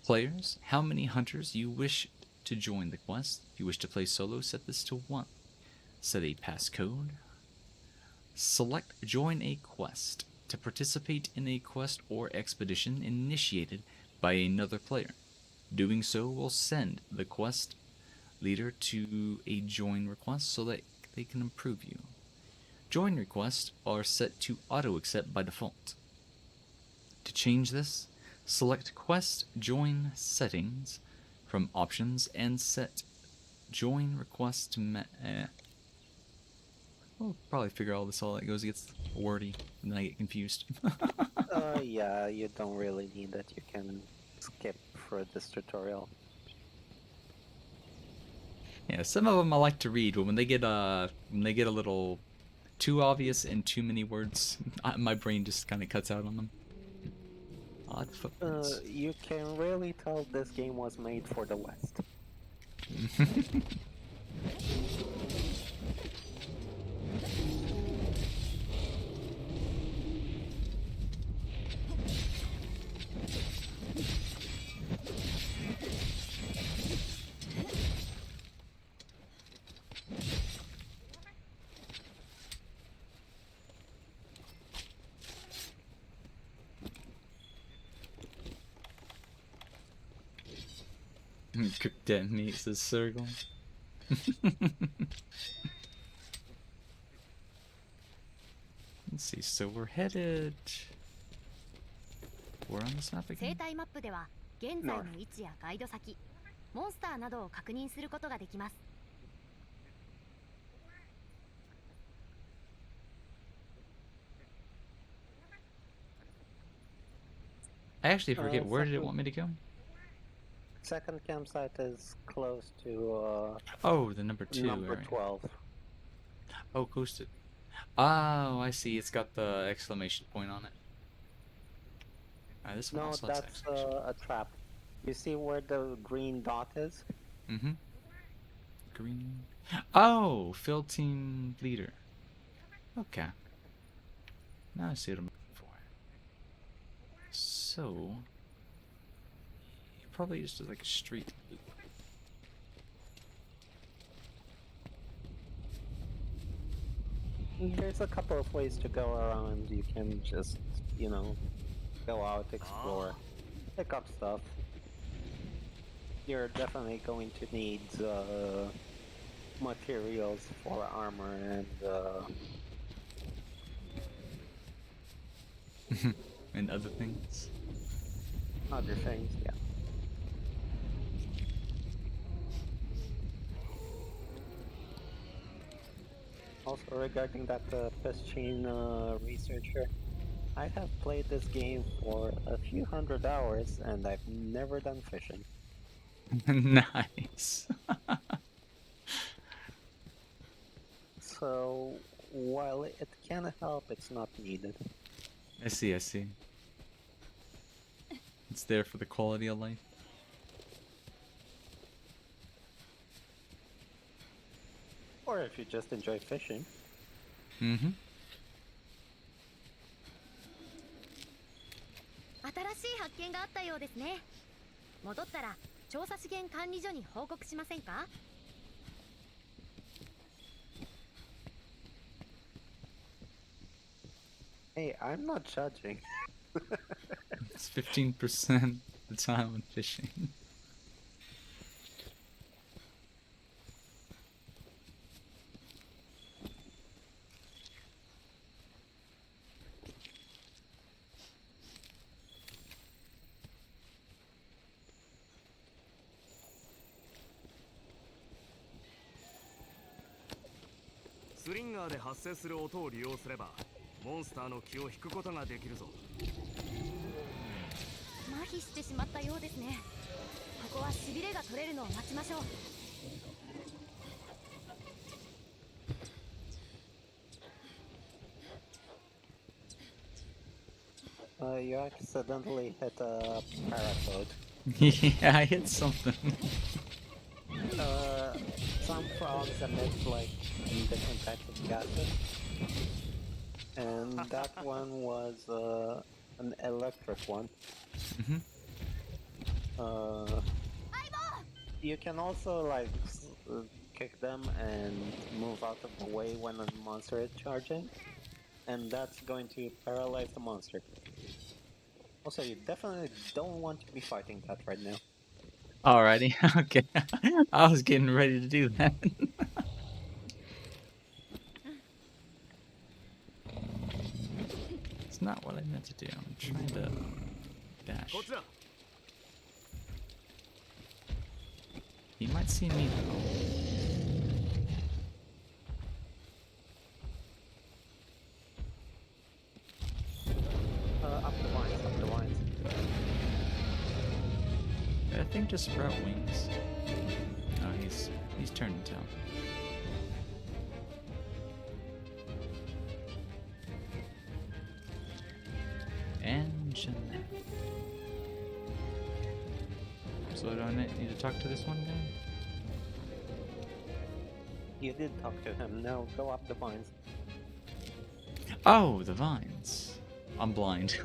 Players, how many hunters you wish to join the quest. If you wish to play solo, set this to 1. Set a passcode. Select Join a Quest to participate in a quest or expedition initiated by another player. Doing so will send the quest leader to a join request so that they can approve you. Join requests are set to auto-accept by default. To change this, select Quest Join Settings from Options and set Join Request to we'll probably figure all this out. It gets wordy, and then I get confused. Yeah, you don't really need that. You can skip for this tutorial. Yeah, some of them I like to read, but when they get a little too obvious and too many words, my brain just kind of cuts out on them. Odd footprints. You can really tell this game was made for the West. Cooked dead meat, says Circle. Let's see, so we're headed... Where on this map 生 again? 態マップでは現在の位置やガイド先、モンスターなどを確認することができます。I actually forget, where did it want me to go? Second campsite is close to Oh, the number 2 number area. 12. Oh, coasted. Oh, I see, it's got the exclamation point on it. This one No, also has that's exclamation. a trap. You see where the green dot is? Mm-hmm. Green. Oh, field team leader. Okay. Now I see what I'm looking for. So, probably just like a street loop. There's a couple of ways to go around. You can just, you know, go out, explore, pick up stuff. You're definitely going to need materials for armor and And other things. other things, yeah. Also, regarding that Pescine researcher, I have played this game for a few hundred hours and I've never done fishing. Nice. So, while it can help, it's not needed. I see. It's there for the quality of life. Or if you just enjoy fishing. Mm-hmm. 新しい発見があったようですね。戻ったら調査資源管理所に報告しませんか？ Hey, I'm not judging. It's 15% the time on fishing. モンスターの気を引くことができるぞ。麻痺してしまったようですね。ここはしびれが取れるのを待ちましょう。You accidentally hit a parasite. Yeah, I hit something. Some frogs emit like different types of gases, and that one was an electric one. Mhm. You can also like kick them and move out of the way when a monster is charging, and that's going to paralyze the monster. Also, you definitely don't want to be fighting that right now. Alrighty, okay. I was getting ready to do that. It's not what I meant to do. I'm trying to dash. こっちだ。 He might see me though. Up the vines, up the vines. I think just sprout wings. Oh, he's turning tail. And Jeanette. So do I need to talk to this one guy? You did talk to him. Now go up the vines. Oh, the vines. I'm blind.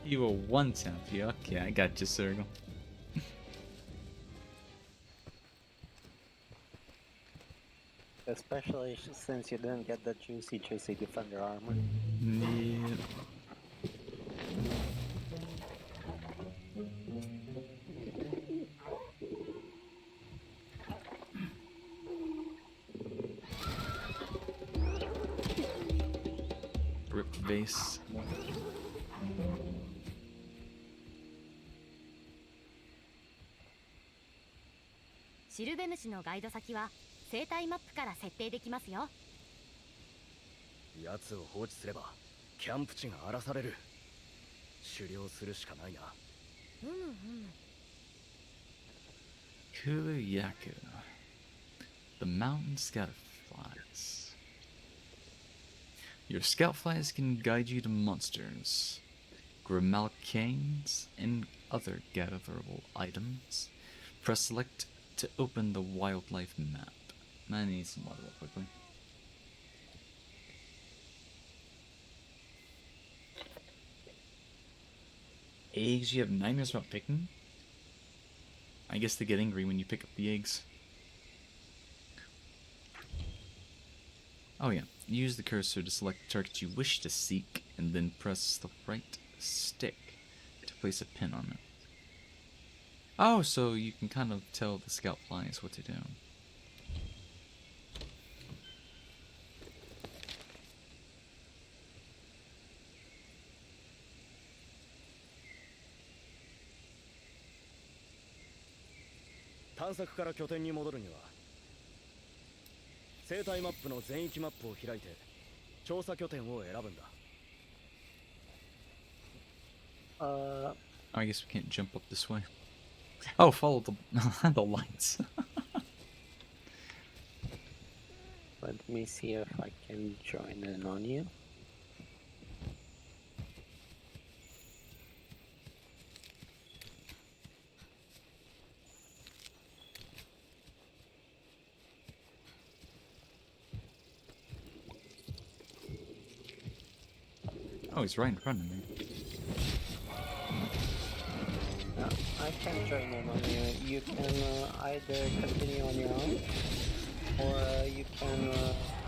You were one tap. Yeah, okay, I got you, Circle. Especially since you didn't get the juicy defender armor. Yeah. Rip vase. シルベムシのガイド先は生態マップから設定できますよ。奴を放置すればキャンプ地が荒らされる。狩猟するしかないな。Kuyaku. The mountain scoutflies. Your scoutflies can guide you to monsters, grimalcanes, and other gatherable items. Press select to open the wildlife map. I need some water real quickly. Eggs? You have nightmares about picking? I guess they get angry when you pick up the eggs. Oh yeah, use the cursor to select the target you wish to seek, and then press the right stick to place a pin on it. Oh, so you can kind of tell the scout flies what to do.「探索から拠点に戻るには生態マップの全域マップを開いて調査拠点を選ぶんだ。 I guess we can't jump up this way. Oh, follow the the lights. Let me see if I can join in on you. Oh, he's right in front of me. I can join in on you. You can either continue on your own, or you can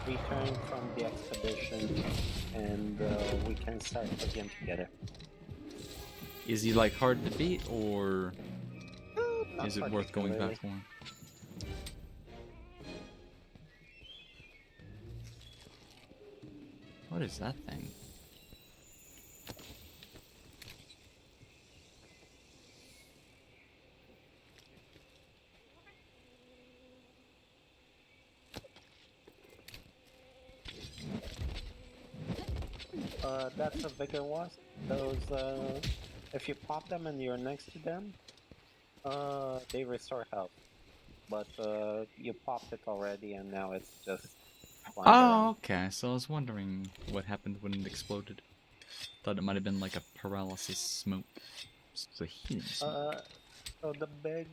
return from the expedition, and we can start again together. Is he like hard to beat, or Not is it worth going particularly. back for him? What is that thing? That's a bigger wasp. Those, if you pop them and you're next to them, they restore health. But you popped it already, and now it's just flying Oh, around. okay. So I was wondering what happened when it exploded. Thought it might have been like a paralysis smoke. It's a healing smoke. So the big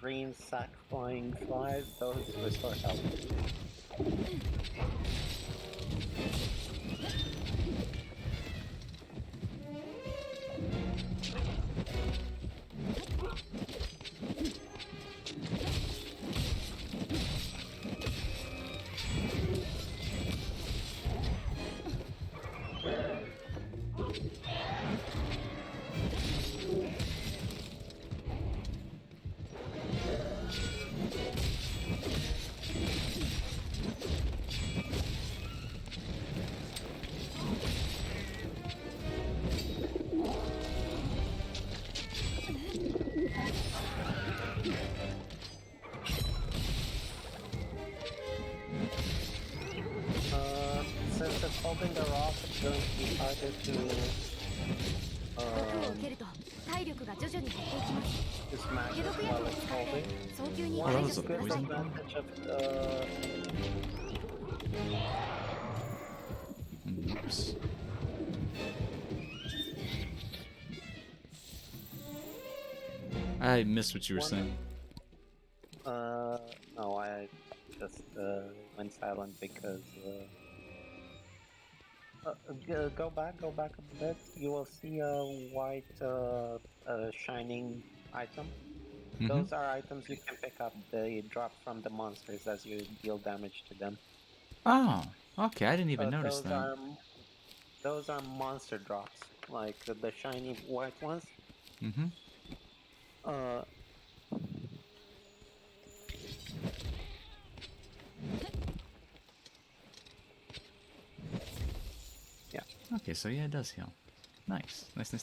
green sack flying flies, those restore health. Since it's holding the rock, it's going to be harder to smash it while it's holding. Oh, that One was a good poison. advantage of Oops. I missed what you were saying. no, I just went silent because go back a bit. You will see a white shining item. Those are items you can pick up. They drop from the monsters as you deal damage to them. Oh, okay. I didn't even notice Those that. are monster drops, like the shiny white ones. Mm-hmm. Uh, yeah. Okay, so yeah, it does heal. Nice. Nice.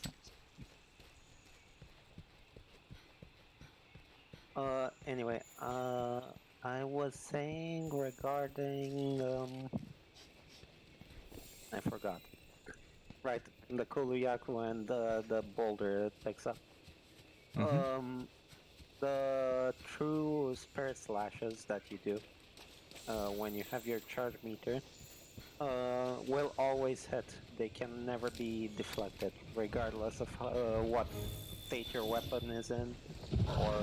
Anyway, I was saying regarding I forgot. Right, the Kuluyaku and the boulder it picks up. Mm-hmm. The true spirit slashes that you do when you have your charge meter will always hit. They can never be deflected, regardless of what state your weapon is in or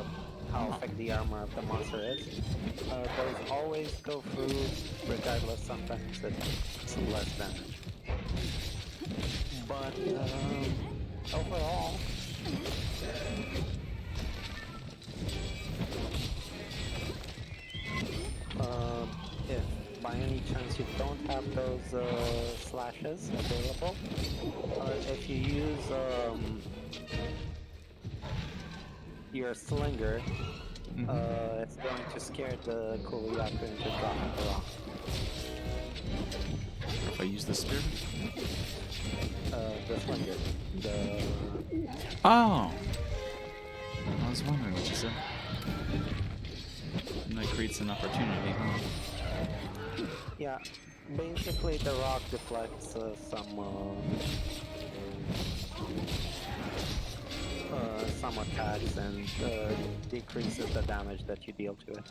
how thick the armor of the monster is. Those always go through, regardless. Sometimes it's less damage. But overall, if by any chance you don't have those slashes available, if you use your slinger, it's going to scare the Kuliyaku into dropping the rock. If I use the spirit. The slinger. Oh! I was wondering what you said. And that creates an opportunity, huh? Yeah, basically the rock deflects some attacks and decreases the damage that you deal to it.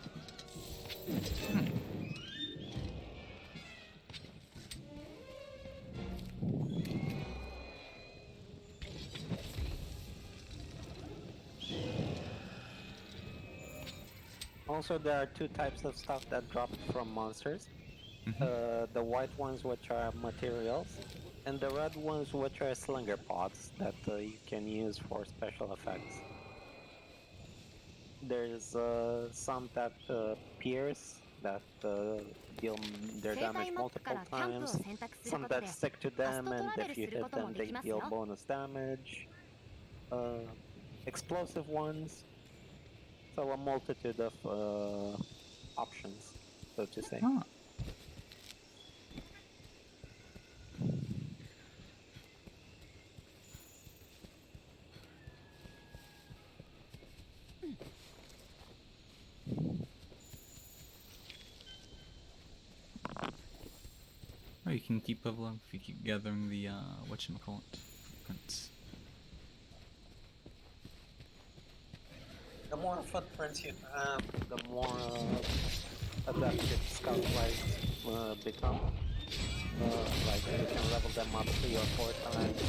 Also, there are two types of stuff that drop from monsters. The white ones, which are materials, and the red ones, which are slinger pods that you can use for special effects. There's some that pierce, that deal their damage multiple times, some that stick to them, and if you hit them, they deal bonus damage. Explosive ones, so a multitude of options, so to say. Huh. Oh, you can keep leveling if you keep gathering the whatchamacallit footprints. The more footprints you have, the more adaptive scout flights become. Like you can level them up 3 or 4 times,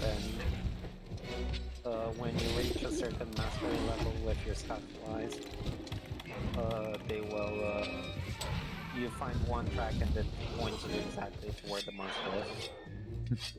and when you reach a certain mastery level with your scout flies, they will. You find one track and it points you exactly to where the monster is.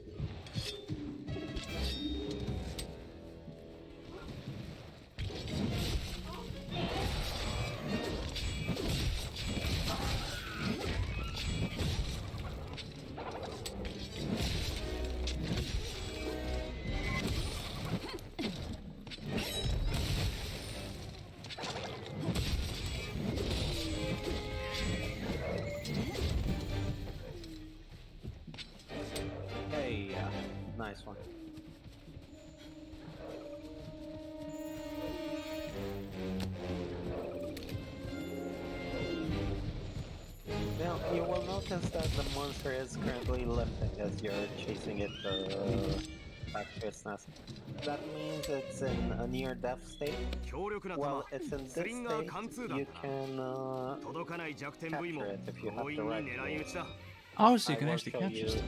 Hey, nice one. Now, you will notice that the monster is currently limping as you're chasing it back to its nest. That means it's in a near-death state. While it's in this state, you can capture it if you have the right tools. Oh, so you I can will actually show capture you. stuff.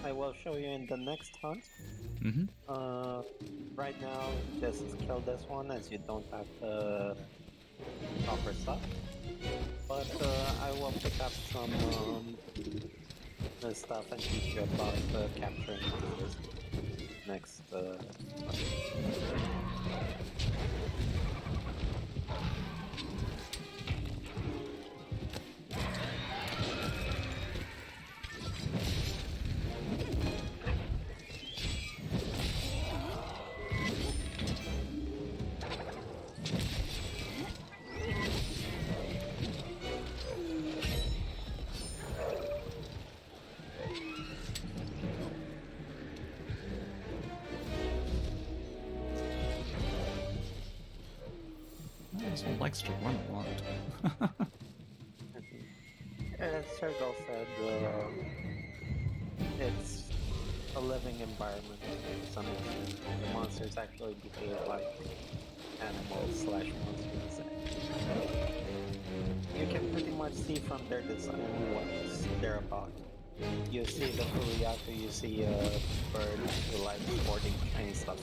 I will show you in the next hunt. Mm-hmm. Right now, just kill this one as you don't have the proper stuff. But I will pick up some stuff and teach you about capturing monsters next. This one likes to run a lot. As Sergal said, it's a living environment to some extent. The monsters actually behave like animals / monsters. You can pretty much see from their design what they're about. You see the Furiaku, you see a bird who likes sporting and stuff.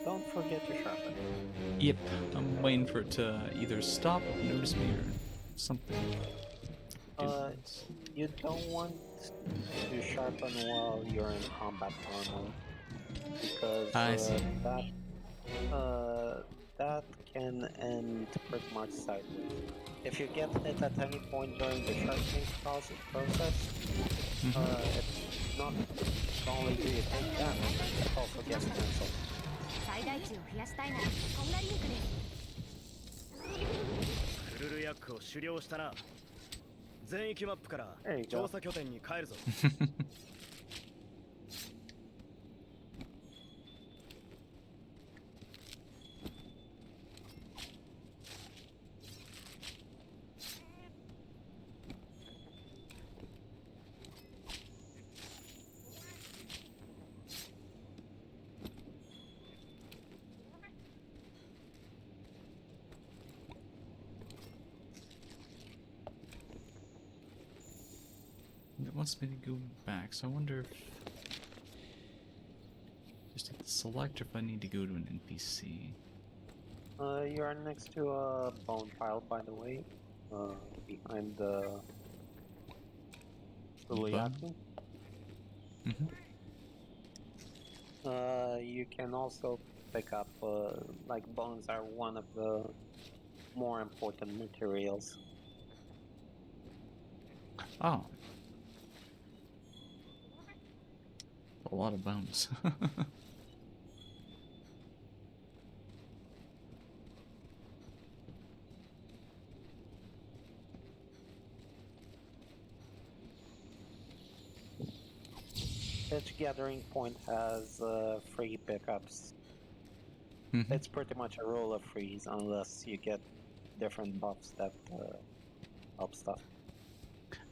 Don't forget to sharpen. Yep, I'm waiting for it to either stop, notice me, or something. You don't want to sharpen while you're in combat armor because I see. that can end pretty much sideways. If you get hit at any point during the sharpening process, it's not only do you take damage, it also gets cancelled. 最大値を増やしたいならこんなリンクです。クルルヤックを狩猟したな。全域マップから調査拠点に帰るぞ。It wants me to go back, so I wonder if just hit the select or if I need to go to an NPC. You are next to a bone pile, by the way. Behind the Uluyaku. Mm-hmm. You can also pick up, like bones are one of the more important materials. Oh. A lot of bones. Each gathering point has free pickups. Mhm. It's pretty much a roll of frees unless you get different buffs that help stuff.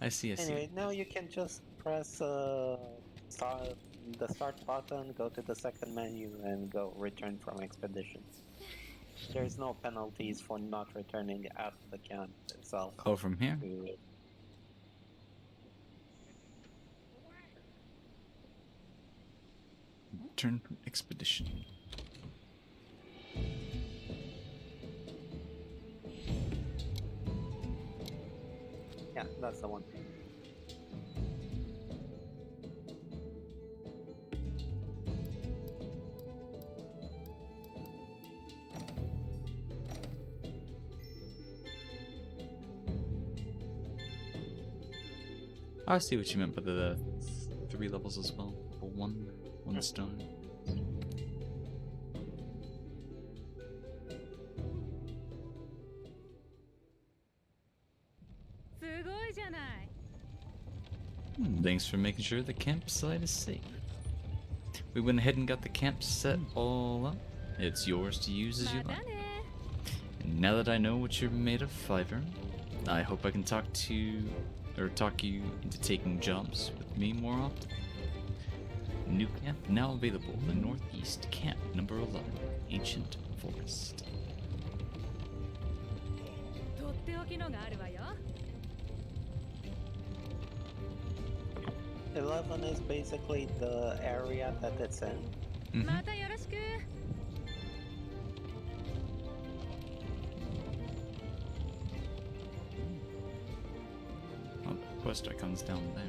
I see, I see. Anyway, now you can just press the start button, go to the second menu, and go return from expedition. There's no penalties for not returning at the camp itself. Oh, from here? Return from expedition. Yeah, that's the one. I see what you meant by the 3 levels as well. Or one stone. Thanks for making sure the campsite is safe. We went ahead and got the camp set all up. It's yours to use as you like. And now that I know what you're made of, Fiverr, I hope I can talk you into taking jobs with me more often. New camp now available in the northeast, camp number 11, Ancient Forest. とっておきのがあるわよ。 11 is basically the area that it's in. Mm-hmm. またよろしく。 Oh, the quest icon's down there.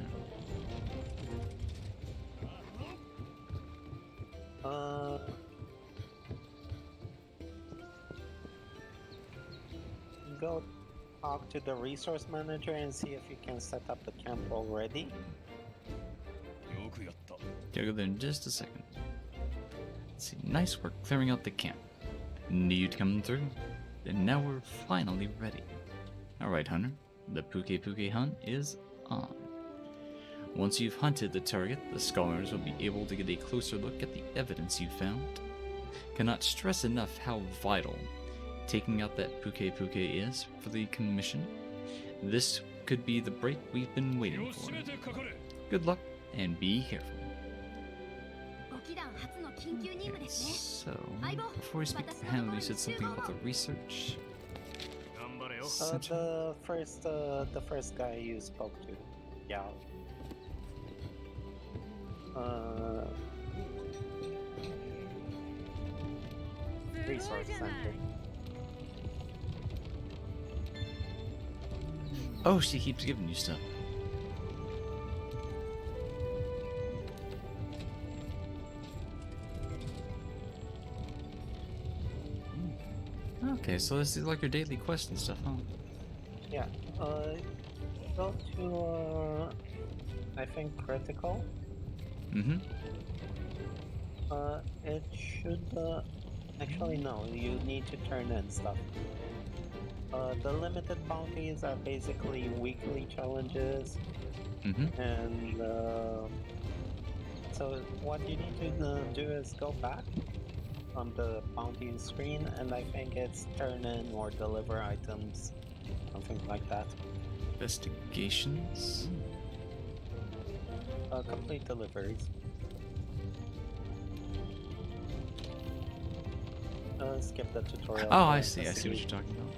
Go talk to the resource manager and see if you can set up the camp already. よくやった。 Gotta go there in just a second. Let's see, nice work clearing out the camp. Need coming through. And now we're finally ready. Alright, Hunter. The Puke hunt is on. Once you've hunted the target, the scholars will be able to get a closer look at the evidence you found. Cannot stress enough how vital taking out that Puke is for the commission. This could be the break we've been waiting for. Good luck and be careful. 5機団初の緊急任務ですね。 So, before we speak to Hannah, you said something about the research. Center. The first guy you spoke to, Yao. Resource center. Oh, she keeps giving you stuff. Okay, so this is like your daily quest and stuff, huh? Yeah. Go to I think critical. Mm-hmm. It should actually no. You need to turn in stuff. The limited bounties are basically weekly challenges, and so what you need to do is go back on the bounty screen, and I think it's turn in or deliver items, something like that. Investigations? Complete deliveries. Skip the tutorial. Oh, I see what you're talking about.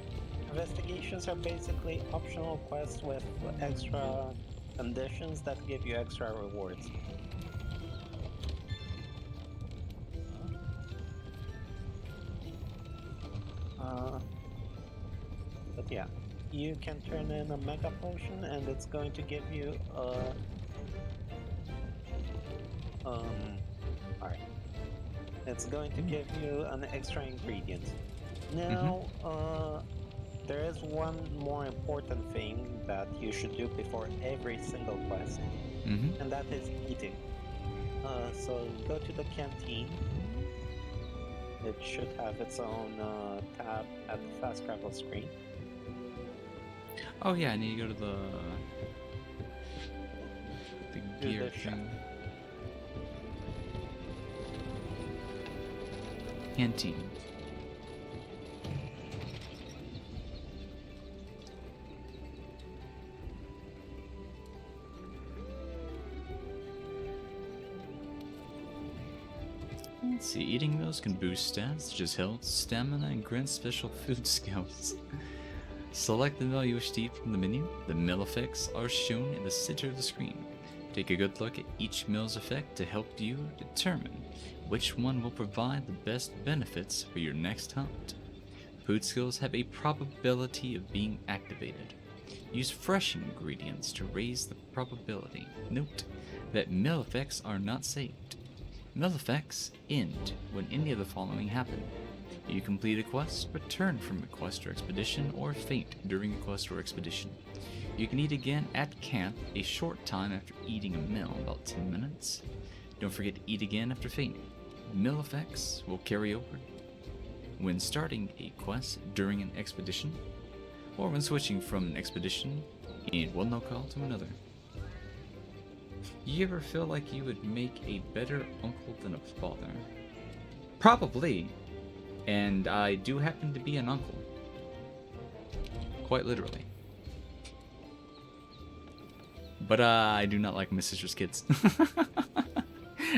Investigations are basically optional quests with extra conditions that give you extra rewards. But yeah, you can turn in a Mega Potion, and it's going to give you alright. It's going to give you an extra ingredient. Now, there is one more important thing that you should do before every single quest, and that is eating. So go to the canteen. It should have its own tab at the fast travel screen. Oh yeah, I need to go to the Do gear the shop. thing. Canteen. Let's see, eating those can boost stats such as health, stamina, and grant special food skills. Select the meal you wish to eat from the menu. The meal effects are shown in the center of the screen. Take a good look at each meal's effect to help you determine which one will provide the best benefits for your next hunt. Food skills have a probability of being activated. Use fresh ingredients to raise the probability. Note that meal effects are not saved. Meal effects end when any of the following happen. You complete a quest, return from a quest or expedition, or faint during a quest or expedition. You can eat again at camp a short time after eating a meal, about 10 minutes. Don't forget to eat again after fainting. Meal effects will carry over when starting a quest during an expedition, or when switching from an expedition in one locale to another. You ever feel like you would make a better uncle than a father? Probably. And I do happen to be an uncle. Quite literally. But I do not like my sister's kids.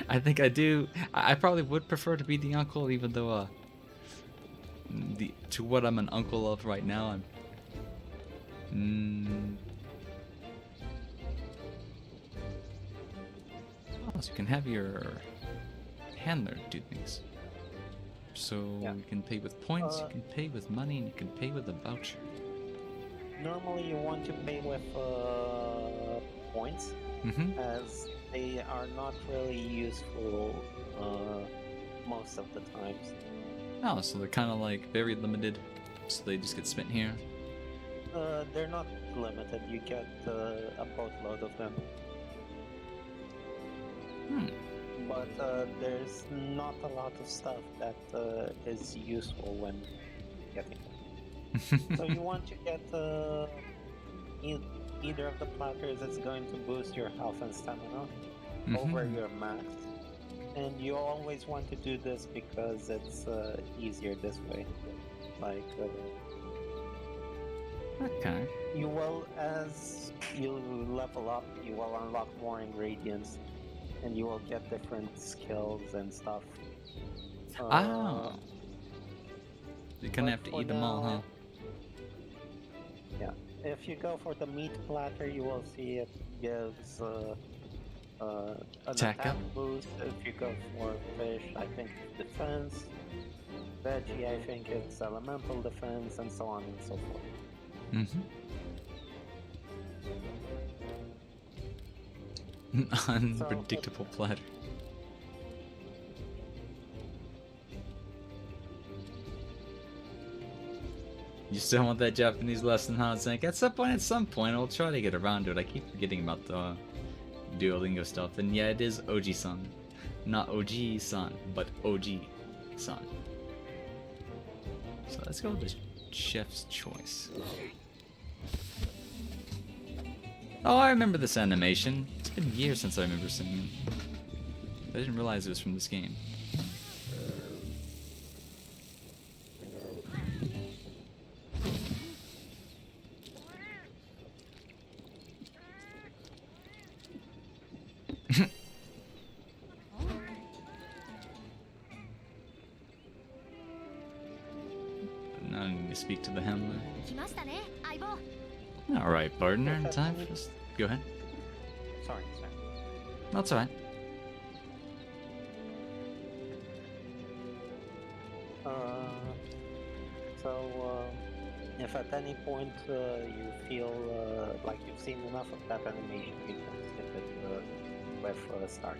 I think I do. I probably would prefer to be the uncle, even though to what I'm an uncle of right now, Oh, so you can have your handler do things. So you can pay with points, you can pay with money, and you can pay with a voucher. Normally you want to pay with points, as they are not really useful most of the times. Oh, so they're kind of like very limited, so they just get spent here. They're not limited, you get a boatload of them. But there's not a lot of stuff that is useful when getting them. So you want to get either of the platters that's going to boost your health and stamina over your max. And you always want to do this because it's easier this way. Like, okay. you will, as you level up, you will unlock more ingredients. And you will get different skills and stuff. You kind of have to eat them all, huh? Yeah. If you go for the meat platter, you will see it gives an attack boost. If you go for fish, I think it's defense. Veggie, I think it's elemental defense, and so on and so forth. Unpredictable platter. You still want that Japanese lesson, huh? It's like, at some point, I'll try to get around to it. I keep forgetting about the Duolingo stuff. And yeah, it is Oji-san. Not Oji-san, but Oji-san. So let's go with the chef's choice. Oh, I remember this animation. It's been years since I remember seeing it. I didn't realize it was from this game. Now I need to speak to the handler. Alright, partner, time for us. Go ahead. Sorry. That's alright. So, if at any point you feel like you've seen enough of that animation, you can skip it with start.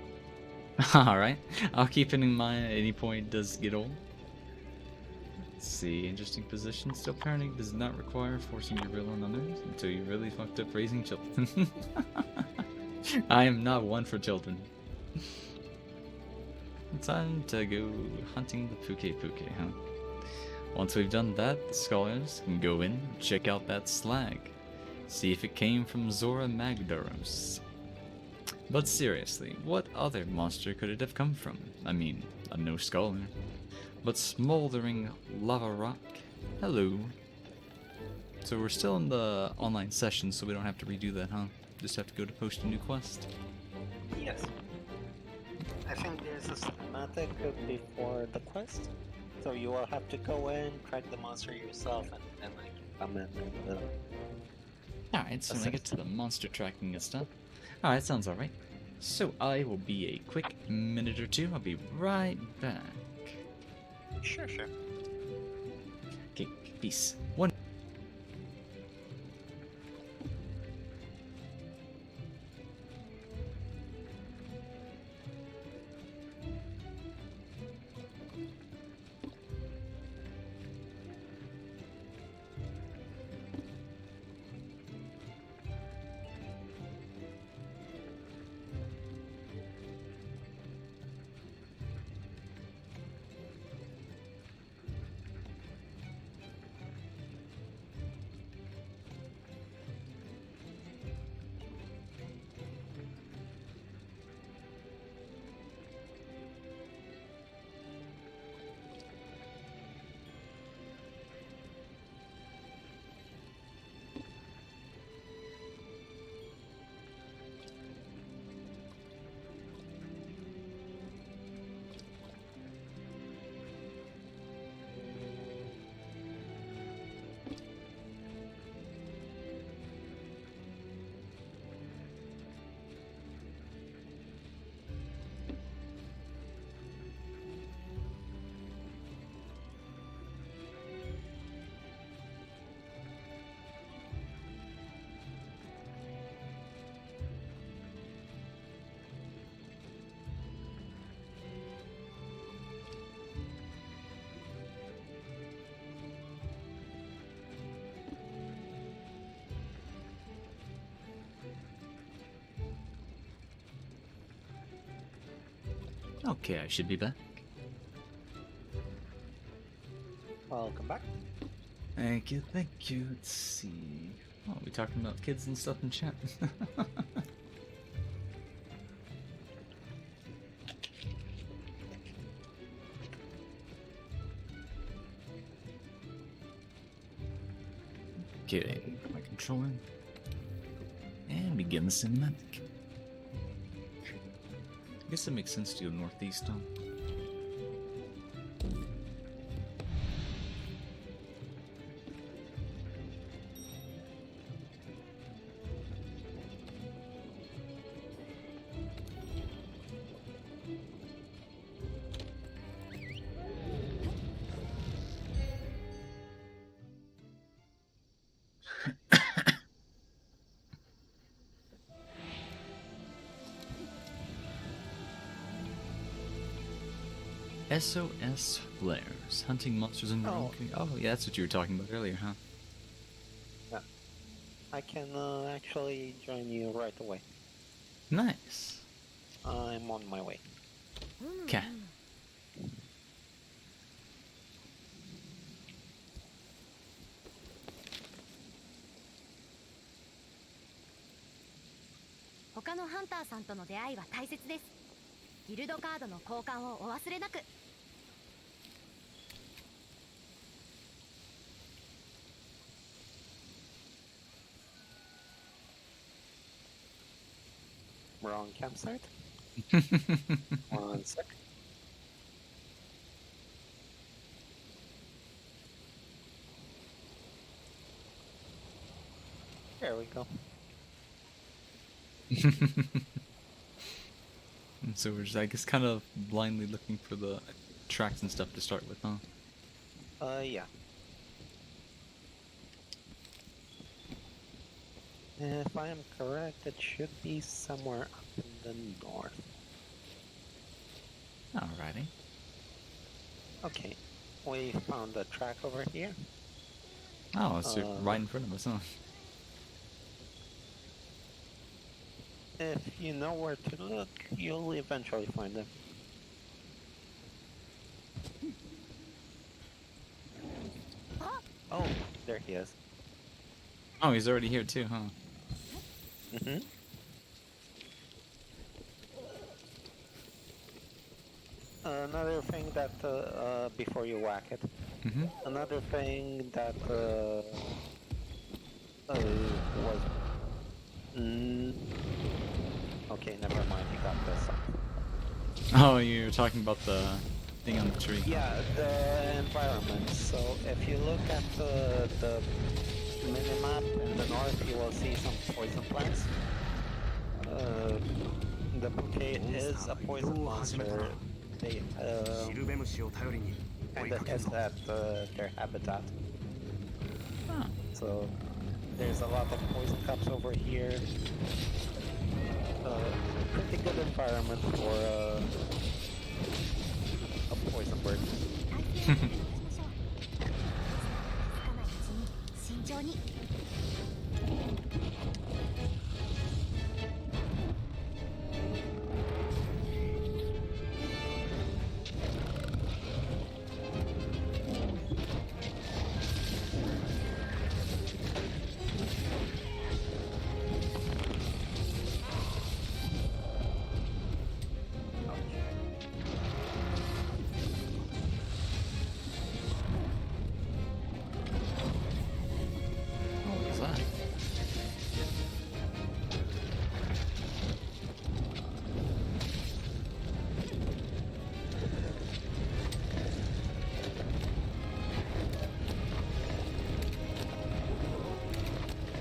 Alright, I'll keep it in mind at any point it does get old. Let's see, interesting position. Still parenting does not require forcing your will on others until you really fucked up raising children. I am not one for children. Time to go hunting the Puke Puke, huh? Once we've done that, the scholars can go in and check out that slag. See if it came from Zora Magdaros. But seriously, what other monster could it have come from? I mean, I'm no scholar. But smoldering lava rock? Hello. So we're still in the online session, so we don't have to redo that, huh? Just have to go to post a new quest. Yes. I think there's a schematic before the quest, so you will have to go in, track the monster yourself, and then I can come in and Alright, so when I get to the monster tracking and stuff. Alright, sounds alright. So I will be a quick minute or two. I'll be right back. Sure. Okay, peace. One. Okay, I should be back. Welcome back. Thank you, thank you. Let's see. Oh, we talking about kids and stuff in chat. Okay, put my controller. And begin the cinematic. I guess it makes sense to go northeast, huh? SOS flares. Hunting monsters in your own Oh, yeah, that's what you were talking about earlier, huh? Yeah. I can actually join you right away. Nice. I'm on my way. Okay.他のハンターさんとの出会いは大切です。ギルドカードの交換をお忘れなく。Wrong campsite. One sec. There we go. So we're just, I guess, kind of blindly looking for the tracks and stuff to start with, huh? Yeah. If I am correct, it should be somewhere up in the north. Alrighty. Okay, we found a track over here. Oh, it's right in front of us, huh? If you know where to look, you'll eventually find them. Oh, there he is. Oh, he's already here too, huh? Mm-hmm. Another thing that, before you whack it, another thing that was... okay, never mind, you got this up. Oh, you're talking about the thing on the tree. Yeah, the environment. So if you look at the minimap in the north, you will see some poison plants. The bouquet is a poison monster. They kind of hit at their habitat. Oh. So there's a lot of poison cups over here. Pretty good environment for a poison bird. 慎重に。What was that?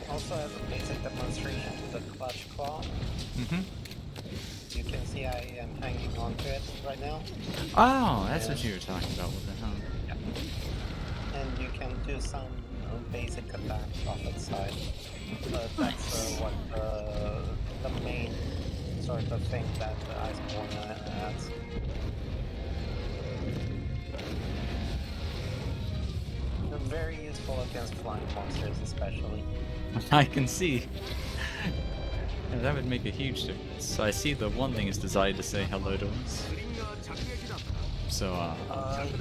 Also, as a basic demonstration, the clutch claw, you can see I am hanging on to it right now. Oh, that's what you were talking about with it, huh? Yeah. And you can do some basic attacks off its side. But that's what the main sort of thing that the Iceborne has. They're very useful against flying monsters, especially. I can see. Yeah, that would make a huge difference. So I see the one thing is designed to say hello to us. So,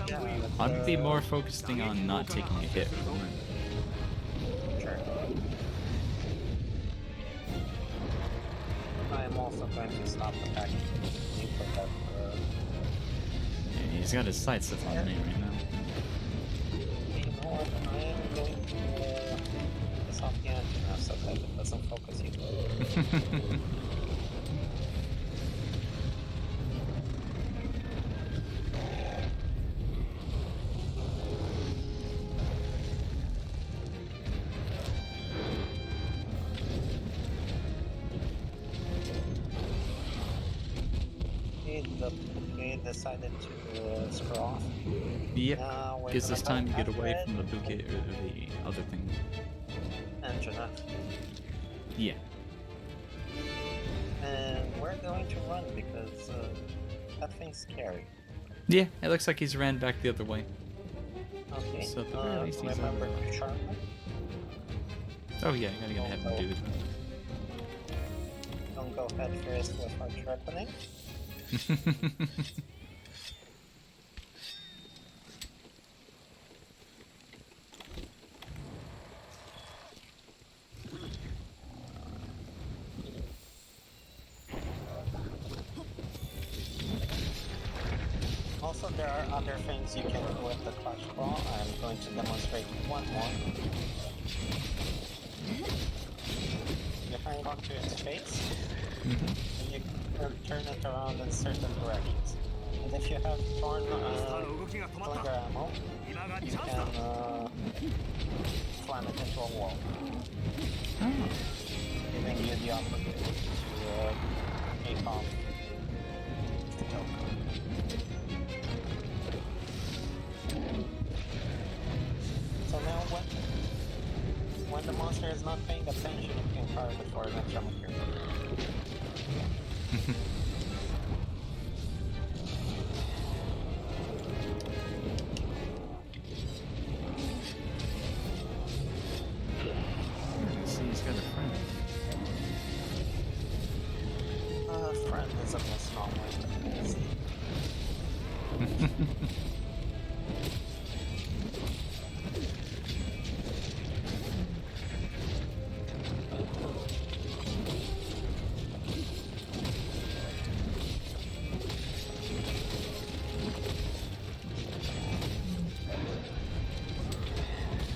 Yeah, I'm gonna be more focusing on not taking a hit from it. Sure. I am also going to stop attacking you for that. Yeah, he's got his sights set on me right now. You know what? I am going to piss off the antenna so that it doesn't focus you. We decided to screw off. Yep. We're Gives gonna us time to get bypass away it from the bouquet or the other thing. and Jeanette. Yeah. And we're going to run because that thing's scary. Yeah, it looks like he's ran back the other way. Okay. So at the very least he's remember to sharpen. Oh yeah, I gotta go ahead and do Don't go head first with our sharpening. that. Also, there are other things you can do with the clutch claw. I'm going to demonstrate one more. You hang on to its face, and you can turn it around in certain directions. And if you have torn flinger ammo, you can slam it into a wall, giving you the opportunity to take off the kill. So now when when the monster is not paying attention, you can target it for an extra material. See, he's got a friend. Friend is a misnomer.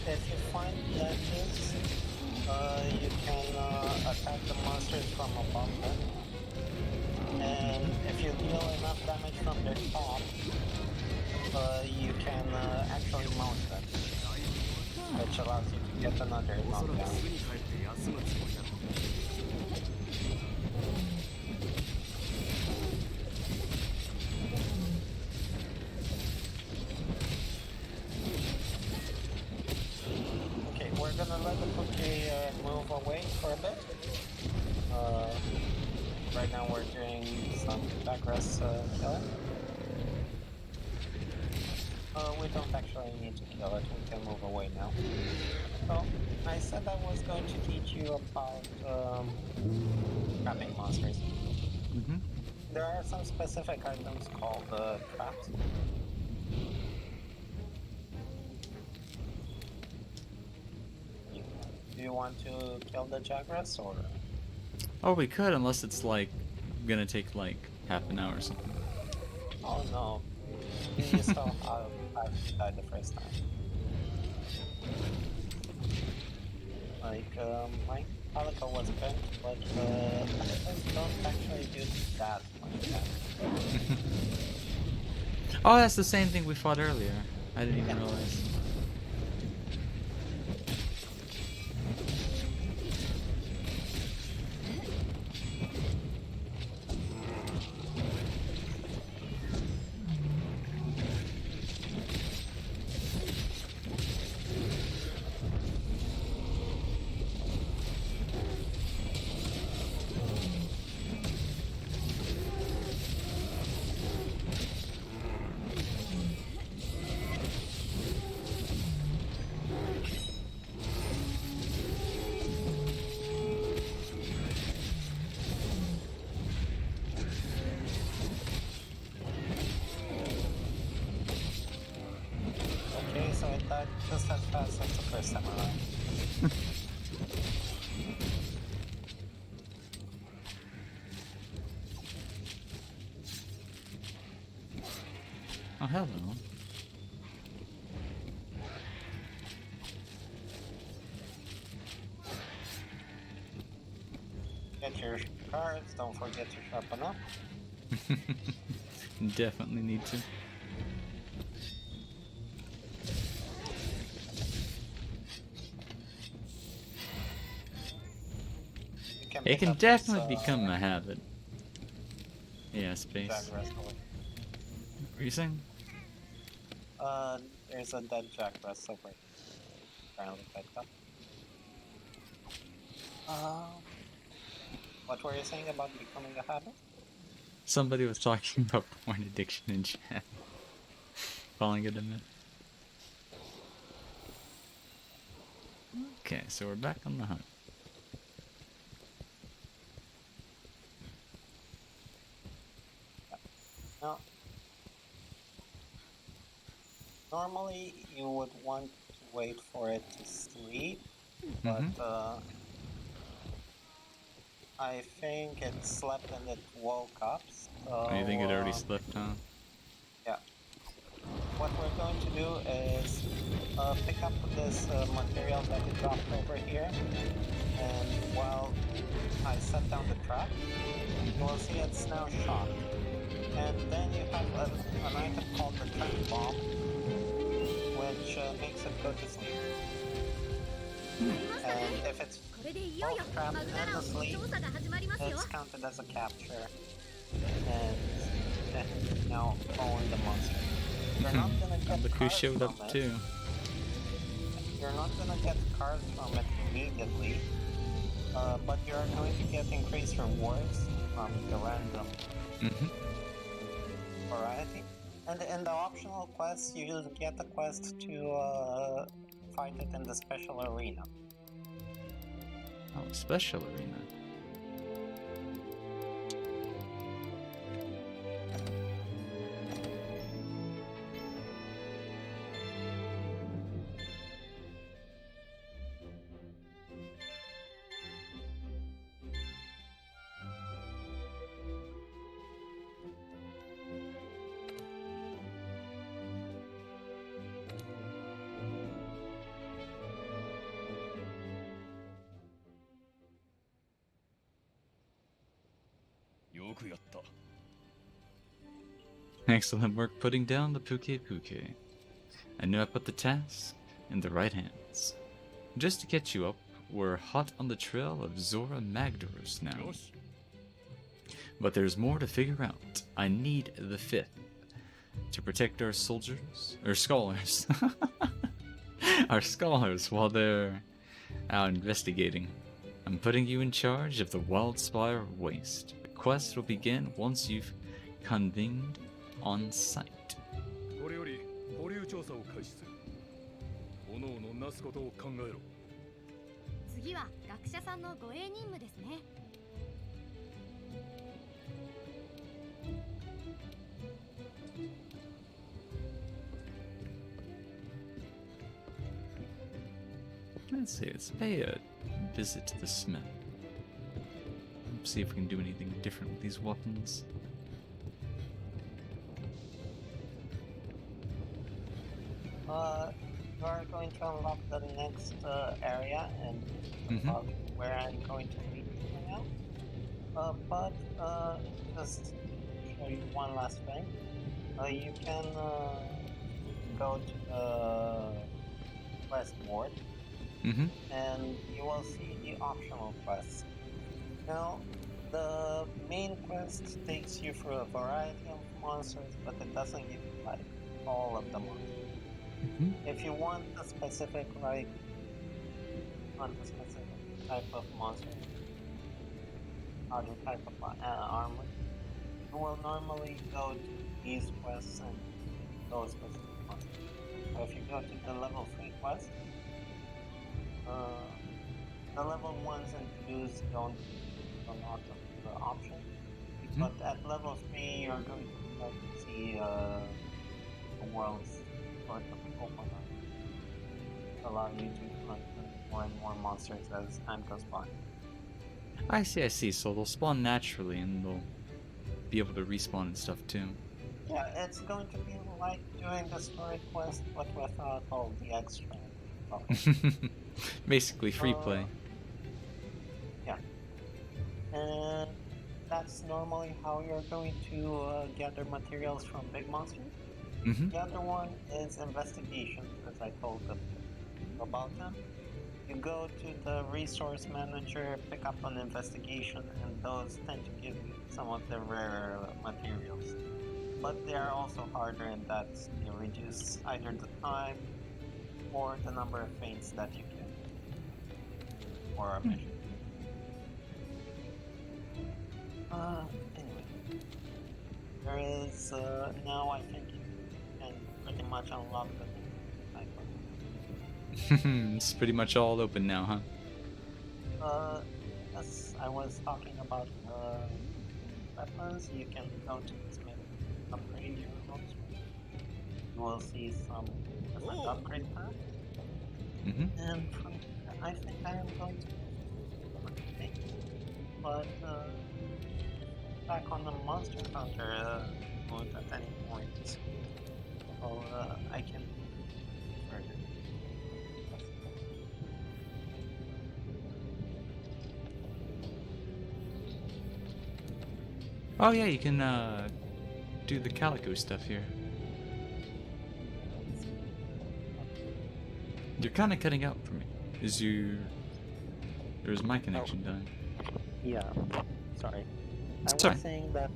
If you find ledges, you can attack the monsters from above them. And if you deal enough damage from their top, you can actually mount them, which allows you to get another knockdown. Okay, we're gonna let the cookie move away for a bit. Right now we're doing some digress killing. We don't actually need to kill it, we can move away now. So, I said I was going to teach you about trapping monsters. There are some specific items called traps. Do you want to kill the Jagras or? Oh, we could, unless it's like gonna take like half an hour or something. Oh no, you still have died the first time. Like, my Calico was bent, but others don't actually do that much damage. Oh, that's the same thing we fought earlier. I didn't even realize. Okay, so it died just as fast as the first time around. Oh, hello. Get your cards, don't forget to sharpen up. Definitely need to. You It pick can up definitely this, become a habit. Yeah, space. Jagras over. What are you saying? There's a dead Jagras over here. Apparently picked up. What were you saying about becoming a habit? Somebody was talking about porn addiction in chat. Calling it a myth. Okay, so we're back on the hunt. Now, normally you would want to wait for it to sleep, but I think it slept and it woke up. So, Oh, you think it already slept, huh? yeah. What we're going to do is pick up this material that we dropped over here, and while I set down the trap, you will see it's now shocked. And then you have an item called the trap bomb, which makes it go to sleep. And if it's both trapped and asleep, it's counted as a capture, and you can now own the monster. You're not gonna get Look who cards showed from up it. too. You're not gonna get cards from it immediately, but you are going to get increased rewards from the random variety. And in the optional quests, you get a quest to fight it in the special arena. Oh, special arena. Excellent work putting down the Puke Puke. I knew I put the task in the right hands. Just to catch you up, we're hot on the trail of Zora Magdaros now. But there's more to figure out. I need the fifth to protect our soldiers, or scholars. Our scholars while they're out investigating. I'm putting you in charge of the Wildspire Waste. The quest will begin once you've convened on site. これより保留調査を開始する。各々なすことを考えろ。次は学者さんの護衛任務ですね。Let's pay a visit to the smith. See if we can do anything different with these weapons. You are going to unlock the next area and about where I'm going to lead you now. But just show you one last thing. You can go to the quest board and you will see the optional quests. Now, the main quest takes you through a variety of monsters, but it doesn't give you like all of the monsters. If you want a specific type of monster, other type of armor, you will normally go to these quests and those specific monsters. So if you go to the level 3 quest, the level 1s and 2s don't give a lot of the option, but at level 3 you're going to see the world's sort of open up, allow you to hunt more and more monsters as time goes by. I see. So they'll spawn naturally and they'll be able to respawn and stuff too. Yeah, it's going to be like doing the story quest, but without all the extra stuff. Basically free play. Yeah. And that's normally how you're going to gather materials from big monsters. The other one is investigation, as I told them about them. You go to the resource manager, pick up an investigation, and those tend to give you some of the rarer materials. But they are also harder in that they reduce either the time or the number of feints that you get for a mission. Anyway, there is now I think you can pretty much unlock the type of. It's pretty much all open now, huh? As I was talking about weapons, you can go to this menu, upgrade your weapons. You will see some different upgrade paths. And from there, I think I am going to take it. But back on the Monster Hunter mode at any point, so I can further. Oh yeah, you can do the calico stuff here. You're kind of cutting out for me. Or is my connection done? Yeah, sorry. I Sorry. was saying that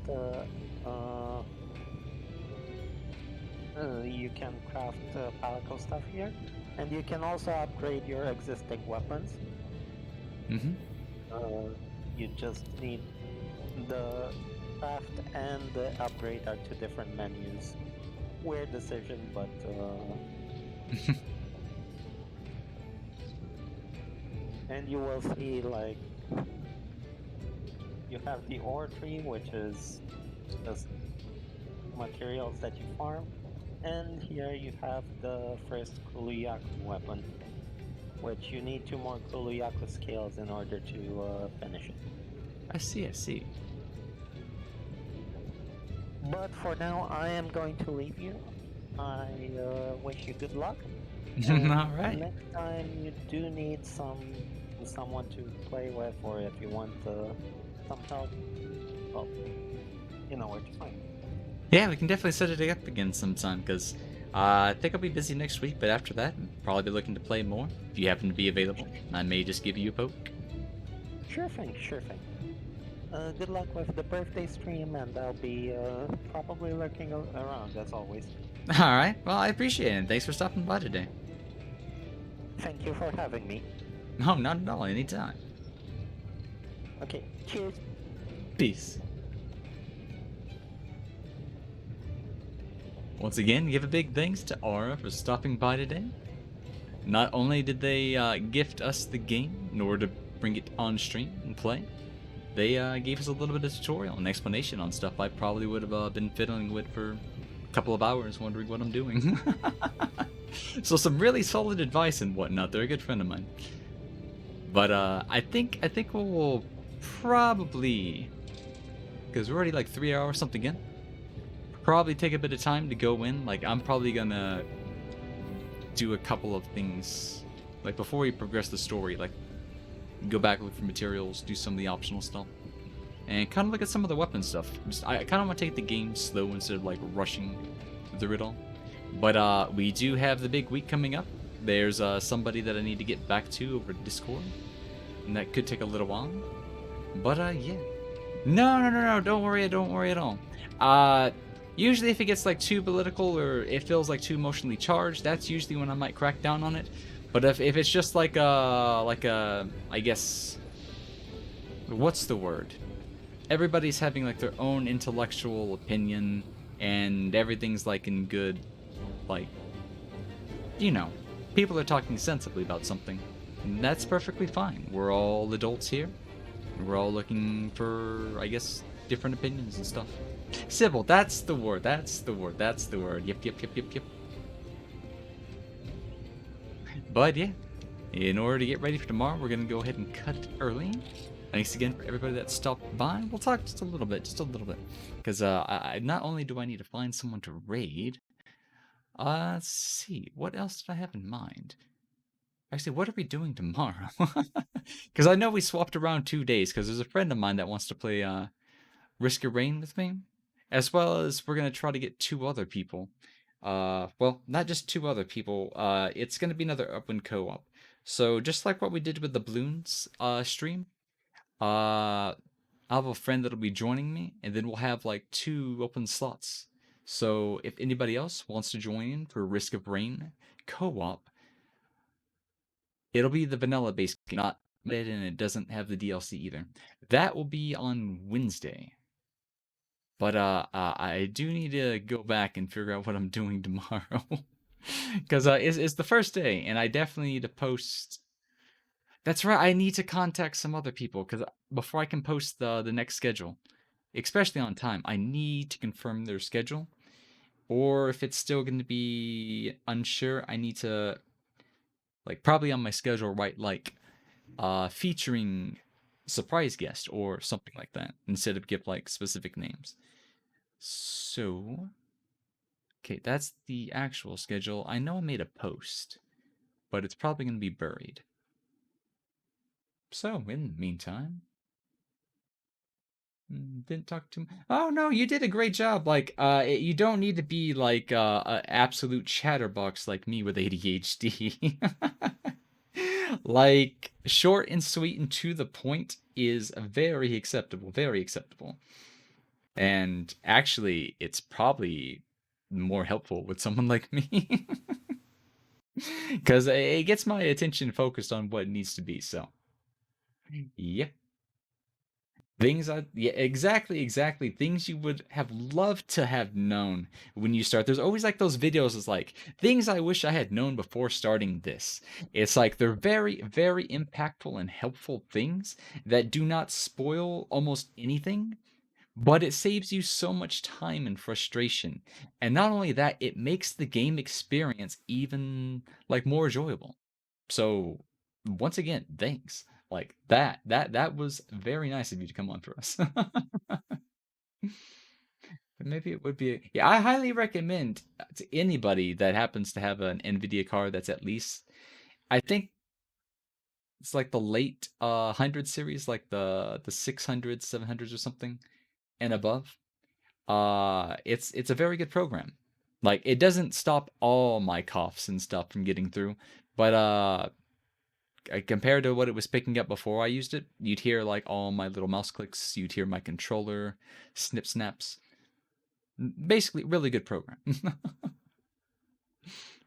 you can craft palico stuff here, and you can also upgrade your existing weapons. Mm-hmm. You just need the craft and the upgrade are two different menus. Weird decision, but and you will see like you have the ore tree, which is just materials that you farm, and here you have the first Kuluyaku weapon, which you need 2 more Kuluyaku scales in order to finish it. I see, I see. But for now, I am going to leave you. I wish you good luck. All right. Next time you do need someone to play with, or if you want some help, well, you know where to find me. Yeah, we can definitely set it up again sometime, because I think I'll be busy next week, but after that, I'll probably be looking to play more. If you happen to be available, I may just give you a poke. Sure thing, sure thing. Good luck with the birthday stream, and I'll be probably lurking around as always. Alright, well, I appreciate it. Thanks for stopping by today. Thank you for having me. No, not at all. Anytime. Okay, cheers. Peace. Once again, give a big thanks to Aura for stopping by today. Not only did they gift us the game in order to bring it on stream and play, they gave us a little bit of tutorial and explanation on stuff I probably would have been fiddling with for a couple of hours wondering what I'm doing. So some really solid advice and whatnot. They're a good friend of mine. But I think we'll probably, because we're already like 3 hours something in, probably take a bit of time to go in. Like, I'm probably gonna do a couple of things, like before we progress the story, like go back, look for materials, do some of the optional stuff, and kind of look at some of the weapon stuff. I kind of want to take the game slow instead of like rushing through it all. But we do have the big week coming up. There's somebody that I need to get back to over Discord, and that could take a little while. But yeah. No, don't worry at all. Usually if it gets like too political or it feels like too emotionally charged, that's usually when I might crack down on it. But if it's just like a, I guess, what's the word? Everybody's having like their own intellectual opinion, and everything's like in good, like, you know, people are talking sensibly about something. And that's perfectly fine. We're all adults here. We're all looking for, I guess, different opinions and stuff. Civil, that's the word. Yep. But yeah, in order to get ready for tomorrow, we're going to go ahead and cut it early. Thanks again for everybody that stopped by. We'll talk just a little bit. Because not only do I need to find someone to raid, let's see, what else did I have in mind? Actually, what are we doing tomorrow? Because I know we swapped around 2 days, because there's a friend of mine that wants to play Risk of Rain with me, as well as we're going to try to get 2 other people. Well, not just 2 other people, it's going to be another open co-op. So just like what we did with the Balloons stream, I'll have a friend that'll be joining me, and then we'll have like 2 open slots. So if anybody else wants to join in for Risk of Rain co-op, it'll be the vanilla base game, not it, and it doesn't have the DLC either. That will be on Wednesday. But I do need to go back and figure out what I'm doing tomorrow. Because it's the first day, and I definitely need to post. That's right, I need to contact some other people, because before I can post the next schedule, especially on time, I need to confirm their schedule. Or if it's still going to be unsure, I need to, like, probably on my schedule write, like, featuring surprise guest or something like that, instead of give, like, specific names. So, okay, that's the actual schedule. I know I made a post, but it's probably going to be buried. So, in the meantime, didn't talk to. Oh no, you did a great job. Like, you don't need to be like an absolute chatterbox like me with ADHD. Like, short and sweet and to the point is very acceptable. Very acceptable. And actually, it's probably more helpful with someone like me. Because it gets my attention focused on what it needs to be, so. Yep. Yeah, exactly. Things you would have loved to have known when you start. There's always like those videos. It's like things I wish I had known before starting this. It's like they're very impactful and helpful things that do not spoil almost anything, but it saves you so much time and frustration. And not only that, it makes the game experience even like more enjoyable. So once again, thanks. Like that was very nice of you to come on for us. Maybe it would be yeah, I highly recommend to anybody that happens to have an Nvidia card that's at least I think it's like the late 100 series, like the 600, 700s or something and above. It's a very good program. Like it doesn't stop all my coughs and stuff from getting through, but compared to what it was picking up before I used it, you'd hear like all my little mouse clicks, you'd hear my controller snip snaps. Basically, really good program.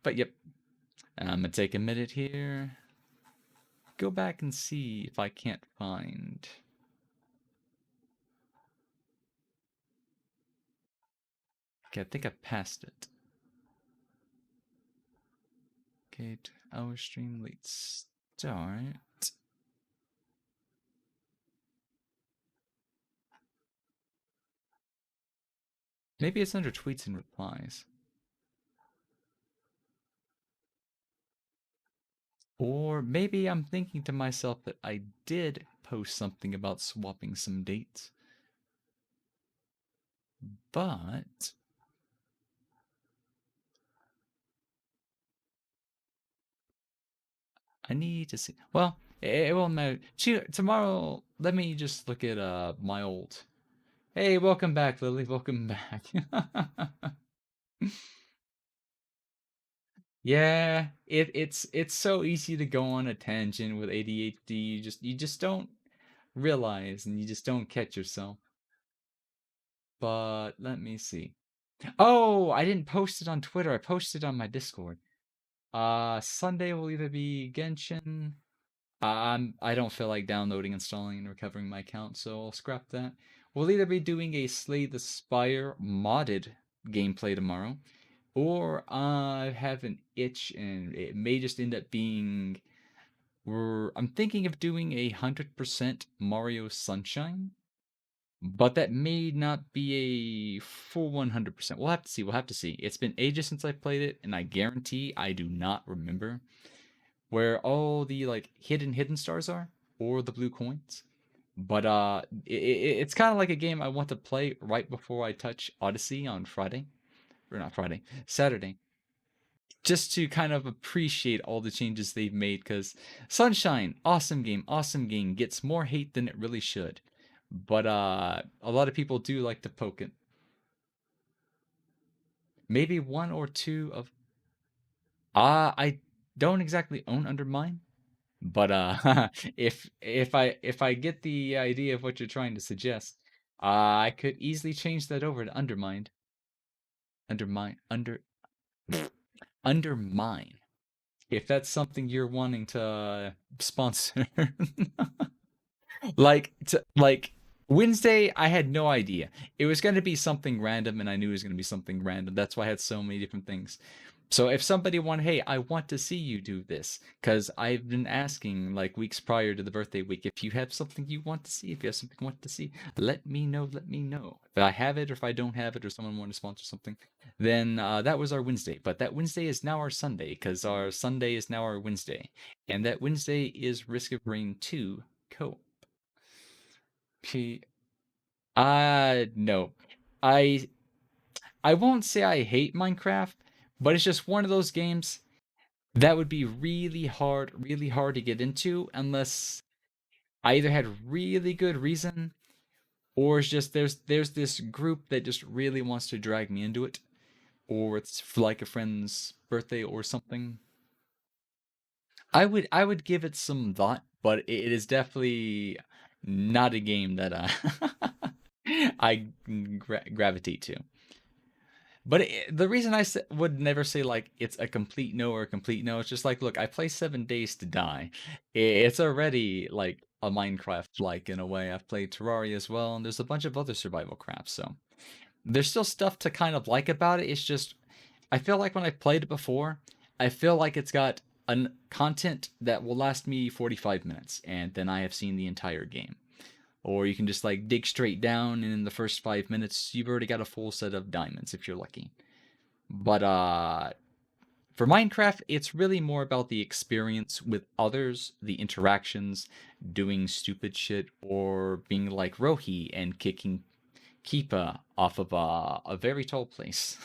But yep, I'm gonna take a minute here. Go back and see if I can't find. Okay, I think I passed it. Okay, our stream late start. Maybe it's under tweets and replies. Or maybe I'm thinking to myself that I did post something about swapping some dates. But I need to see. Well, it won't matter. Tomorrow, let me just look at my old. Hey, welcome back, Lily. Welcome back. Yeah, it's so easy to go on a tangent with ADHD. You just don't realize and you just don't catch yourself. But let me see. Oh, I didn't post it on Twitter. I posted it on my Discord. Sunday will either be Genshin. I don't feel like downloading, installing, and recovering my account, so I'll scrap that. We'll either be doing a Slay the Spire modded gameplay tomorrow, or I have an itch, and it may just end up being. I'm thinking of doing 100% Mario Sunshine, but that may not be a full 100%. We'll have to see. We'll have to see. It's been ages since I played it, and I guarantee I do not remember where all the like hidden stars are or the blue coins. But it's kind of like a game I want to play right before I touch Odyssey on Friday, or not Friday, Saturday, just to kind of appreciate all the changes they've made. Because Sunshine, awesome game, gets more hate than it really should. But a lot of people do like to poke it. Maybe one or two of. I don't exactly own Undermine, but if I get the idea of what you're trying to suggest, I could easily change that over to Undermined. Undermine. If that's something you're wanting to sponsor. Like Wednesday, I had no idea. It was going to be something random, and I knew it was going to be something random. That's why I had so many different things. So if somebody wanted, hey, I want to see you do this, because I've been asking like weeks prior to the birthday week, if you have something you want to see, if you have something you want to see, let me know. Let me know if I have it, or if I don't have it, or someone want to sponsor something. Then that was our Wednesday, but that Wednesday is now our Sunday, because our Sunday is now our Wednesday, and that Wednesday is Risk of Rain 2 co. No. I I won't say I hate Minecraft, but it's just one of those games that would be really hard to get into unless I either had really good reason, or it's just there's this group that just really wants to drag me into it, or it's like a friend's birthday or something. I would give it some thought, but it is definitely not a game that I gravitate to. But the reason I would never say like it's a complete no or a complete no, it's just like, look, I play 7 Days to Die. It's already like a Minecraft-like in a way. I've played Terraria as well, and there's a bunch of other survival crafts, so there's still stuff to kind of like about it. It's just, I feel like when I played it before, I feel like it's got content that will last me 45 minutes, and then I have seen the entire game. Or you can just like dig straight down, and in the first 5 minutes, you've already got a full set of diamonds if you're lucky. But for Minecraft, it's really more about the experience with others, the interactions, doing stupid shit, or being like Rohi and kicking Keepa off of a very tall place.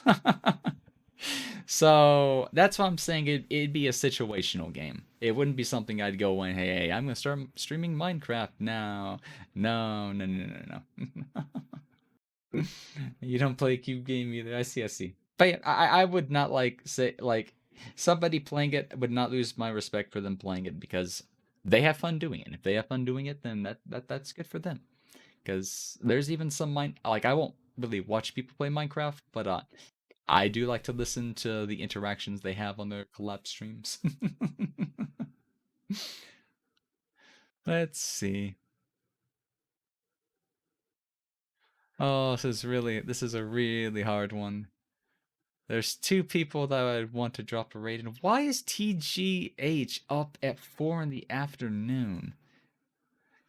So that's why I'm saying it'd be a situational game. It wouldn't be something I'd go in, hey, I'm gonna start streaming Minecraft now. No, no, no, no, no. You don't play Cube game either. I see. But yeah, I would not like say like somebody playing it would not lose my respect for them playing it because they have fun doing it. If they have fun doing it, then that's good for them. Because there's even some like I won't really watch people play Minecraft, but I do like to listen to the interactions they have on their collab streams. Let's see. Oh, this is a really hard one. There's two people that I'd want to drop a raid. And why is TGH up at 4 in the afternoon?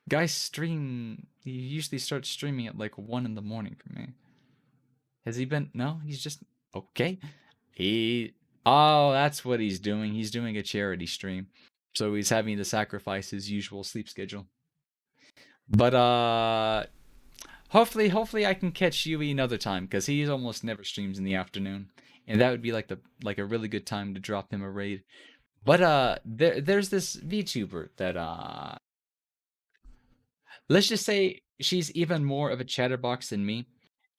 Guys stream, he usually starts streaming at like 1 in the morning for me. Has he been, no, he's just, okay. Oh, that's what he's doing. He's doing a charity stream. So he's having to sacrifice his usual sleep schedule. But, hopefully I can catch Yui another time, because he almost never streams in the afternoon. And that would be like a really good time to drop him a raid. But, there's this VTuber that, let's just say she's even more of a chatterbox than me,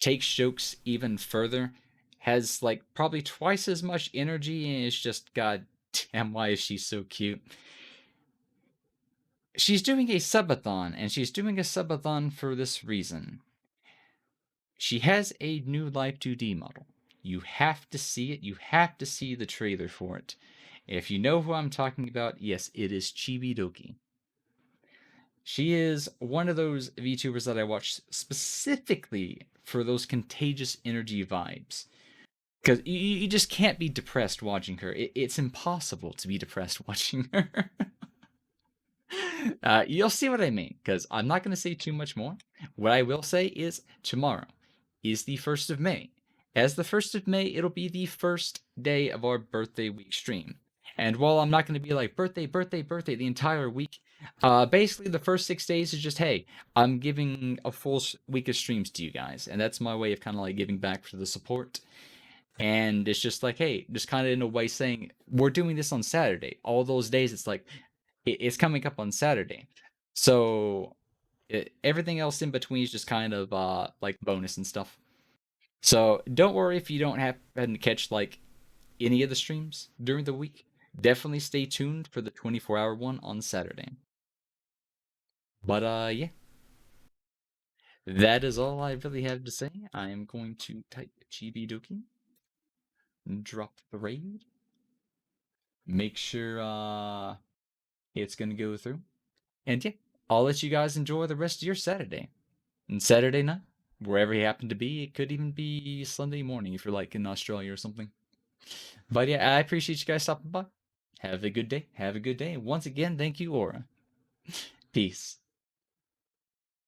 takes jokes even further, has like probably twice as much energy, and it's just, god damn, why is she so cute? She's doing a subathon, and she's doing a subathon for this reason. She has a new Live 2D model. You have to see it. You have to see the trailer for it. If you know who I'm talking about, yes, it is Chibidoki. She is one of those VTubers that I watch specifically for those contagious energy vibes. Because you just can't be depressed watching her. It's impossible to be depressed watching her. You'll see what I mean, because I'm not going to say too much more. What I will say is tomorrow is the 1st of May. As the 1st of May, it'll be the first day of our birthday week stream. And while I'm not going to be like birthday the entire week, basically the first 6 days is just, hey, I'm giving a full week of streams to you guys. And that's my way of kind of like giving back for the support. And it's just like, hey, just kind of in a way saying, we're doing this on Saturday. All those days, it's like, it's coming up on Saturday. So everything else in between is just kind of like bonus and stuff. So don't worry if you don't happen to catch like any of the streams during the week. Definitely stay tuned for the 24-hour one on Saturday. But yeah. That is all I really have to say. I am going to type Chibidoki, drop the raid, make sure it's gonna go through. And yeah, I'll let you guys enjoy the rest of your Saturday. And Saturday night, wherever you happen to be, it could even be Sunday morning if you're like in Australia or something. But yeah, I appreciate you guys stopping by. Have a good day. Have a good day. Once again, thank you, Aura. Peace.